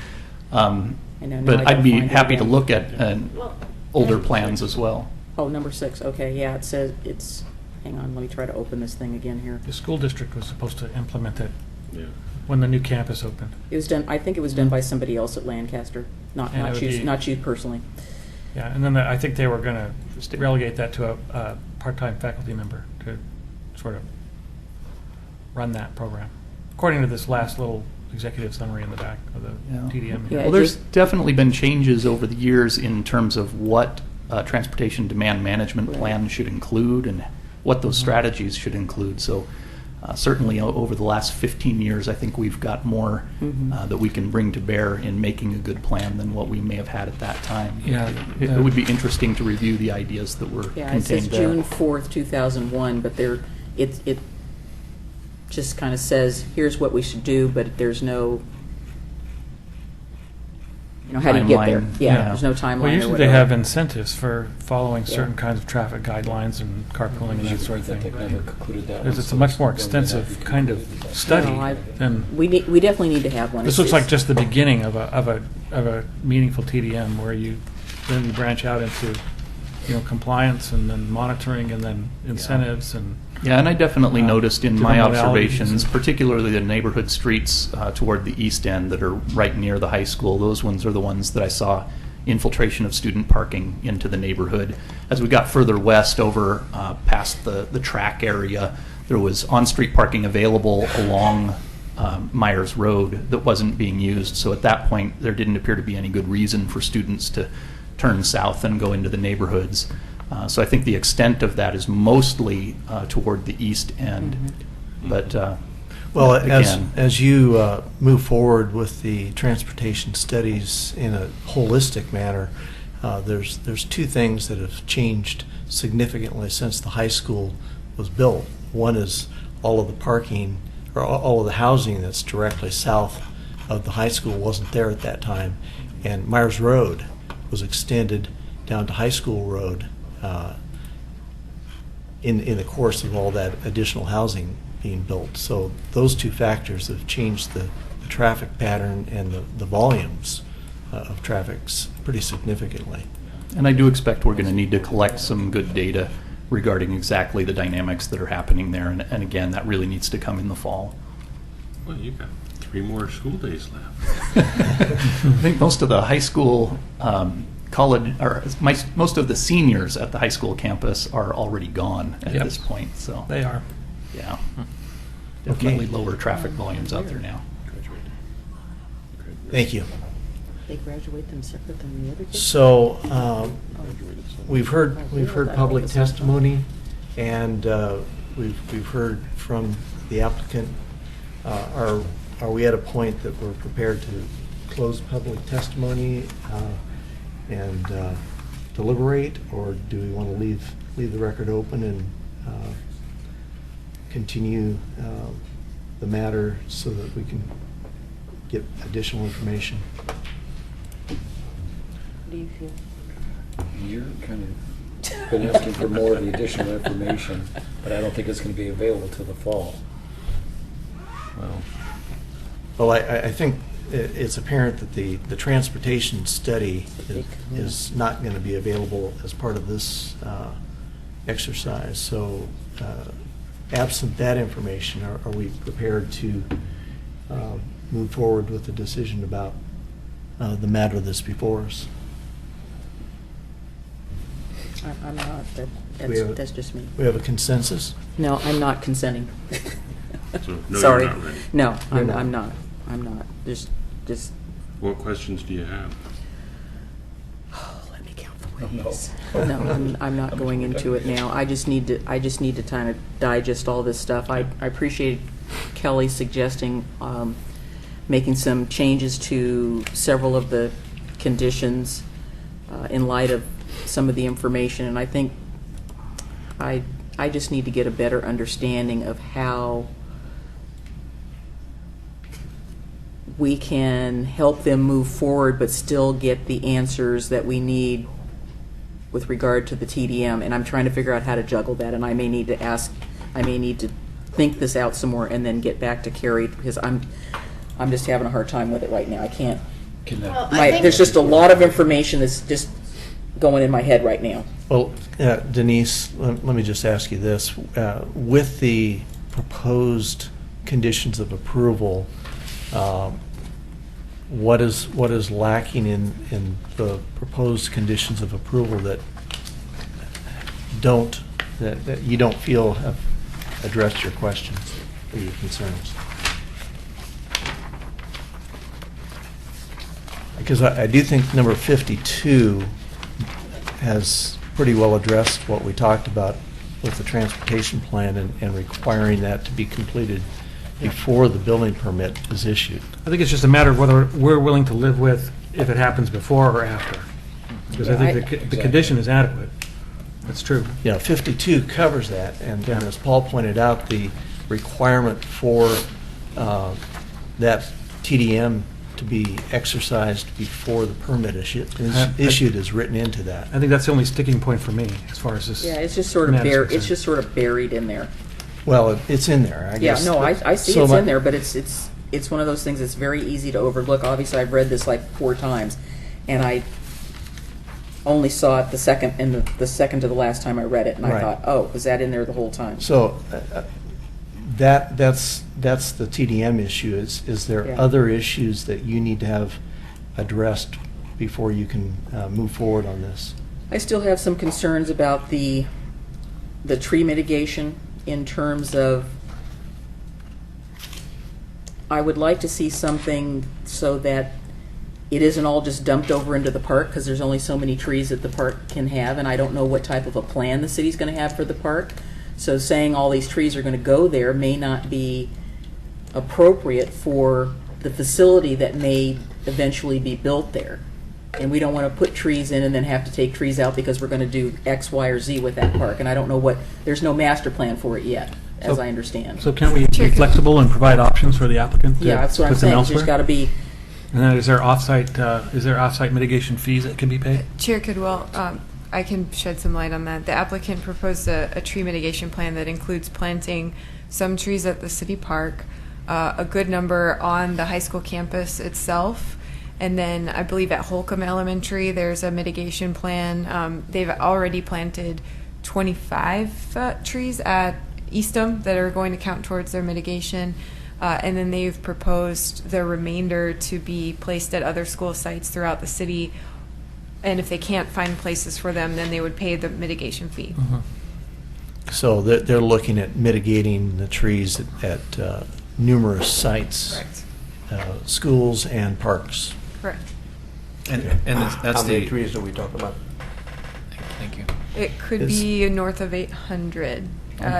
I know, now I But I'd can be find it happy to again. look at older plans as well. Oh, number 6. Okay, yeah, it says it's. Hang on, let me try to open this thing again here. The school district was supposed to implement it Yeah. when the new campus opened. It was done. I think it was done by somebody else at Lancaster, not And it would be- not you personally. Yeah, and then I think they were going to relegate that to a part-time faculty member to sort of run that program, according to this last little executive summary in the back of the TDM. Yeah, Well, there's definitely been changes over the years in terms of what transportation demand management plan should include and what those strategies should include. So certainly over the last 15 years, I think we've got more that we can bring to bear in making a good plan than what we may have had at that time. Yeah, It would be interesting to review the ideas that were Yeah, it says contained there. June 4th, 2001, but it just kind of says, here's what we should do, but there's no, how do you get there? Timeline, Yeah, yeah. there's no timeline Well, or usually whatever. they have incentives for following Yeah. certain kinds of traffic guidelines and carpooling and that sort of thing. They've never concluded that Because one, it's a so much more they'll be extensive happy to kind of conclude that. study No, than. we definitely need to have one. This looks like just the beginning of a meaningful TDM where you branch out into, compliance and then monitoring and then incentives and. Yeah, and I definitely noticed in my different modalities observations, and- particularly the neighborhood streets toward the east end that are right near the high school, those ones are the ones that I saw infiltration of student parking into the neighborhood. As we got further west over past the track area, there was on-street parking available along Myers Road that wasn't being used. So at that point, there didn't appear to be any good reason for students to turn south and go into the neighborhoods. So I think the extent of that is mostly toward the east end. But Well, again, as you move forward with the transportation studies in a holistic manner, there's two things that have changed significantly since the high school was built. One is all of the parking, or all of the housing that's directly south of the high school wasn't there at that time. And Myers Road was extended down to High School Road in the course of all that additional housing being built. So those two factors have changed the traffic pattern and the volumes of traffic pretty significantly. and I do expect we're going to need to collect some good data regarding exactly the dynamics that are happening there. And again, that really needs to come in the fall. Well, you've got 3 more school days left. I think most of the high school college, or most of the seniors at the high school campus are already gone at Yep. this point. So They are. yeah, definitely lower traffic volumes out there now. Thank you. They graduate them separate than the other kids? So we've heard public testimony, and we've heard from the applicant. Are we at a point that we're prepared to close public testimony and deliberate, or do we want to leave the record open and continue the matter so that we can get additional information? What do you feel? You're kind of been asking for more of the additional information, but I don't think it's going to be available till the fall. Well, I think it's apparent that the transportation study is not going to be available as part of this exercised. So absent that information, are we prepared to move forward with the decision about the matter that's before us? I'm not, but We have a- that's just me. We have a consensus? No, I'm not consenting. So, no, you're Sorry. not ready. No, You're I'm not. I'm not. Just, What questions do you have? let me count the ways. No, I'm not going into it now. I just need to kind of digest all this stuff. I appreciate Kelly suggesting making some changes to several of the conditions in light of some of the information, and I think I just need to get a better understanding of how we can help them move forward but still get the answers that we need with regard to the TDM. And I'm trying to figure out how to juggle that, and I may need to think this out some more and then get back to Carrie, because I'm just having a hard time with it right now. I can't. Well, I think- There's just a lot of information that's just going in my head right now. Well, Denise, let me just ask you this. With the proposed conditions of approval, what is lacking in the proposed conditions of approval that you don't feel have addressed your questions or your concerns? Because I do think number 52 has pretty well addressed what we talked about with the transportation plan and requiring that to be completed before the building permit is issued. I think it's just a matter of whether we're willing to live with if it happens before or after. Because I think the condition is adequate. That's true. You know, 52 covers that, and as Paul pointed out, the requirement for that TDM to be exercised before the permit is issued is written into that. I think that's the only sticking point for me as far as this. Yeah, it's just sort of matter's it's concerned. just sort of buried in there. Well, it's in there, I Yeah, guess. no, I see So it's my- in there, but it's one of those things that's very easy to overlook. Obviously, I've read this like 4 times, and I only saw it the second to the last time I read it, and I Right. thought, oh, was that in there the whole time? So that's the TDM issue. Is there Yeah. other issues that you need to have addressed before you can move forward on this? I still have some concerns about the tree mitigation in terms of, I would like to see something so that it isn't all just dumped over into the park, because there's only so many trees that the park can have, and I don't know what type of a plan the city's going to have for the park. So saying all these trees are going to go there may not be appropriate for the facility that may eventually be built there. And we don't want to put trees in and then have to take trees out because we're going to do X, Y, or Z with that park. And I don't know there's no master plan for it yet, as So- I understand. So can't we be flexible and provide options for the applicant to Yeah, that's what I'm put them saying. There's elsewhere? got to be, And then is there off-site mitigation fees that can be paid? Chair Kidwell, I can shed some light on that. The applicant proposed a tree mitigation plan that includes planting some trees at the city park, a good number on the high school campus itself, and then I believe at Holcomb Elementary there's a mitigation plan. They've already planted 25 trees at Eastham that are going to count towards their mitigation. And then they've proposed the remainder to be placed at other school sites throughout the city. And if they can't find places for them, then they would pay the mitigation fee. So they're looking at mitigating the trees at numerous sites, Correct. Schools and parks. Correct. And that's How many the, trees are we talking about? thank you. It could Is- be north of 800,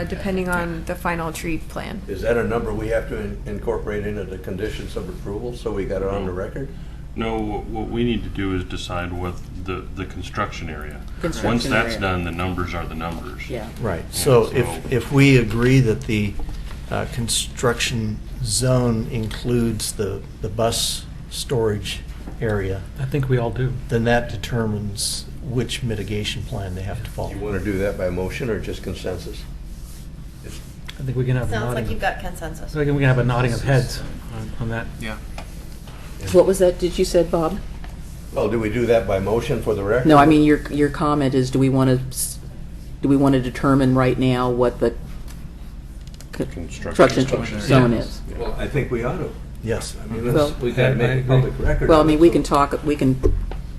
depending on the final tree plan. Is that a number we have to incorporate into the conditions of approval, so we got it on the record? No, what we need to do is decide what the construction area. Construction Once that's area. done, the numbers are the numbers. yeah. Right. So so- if we agree that the construction zone includes the bus storage area, I think we all do. then that determines which mitigation plan they have to follow. You want to do that by motion or just consensus? I think we can have a Sounds like nodding. you've got consensus. I think we can have a nodding of heads on that. What was that, did you said, Bob? Well, do we do that by motion for the record? No, I mean, your comment is, do we want to do we want to determine right now what the construction zone is? Well, I think we ought to. Yes. I mean, Well- we got to make a public record. Well, I of mean, it, we so- can talk, we can,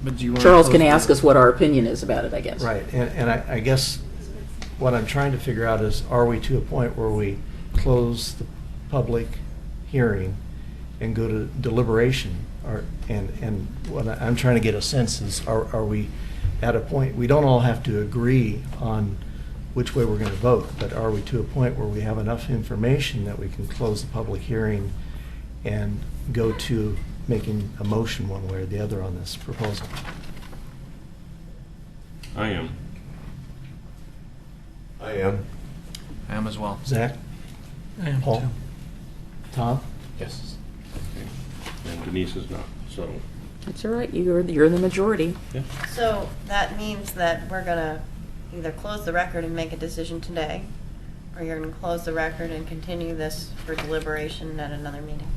But do you want Charles to can post ask it? us what our opinion is about it, I guess. Right, and I guess what I'm trying to figure out is, are we to a point where we close the public hearing and go to deliberation? And what I'm trying to get a sense is, are we at a point, we don't all have to agree on which way we're going to vote, but are we to a point where we have enough information that we can close the public hearing and go to making a motion one way or the other on this proposal? I am. I am. I am as well. Zach? I am Paul? too. Tom? Yes. And Denise is not, so. That's all right, you're the majority. So that means that we're gonna either close the record and make a decision today, or you're gonna close the record and continue this for deliberation at another meeting.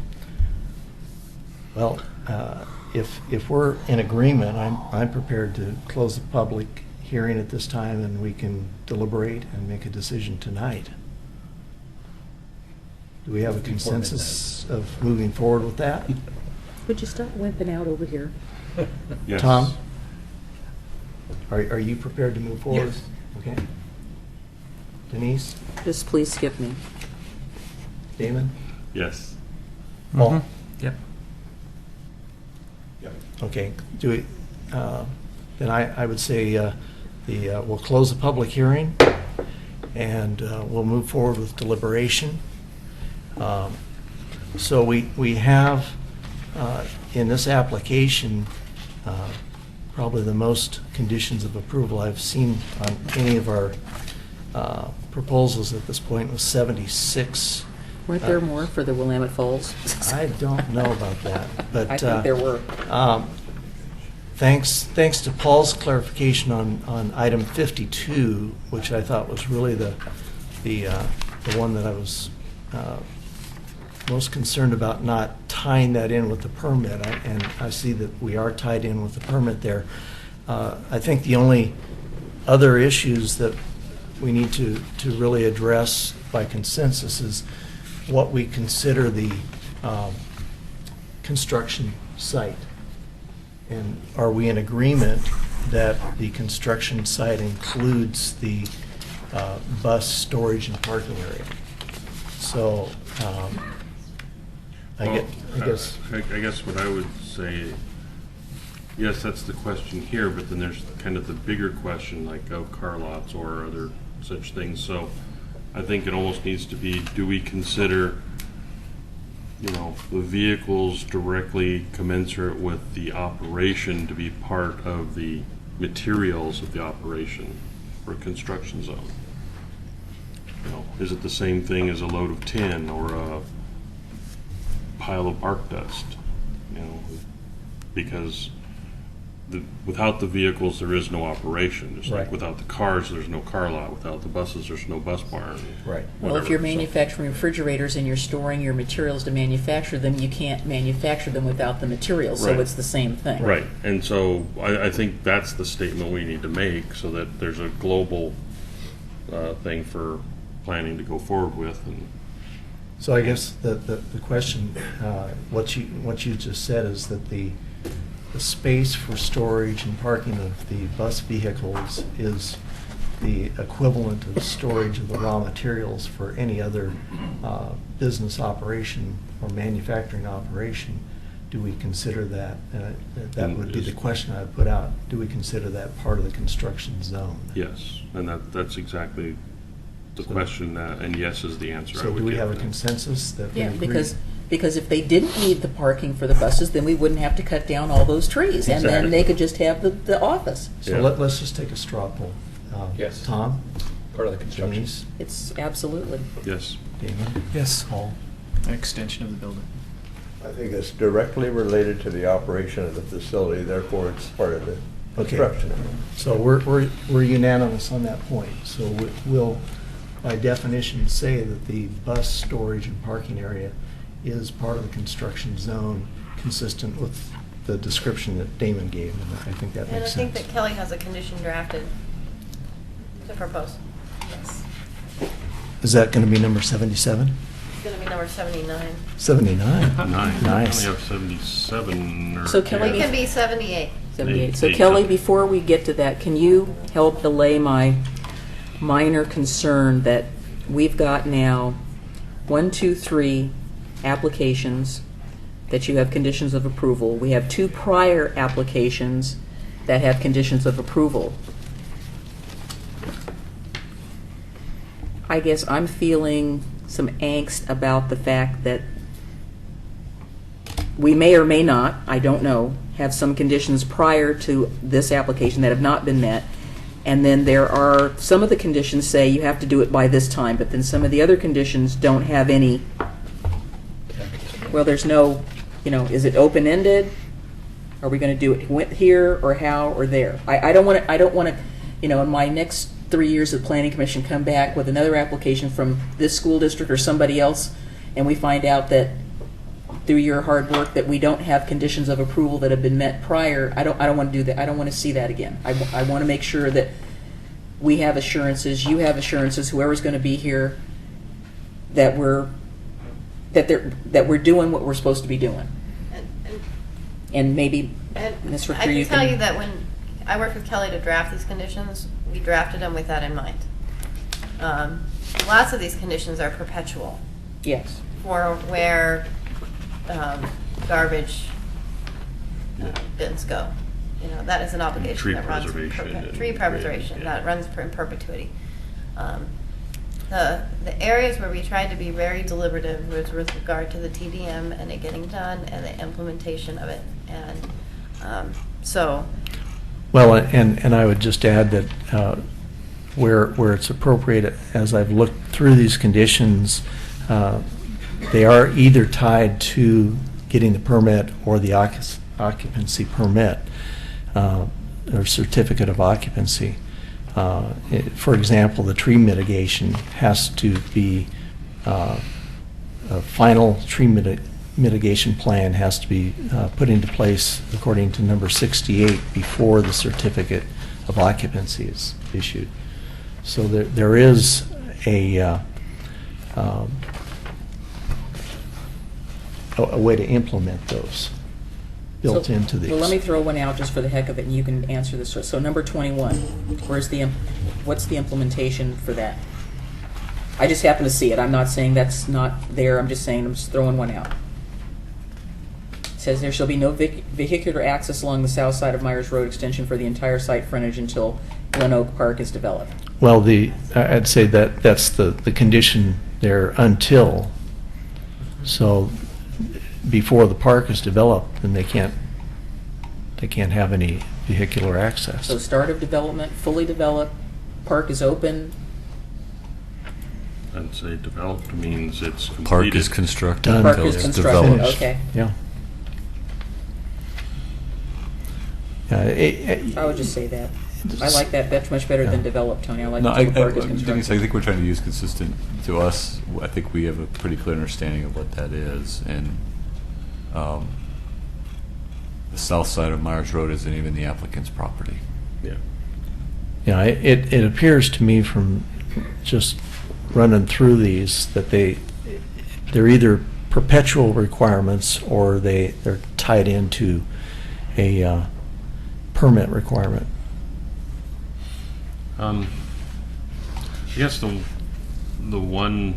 Well, if we're in agreement, I'm prepared to close the public hearing at this time, and we can deliberate and make a decision tonight. Do we have a consensus of moving forward with that? Would you stop wimping out over here? Yes. Tom? Are you prepared to move forward? Yes. Okay. Denise? Just please skip me. Damon? Yes. Paul? Yep. Okay, do we, then I would say we'll close the public hearing, and we'll move forward with deliberation. So we have, in this application, probably the most conditions of approval I've seen on any of our proposals at this point was 76. Weren't there more for the Willamette Falls? I don't know about that, but I think there were. Thanks to Paul's clarification on item 52, which I thought was really the one that I was most concerned about not tying that in with the permit, and I see that we are tied in with the permit there. I think the only other issues that we need to really address by consensus is what we consider the construction site. And are we in agreement that the construction site includes the bus storage and parking area? So, I guess. I guess what I would say, yes, that's the question here, but then there's kind of the bigger question, like car lots or other such things. So I think it almost needs to be, do we consider, the vehicles directly commensurate with the operation to be part of the materials of the operation or construction zone? Is it the same thing as a load of tin or a pile of bark dust? Because without the vehicles, there is no operation. Just like Right. without the cars, there's no car lot. Without the buses, there's no bus barn. Right. Well, if whatever. you're So- manufacturing refrigerators and you're storing your materials to manufacture them, you can't manufacture them without the materials, so Right. it's the same thing. Right, and so I think that's the statement we need to make, so that there's a global thing for planning to go forward with. And So I guess the question, what you just said is that the space for storage and parking of the bus vehicles is the equivalent of storage of the raw materials for any other business operation or manufacturing operation. Do we consider that? That would be the question I would put out. Do we consider that part of the construction zone? yes, and that's exactly the question, and yes is the answer. I So would do we give have a that. consensus that we Yeah, agree? because if they didn't need the parking for the buses, then we wouldn't have to cut down all those trees, and then Exactly. they could just have the office. So Yeah. let's just take a straw poll. Yes. Tom? Part of the construction. Denise? It's absolutely. Yes. Damon? Yes. Paul? An extension of the building. I think it's directly related to the operation of the facility, therefore it's part of the Okay. construction. So we're unanimous on that point. So we'll, by definition, say that the bus storage and parking area is part of the construction zone, consistent with the description that Damon gave, and I think that And I makes think sense. that Kelly has a condition drafted to propose. Yes. Is that going to be number 77? It's going to be number 79. 79. Nine. Nice. I only have 77 or. So Kelly, It can be 78. 78. So Eight Kelly, something. before we get to that, can you help allay my minor concern that we've got now 1, 2, 3 applications that you have conditions of approval. We have 2 prior applications that have conditions of approval. I guess I'm feeling some angst about the fact that we may or may not, I don't know, have some conditions prior to this application that have not been met. And then there are, some of the conditions say you have to do it by this time, but then some of the other conditions don't have any, well, there's no, is it open-ended? Are we going to do it here or how or there? I don't want to, in my next 3 years of planning commission come back with another application from this school district or somebody else, and we find out that through your hard work that we don't have conditions of approval that have been met prior. I don't want to do that. I don't want to see that again. I want to make sure that we have assurances, you have assurances, whoever's going to be here, that we're doing what we're supposed to be doing. And maybe Ms. Richter, I can tell you that when I worked with Kelly to draft these conditions, we drafted them with that in mind. Lots of these conditions are perpetual. Yes. For where garbage bins go. That is an obligation Tree that runs preservation. tree preservation Yeah. that runs in perpetuity. The areas where we tried to be very deliberative was with regard to the TDM and it getting done and the implementation of it. And so. Well, and I would just add that where it's appropriate, as I've looked through these conditions, they are either tied to getting the permit or the occupancy permit or certificate of occupancy. For example, the tree mitigation has to be, a final tree mitigation plan has to be put into place according to number 68 before the certificate of occupancy is issued. So there is a way to implement those built into these. Well, let me throw one out just for the heck of it, and you can answer this. So number 21, what's the implementation for that? I just happen to see it. I'm not saying that's not there. I'm just throwing one out. It says there shall be no vehicular access along the south side of Myers Road extension for the entire site frontage until Glen Oak Park is developed. Well, I'd say that's the condition there until. So before the park is developed, then they can't have any vehicular access. So start of development, fully developed, park is open. I'd say developed means it's completed. Park is constructed Done. Park until is it's constructed, developed. okay. Yeah. I would just say that. I like that. That's much better than developed, Tony. I like No, until the park is I think constructed. we're trying to use consistent to us. I think we have a pretty clear understanding of what that is, and the south side of Myers Road isn't even the applicant's property. Yeah. Yeah, it appears to me from just running through these that they're either perpetual requirements or they're tied into a permit requirement. I guess the one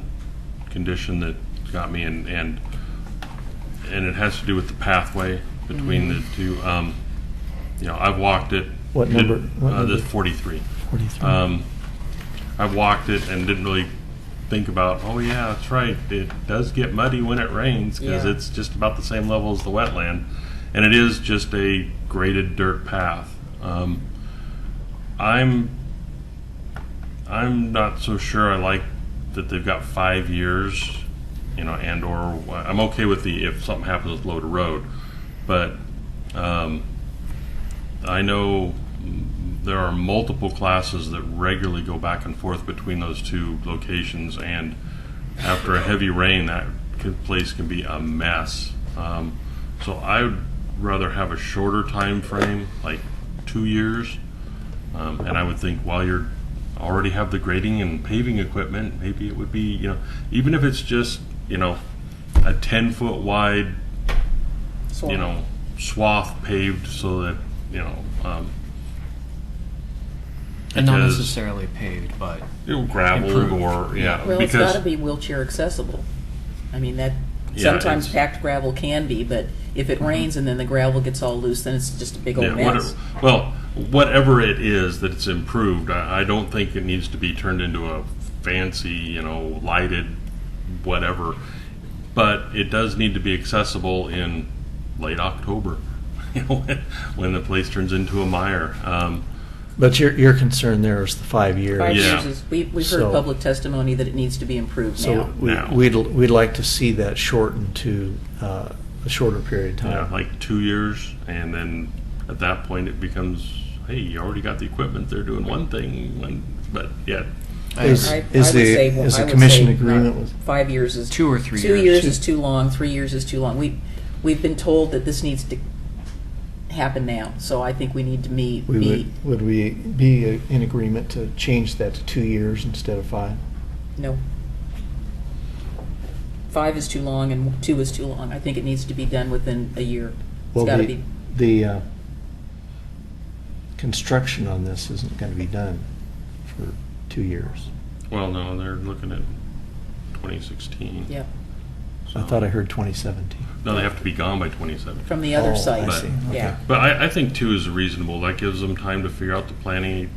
condition that got me, and it has to do with the pathway between the two. I've walked it. What number? The 43. 43. I've walked it and didn't really think about, oh yeah, that's right, it does get muddy when it rains because Yeah. it's just about the same level as the wetland, and it is just a graded dirt path. I'm not so sure I like that they've got 5 years, and or I'm okay with if something happens with Loader Road, but I know there are multiple classes that regularly go back and forth between those two locations, and after a heavy rain, that place can be a mess. So I would rather have a shorter time frame, like 2 years, and I would think while you're already have the grading and paving equipment, maybe it would be, even if it's just, a 10-foot wide, swath paved so that, And not because, necessarily paved, but gravel improved. or, Well, it's got to be wheelchair accessible. I mean, that, sometimes it's- packed gravel can be, but if it rains and then the gravel gets all loose, then it's just a big old mess. Whatever it is that it's improved, I don't think it needs to be turned into a fancy, lighted whatever. But it does need to be accessible in late October, when the place turns into a mire. But your concern there is the 5 years. 5 Yeah. years is, we've heard So- public testimony that it needs to be improved So now. we'd like to see that shortened to a shorter period of time. Yeah, like 2 years, and then at that point it becomes, hey, you already got the equipment. They're doing one thing, but yeah. Is I is would the say- is I the would commission say agreement not- with? 5 years is 2 or 3 2 years. years is too long. 3 years is too long. We've been told that this needs to happen now, so I think we need to Would we be in agreement to change that to 2 years instead of 5? No. 5 is too long and 2 is too long. I think it needs to be done within a year. It's Well, got to the, be. the construction on this isn't going to be done for 2 years. Well, no, they're looking at 2016. Yep. I thought I heard 2017. No, they have to be gone by 2017. From the other Oh, side. I see. Yeah. Okay. But I think 2 is reasonable. That gives them time to figure out the planning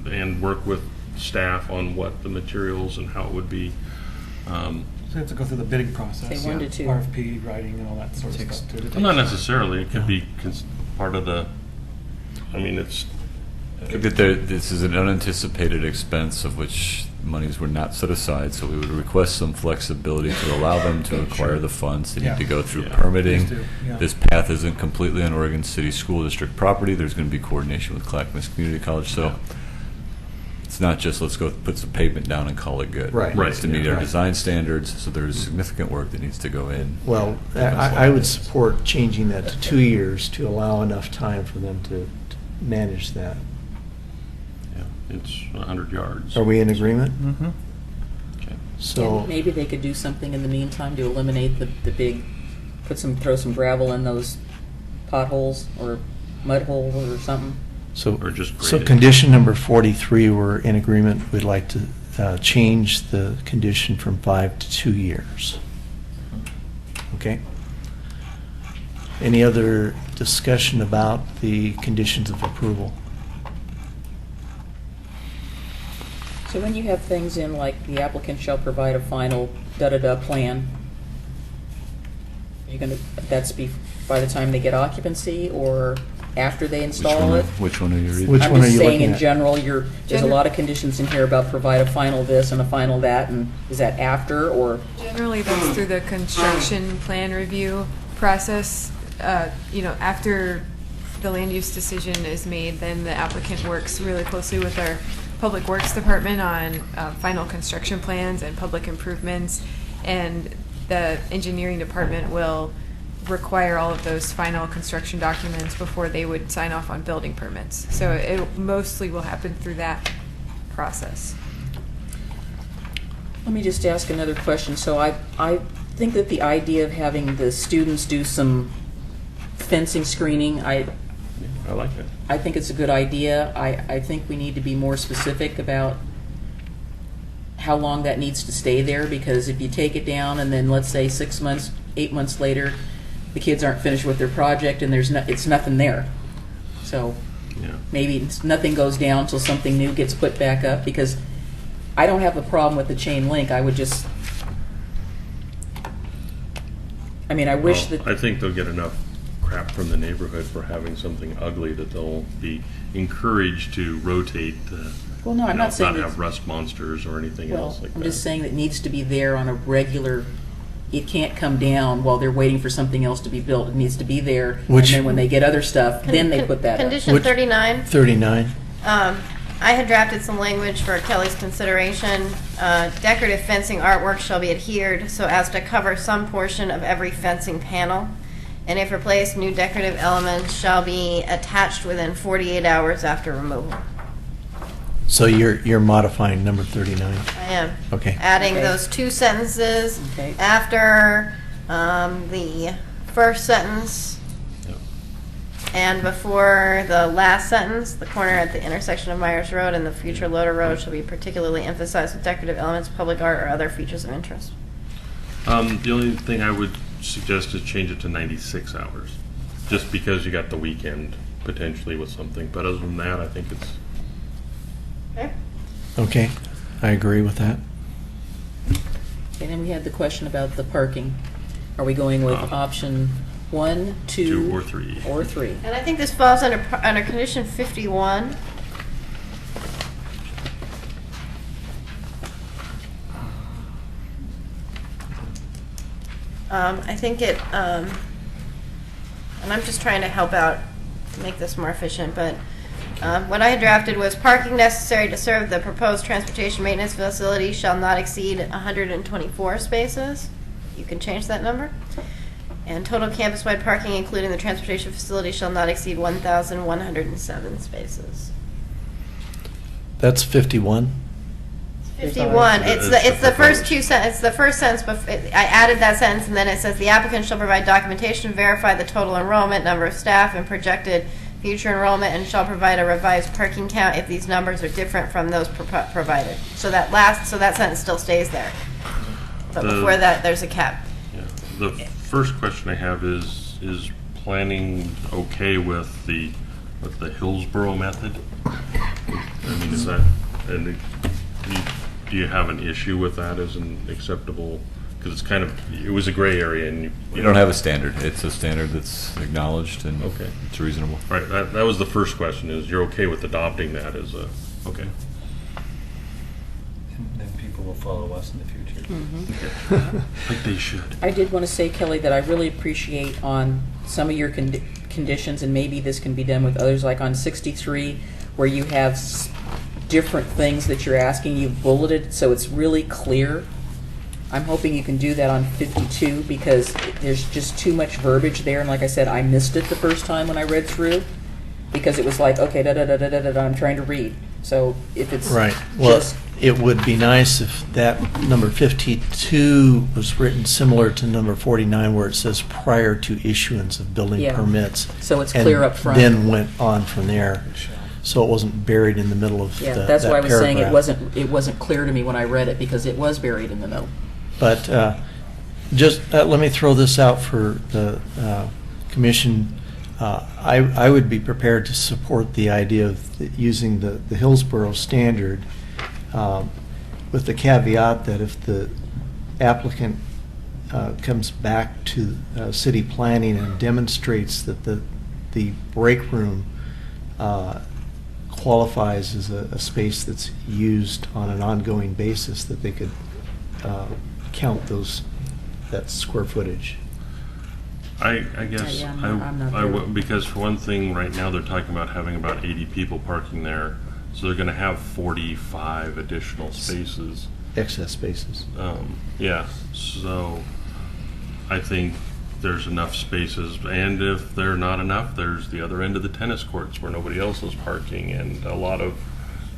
and work with staff on what the materials and how it would be. So you have to go through the bidding process. Say 1 to 2. RFP writing and all that sort of stuff too. Well, not necessarily. It could be part of the. I mean, it's. I think that this is an unanticipated expense of which monies were not set aside, so we would request some flexibility to allow them to acquire the funds. They need to go through permitting. Please do, yeah. This path isn't completely on Oregon City School District property. There's going to be coordination with Clackamas Community College, so it's not just let's go put some pavement down and call it good. Right. It needs to meet our Right. design standards, so there's significant work that needs to go in. Well, I would support changing that to 2 years to allow enough time for them to manage that. Yeah, it's 100 yards. Are we in agreement? Mm-hmm. Okay. So, And maybe they could do something in the meantime to eliminate the big, throw some gravel in those potholes or mud holes or something. so Or just so grade it. condition number 43, we're in agreement. We'd like to change the condition from 5 to 2 years. Okay? Any other discussion about the conditions of approval? So when you have things in like the applicant shall provide a final da-da-da plan, that's by the time they get occupancy or after they install it? Which one are you reading? Which I'm one are just you saying looking in at? general, there's a lot of conditions in here about provide a final this and a final that, and is that after or? Generally, that's through the construction plan review process. After the land use decision is made, then the applicant works really closely with our Public Works Department on final construction plans and public improvements, and the engineering department will require all of those final construction documents before they would sign off on building permits. So it mostly will happen through that process. Let me just ask another question. So I think that the idea of having the students do some fencing screening, I like it. I think it's a good idea. I think we need to be more specific about how long that needs to stay there, because if you take it down and then let's say 6 months, 8 months later, the kids aren't finished with their project and it's nothing there. So maybe nothing goes down until something new gets put back up, because I don't have a problem with the chain link. I would just, I wish that. I think they'll get enough crap from the neighborhood for having something ugly that they'll be encouraged to rotate. Well, no, I'm not saying not that- have rust monsters or anything else like I'm that. just saying that it needs to be there on a regular, it can't come down while they're waiting for something else to be built. It needs to be there, Which- and then when they get other stuff, then they put that up. Condition 39. 39. I had drafted some language for Kelly's consideration. Decorative fencing artwork shall be adhered so as to cover some portion of every fencing panel. And if replaced, new decorative elements shall be attached within 48 hours after removal. So you're modifying number 39? I am. Okay. Adding Okay. those two sentences Okay. after the first sentence Yep. and before the last sentence, the corner at the intersection of Myers Road and the future Loader Road shall be particularly emphasized with decorative elements, public art, or other features of interest. The only thing I would suggest is change it to 96 hours, just because you got the weekend potentially with something. But other than that, I think it's Okay? Okay, I agree with that. And then we had the question about the parking. Are we going with option 1, 2, 2 or 3. or 3? And I think this falls under condition 51. I think it, and I'm just trying to help out to make this more efficient, but what I had drafted was parking necessary to serve the proposed transportation maintenance facility shall not exceed 124 spaces. You can change that number. And total campus-wide parking, including the transportation facility, shall not exceed 1,107 spaces. That's 51? 51. It's the first two it's the first sentence. I added that sentence, and then it says the applicant shall provide documentation to verify the total enrollment, number of staff, and projected future enrollment, and shall provide a revised parking count if these numbers are different from those provided. So that sentence still stays there. But before that, there's a cap. Yeah. The first question I have is planning okay with the Hillsborough method? I mean, is that, and do you have an issue with that as an acceptable? Because it's kind of, it was a gray area, and You don't have a standard. It's a standard that's acknowledged and Okay. it's reasonable. Right, that was the first question, is you're okay with adopting that as a, okay. And then people will follow us in the future. Like they should. I did want to say, Kelly, that I really appreciate on some of your conditions, and maybe this can be done with others, like on 63, where you have different things that you're asking, you bulleted, so it's really clear. I'm hoping you can do that on 52, because there's just too much verbiage there, and like I said, I missed it the first time when I read through, because it was like, okay, da-da-da-da-da-da, I'm trying to read. So if it's Right. Well, just, it would be nice if that number 52 was written similar to number 49, where it says prior to issuance of building Yeah. permits. So it's and clear up front. Then went on from there, so it wasn't buried in the middle of yeah, that that's why I was saying it paragraph. wasn't clear to me when I read it, because it was buried in the middle. But just let me throw this out for the commission. I would be prepared to support the idea of using the Hillsborough standard, with the caveat that if the applicant comes back to city planning and demonstrates that the break room qualifies as a space that's used on an ongoing basis, that they could count that square footage. I guess, Yeah, I'm not there. because for one thing, right now they're talking about having about 80 people parking there, so they're going to have 45 additional spaces. Excess spaces. Yeah, so I think there's enough spaces, and if they're not enough, there's the other end of the tennis courts where nobody else is parking, and a lot of,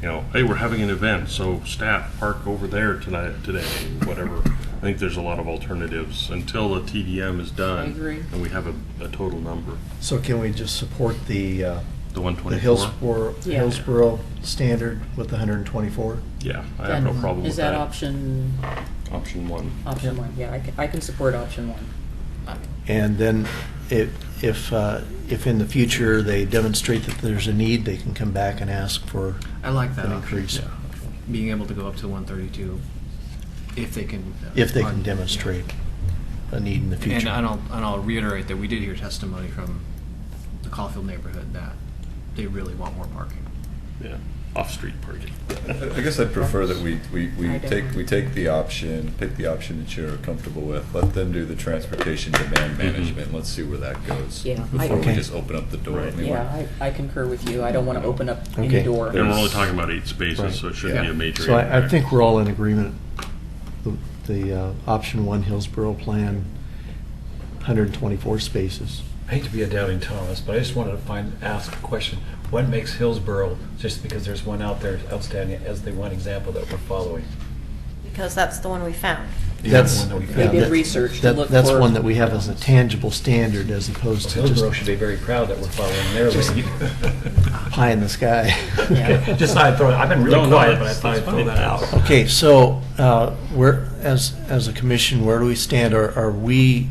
hey, we're having an event, so staff park over there today, whatever. I think there's a lot of alternatives until the TDM is done. I agree. And we have a total number. So can we just support the The 124? Hillsborough standard with the 124? Yeah, I have no problem with Is that option Option 1. Option 1, yeah, I can support option 1. And then if in the future they demonstrate that there's a need, they can come back and ask for I like that an option. increase. Being able to go up to 132 if they can. If they can demonstrate a need in the future. And I'll reiterate that we did hear testimony from the Caulfield neighborhood that they really want more parking. Yeah, off-street parking. I guess I'd prefer that we I don't. take the option, pick the option that you're comfortable with. Let them do the transportation demand management. Let's see where that goes. Yeah, Before we Okay. just open up the door. Right. anyway. Yeah, I concur with you. I don't want to open up any Okay. door. And we're only talking about 8 spaces, Right. so it shouldn't be a major So I impact. think we're all in agreement. The option 1 Hillsborough plan, 124 spaces. I hate to be a doubting Thomas, but I just wanted to ask a question. What makes Hillsborough, just because there's one out there outstanding, as the one example that we're following? Because that's the one we found. That's, one that we We found. did research to look that's for- one that we have as a tangible standard as opposed to Hillsborough just should be very proud that we're following their lead. pie in the sky. Yeah. Just thought I'd throw it, I've been really No, quiet, but I that's thought I'd throw fine. that out. Okay, so where, as a commission, where do we stand? Are we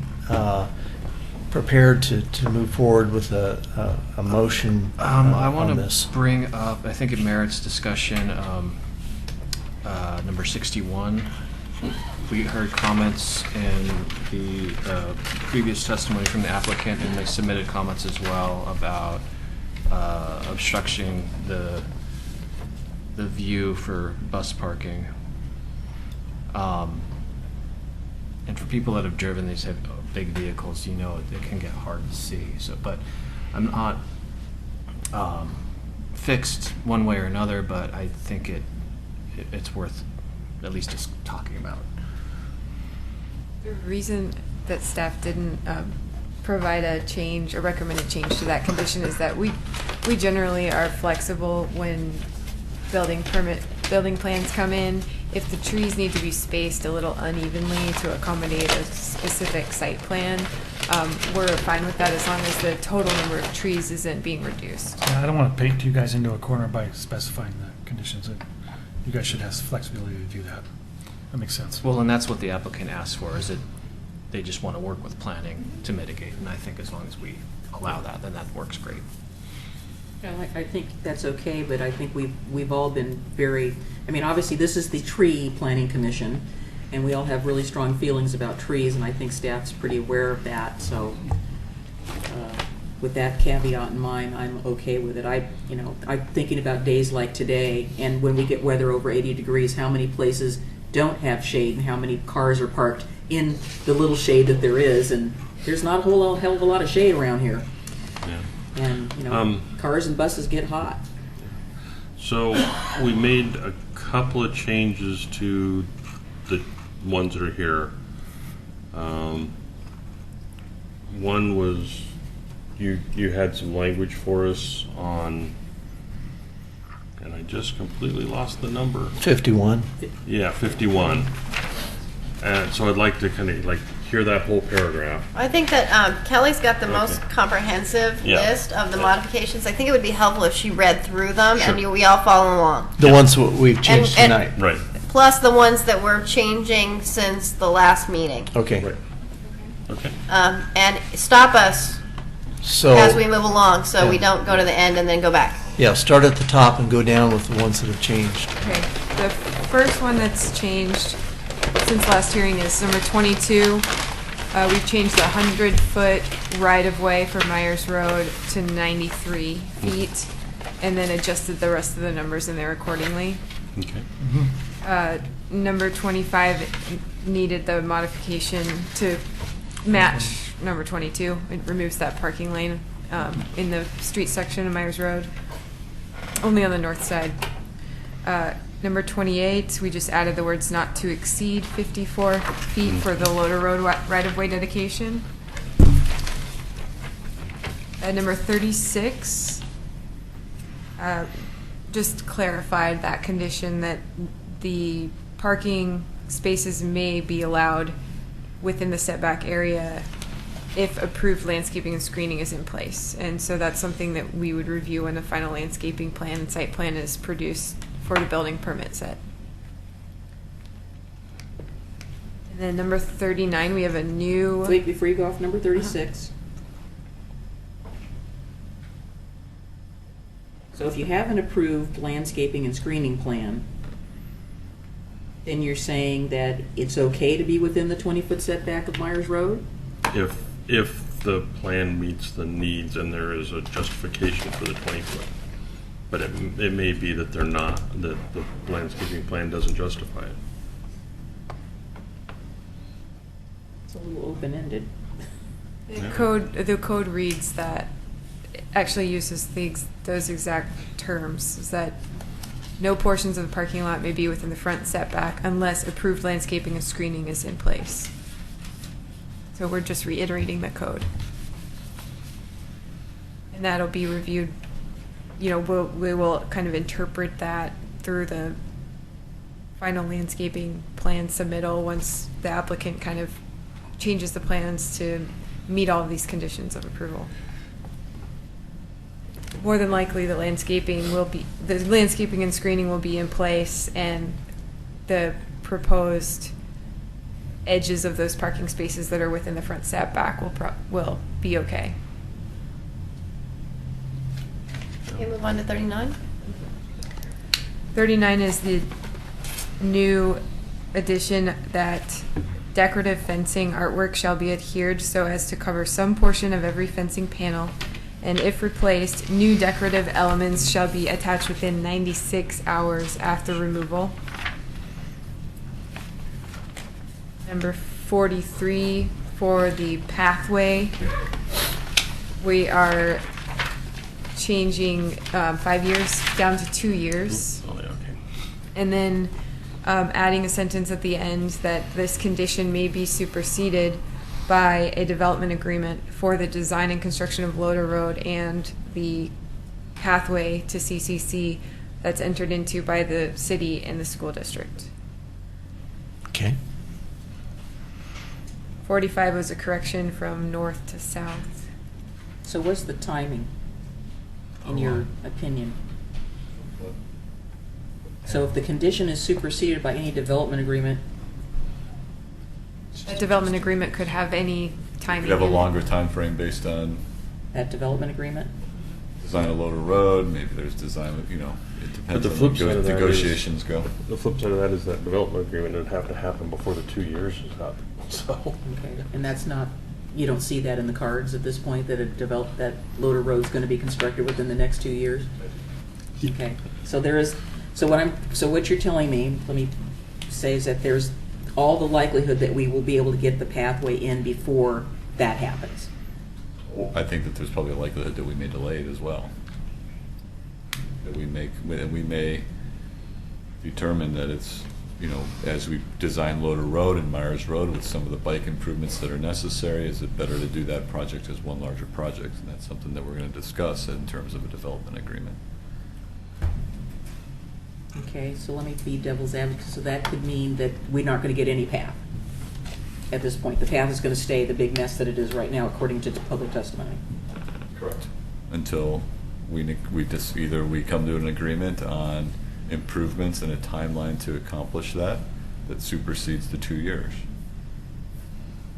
prepared to move forward with a motion I on want this? to bring up, I think it merits discussion, number 61. We heard comments in the previous testimony from the applicant, and they submitted comments as well about obstructing the view for bus parking. And for people that have driven these big vehicles, you know, it can get hard to see. So, but I'm not fixed one way or another, but I think it's worth at least just talking about. The reason that staff didn't provide a recommended change to that condition is that we generally are flexible when building plans come in. If the trees need to be spaced a little unevenly to accommodate a specific site plan, we're fine with that as long as the total number of trees isn't being reduced. Yeah, I don't want to paint you guys into a corner by specifying the conditions. You guys should have flexibility to do that. That makes sense. Well, and that's what the applicant asked for, is that they just want to work with planning to mitigate. And I think as long as we allow that, then that works great. Yeah, I think that's okay, but I think we've all been very, I mean, obviously, this is the tree planning commission, and we all have really strong feelings about trees, and I think staff's pretty aware of that, so with that caveat in mind, I'm okay with it. I'm thinking about days like today, and when we get weather over 80 degrees, how many places don't have shade, and how many cars are parked in the little shade that there is, and there's not a hell of a lot of shade around here. Yeah. And, cars and buses get hot. So we made a couple of changes to the ones that are here. One was you had some language for us on, and I just completely lost the number. 51. Yeah, 51. And so I'd like to kind of hear that whole paragraph. I think that Kelly's got the most comprehensive list of the modifications. I think it would be helpful if she read through them and we all follow along. The ones that we've changed And- tonight. Right. Plus the ones that we're changing since the last meeting. Okay. Right. Okay. And stop us So, as we move along so we don't go to the end and then go back. yeah, start at the top and go down with the ones that have changed. Okay, the first one that's changed since last hearing is number 22. We've changed the 100-foot right-of-way for Myers Road to 93 feet, and then adjusted the rest of the numbers in there accordingly. Okay. Number 25 needed the modification to match number 22. It removes that parking lane in the street section of Myers Road, only on the north side. Number 28, we just added the words not to exceed 54 feet for the Loader Road right-of-way dedication. Number 36, just clarified that condition that the parking spaces may be allowed within the setback area if approved landscaping and screening is in place. And so that's something that we would review when the final landscaping plan and site plan is produced for the building permit set. And then number 39, we have a new... Wait, before you go off number 36. So if you have an approved landscaping and screening plan, then you're saying that it's okay to be within the 20-foot setback of Myers Road? If the plan meets the needs and there is a justification for the 20-foot. But it may be that they're not, that the landscaping plan doesn't justify it. It's a little open-ended. The code reads that, actually uses those exact terms, is that no portions of the parking lot may be within the front setback unless approved landscaping and screening is in place. So we're just reiterating the code. And that'll be reviewed, we will kind of interpret that through the final landscaping plan submittal once the applicant kind of changes the plans to meet all of these conditions of approval. More than likely, the landscaping and screening will be in place, and the proposed edges of those parking spaces that are within the front setback will be okay. Okay, move on to 39. 39 is the new addition that decorative fencing artwork shall be adhered so as to cover some portion of every fencing panel, and if replaced, new decorative elements shall be attached within 96 hours after removal. Number 43, for the pathway, we are changing 5 years down to 2 years. Oh, yeah, okay. And then adding a sentence at the end that this condition may be superseded by a development agreement for the design and construction of Loader Road and the pathway to CCC that's entered into by the city and the school district. Okay. 45 was a correction from north to south. So what's the timing, in your opinion? So if the condition is superseded by any development agreement, That development agreement could have any timing. Could have a in it. longer time frame based on that development agreement? design of Loader Road, maybe there's design, it But depends the on flip the side of that negotiations go. The flip side of that is that development agreement would have to happen before the 2 years is up, so. Okay, and that's not, you don't see that in the cards at this point, that that Loader Road's gonna be constructed within the next 2 years? Okay, so there is, so what you're telling me, let me say, is that there's all the likelihood that we will be able to get the pathway in before that happens. I think that there's probably a likelihood that we may delay it as well. That we may determine that it's, as we design Loader Road and Myers Road with some of the bike improvements that are necessary, is it better to do that project as one larger project? And that's something that we're going to discuss in terms of a development agreement. Okay, so let me be devil's advocate. So that could mean that we're not going to get any path at this point. The path is going to stay the big mess that it is right now, according to the public testimony. Correct. Until either we come to an agreement on improvements and a timeline to accomplish that supersedes the 2 years.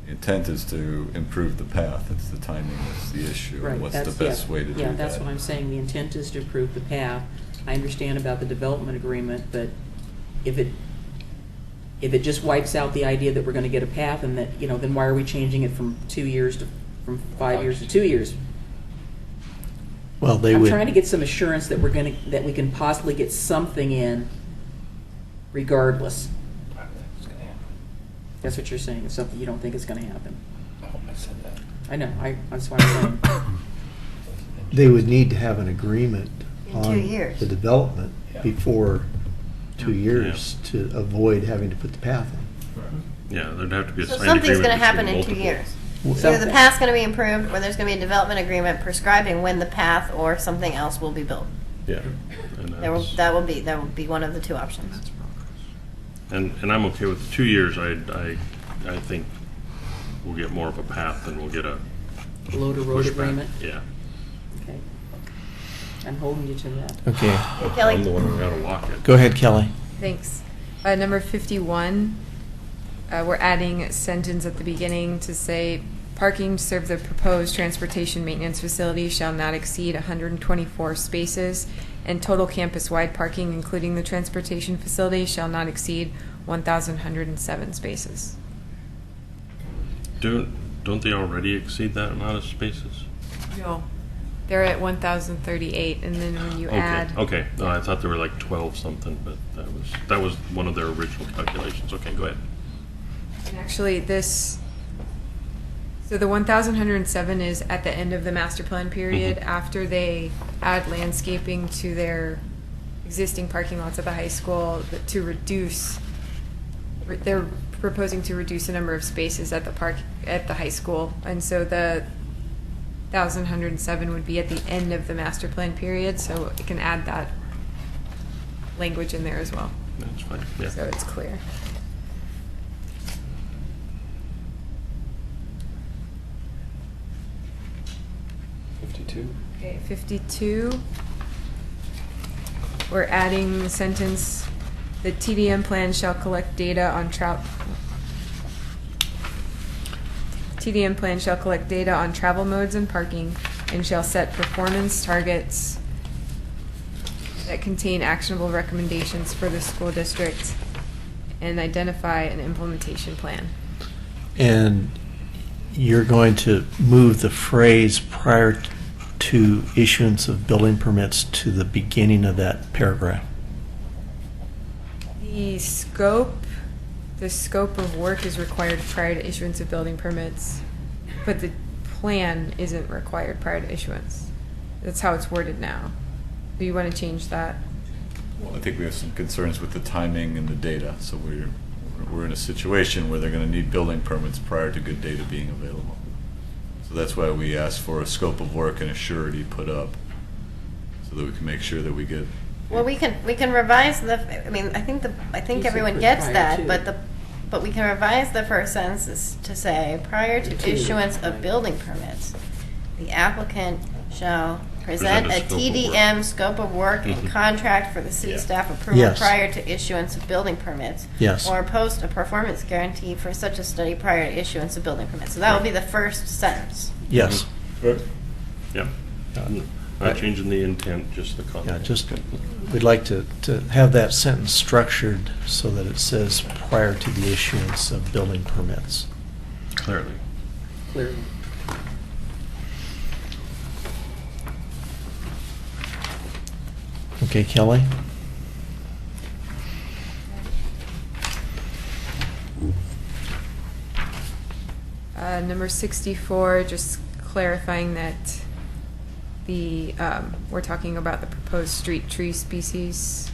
The intent is to improve the path. It's the timing that's the issue. Right. And what's the best way to do that? Yeah, that's what I'm saying. The intent is to improve the path. I understand about the development agreement, but if it just wipes out the idea that we're going to get a path, and that, then why are we changing it from 2 years from 5 years to 2 years? Well, I'm trying to get some assurance that that we can possibly get something in regardless. That's what you're saying. It's something you don't think is going to happen. I said that. I know. That's what I'm saying. They would need to have an agreement In 2 on years. the development Yeah. before 2 years to avoid having to put the path in. Yeah, there'd have to be a So signed something's agreement going to happen between in 2 multiple. years. Something. Either the path's going to be improved, or there's going to be a development agreement prescribing when the path or something else will be built. Yeah. And that's- That will be one of the two options. And I'm okay with the 2 years. I think we'll get more of a path than we'll get a Loader Road pushback. agreement? Yeah. Okay. I'm holding you to that. Okay. Kelly? I'm the one who got to walk it. Go ahead, Kelly. Thanks. Number 51, we're adding a sentence at the beginning to say, parking to serve the proposed transportation maintenance facility shall not exceed 124 spaces, and total campus-wide parking, including the transportation facility, shall not exceed 1,107 spaces. Don't they already exceed that amount of spaces? No. They're at 1,038, and then when you add... Okay. No, I thought there were like 12 something, but that was one of their original calculations. Okay, go ahead. And actually, so the 1,107 is at the end of the master plan period, after they add landscaping to their existing parking lots at the high school to reduce, they're proposing to reduce the number of spaces at the high school. And so 1,107 would be at the end of the master plan period, so it can add that language in there as well. That's fine, yeah. So it's clear. Okay, 52. We're adding the sentence, the TDM plan shall collect data on TDM plan shall collect data on travel modes and parking and shall set performance targets that contain actionable recommendations for the school district and identify an implementation plan. And you're going to move the phrase prior to issuance of building permits to the beginning of that paragraph. The scope of work is required prior to issuance of building permits, but the plan isn't required prior to issuance. That's how it's worded now. Do you want to change that? Well, I think we have some concerns with the timing and the data, so we're in a situation where they're going to need building permits prior to good data being available. So that's why we asked for a scope of work and a surety put up, so that we can make sure that we get. Well, we can revise the, I mean, I think everyone gets that, but we can revise the first sentence to say, prior to issuance of building permits, the applicant shall present a TDM scope of work and contract for the city staff approval Yes. prior to issuance of building permits. Yes. Or post a performance guarantee for such a study prior to issuance of building permits. So that will be the first sentence. Yes. Yeah. Not changing the intent, just the content. Yeah, just, we'd like to have that sentence structured so that it says prior to the issuance of building permits. Clearly. Clearly. Okay, Kelly? Number 64, just clarifying that the, we're talking about the proposed street tree species.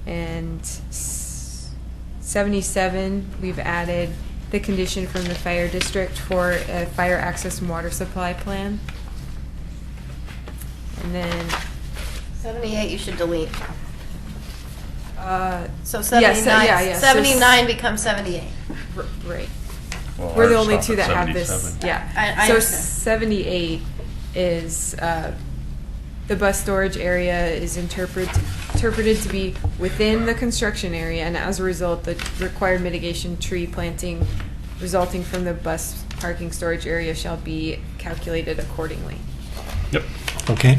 And 77, we've added the condition from the fire district for a fire access and water supply plan. And then 78 you should delete. So yes, 79, yeah, 79 becomes 78. Right. Well, We're the ours only stop two at that have this. 77. Yeah. I So understand. 78 is the bus storage area is interpreted to be within the construction area, and as a result, the required mitigation tree planting resulting from the bus parking storage area shall be calculated accordingly. Yep. Okay.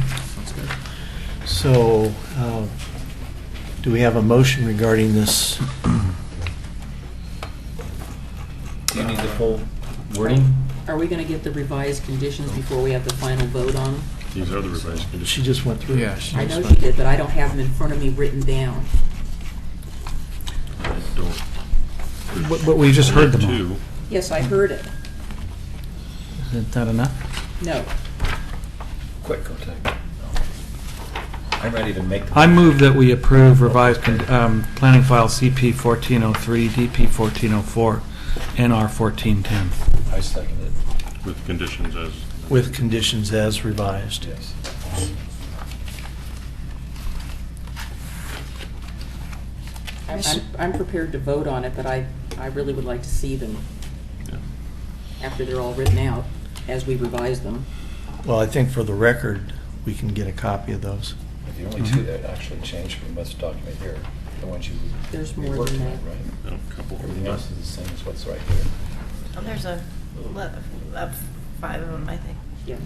So, do we have a motion regarding this? Do you need the full wording? Are we going to get the revised conditions before we have the final vote on them? These are the revised conditions. She just went through. Yeah, I know she did, but I don't have them in front of me written down. I don't. But we just heard them all. Two. Yes, I heard it. Isn't that enough? No. Quick, go take. I'm ready to make the. I move that we approve revised planning file CP 1403, DP 1404, NR 1410. I second it. With conditions as. With conditions as revised. Yes. I'm prepared to vote on it, but I really would like to see them Yeah. after they're all written out, as we revise them. Well, I think for the record, we can get a copy of those. The only two that actually changed from this document here, the ones you. There's you more worked than on, that. Right? A couple. Everything else is the same as what's right here. Oh, there's five of them, I think. Yeah.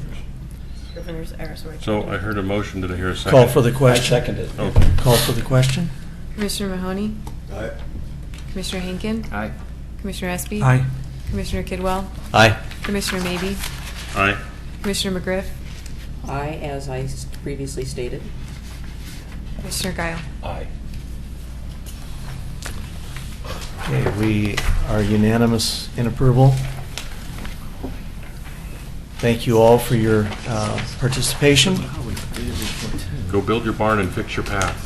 Scrivener's error, sorry. So I heard a motion. Did I hear a second? Call for the question. I second it. Okay. Call for the question? Commissioner Mahoney? Aye. Commissioner Henkin? Aye. Commissioner Espy? Aye. Commissioner Kidwell? Aye. Commissioner Maybe? Aye. Commissioner McGriff? I, as I previously stated. Commissioner Guile? Aye. Okay, we are unanimous in approval. Thank you all for your participation. Go build your barn and fix your path.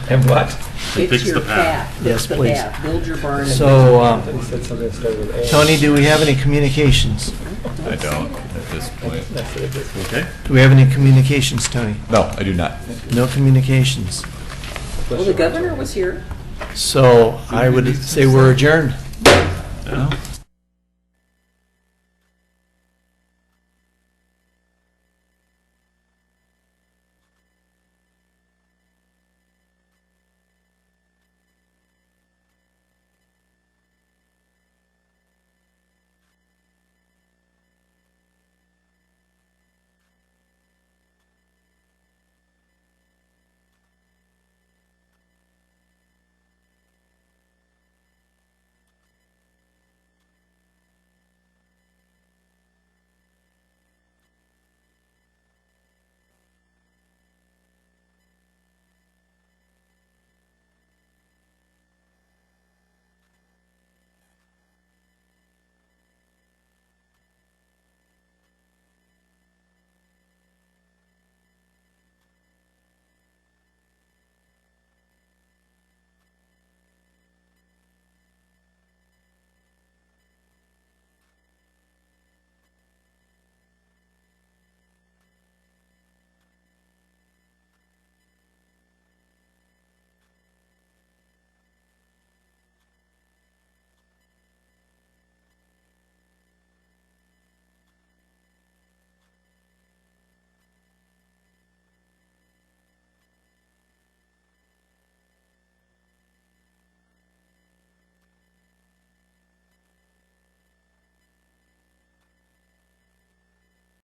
And what? Fix Fix the your path. path. Yes, Fix the please. path. Build your barn. and So, fix He said something that started with A. Tony, do we have any communications? I don't at this point. Okay. Do we have any communications, Tony? No, I do not. No communications. it. Well, the governor was here. So I would say we're adjourned. Yeah.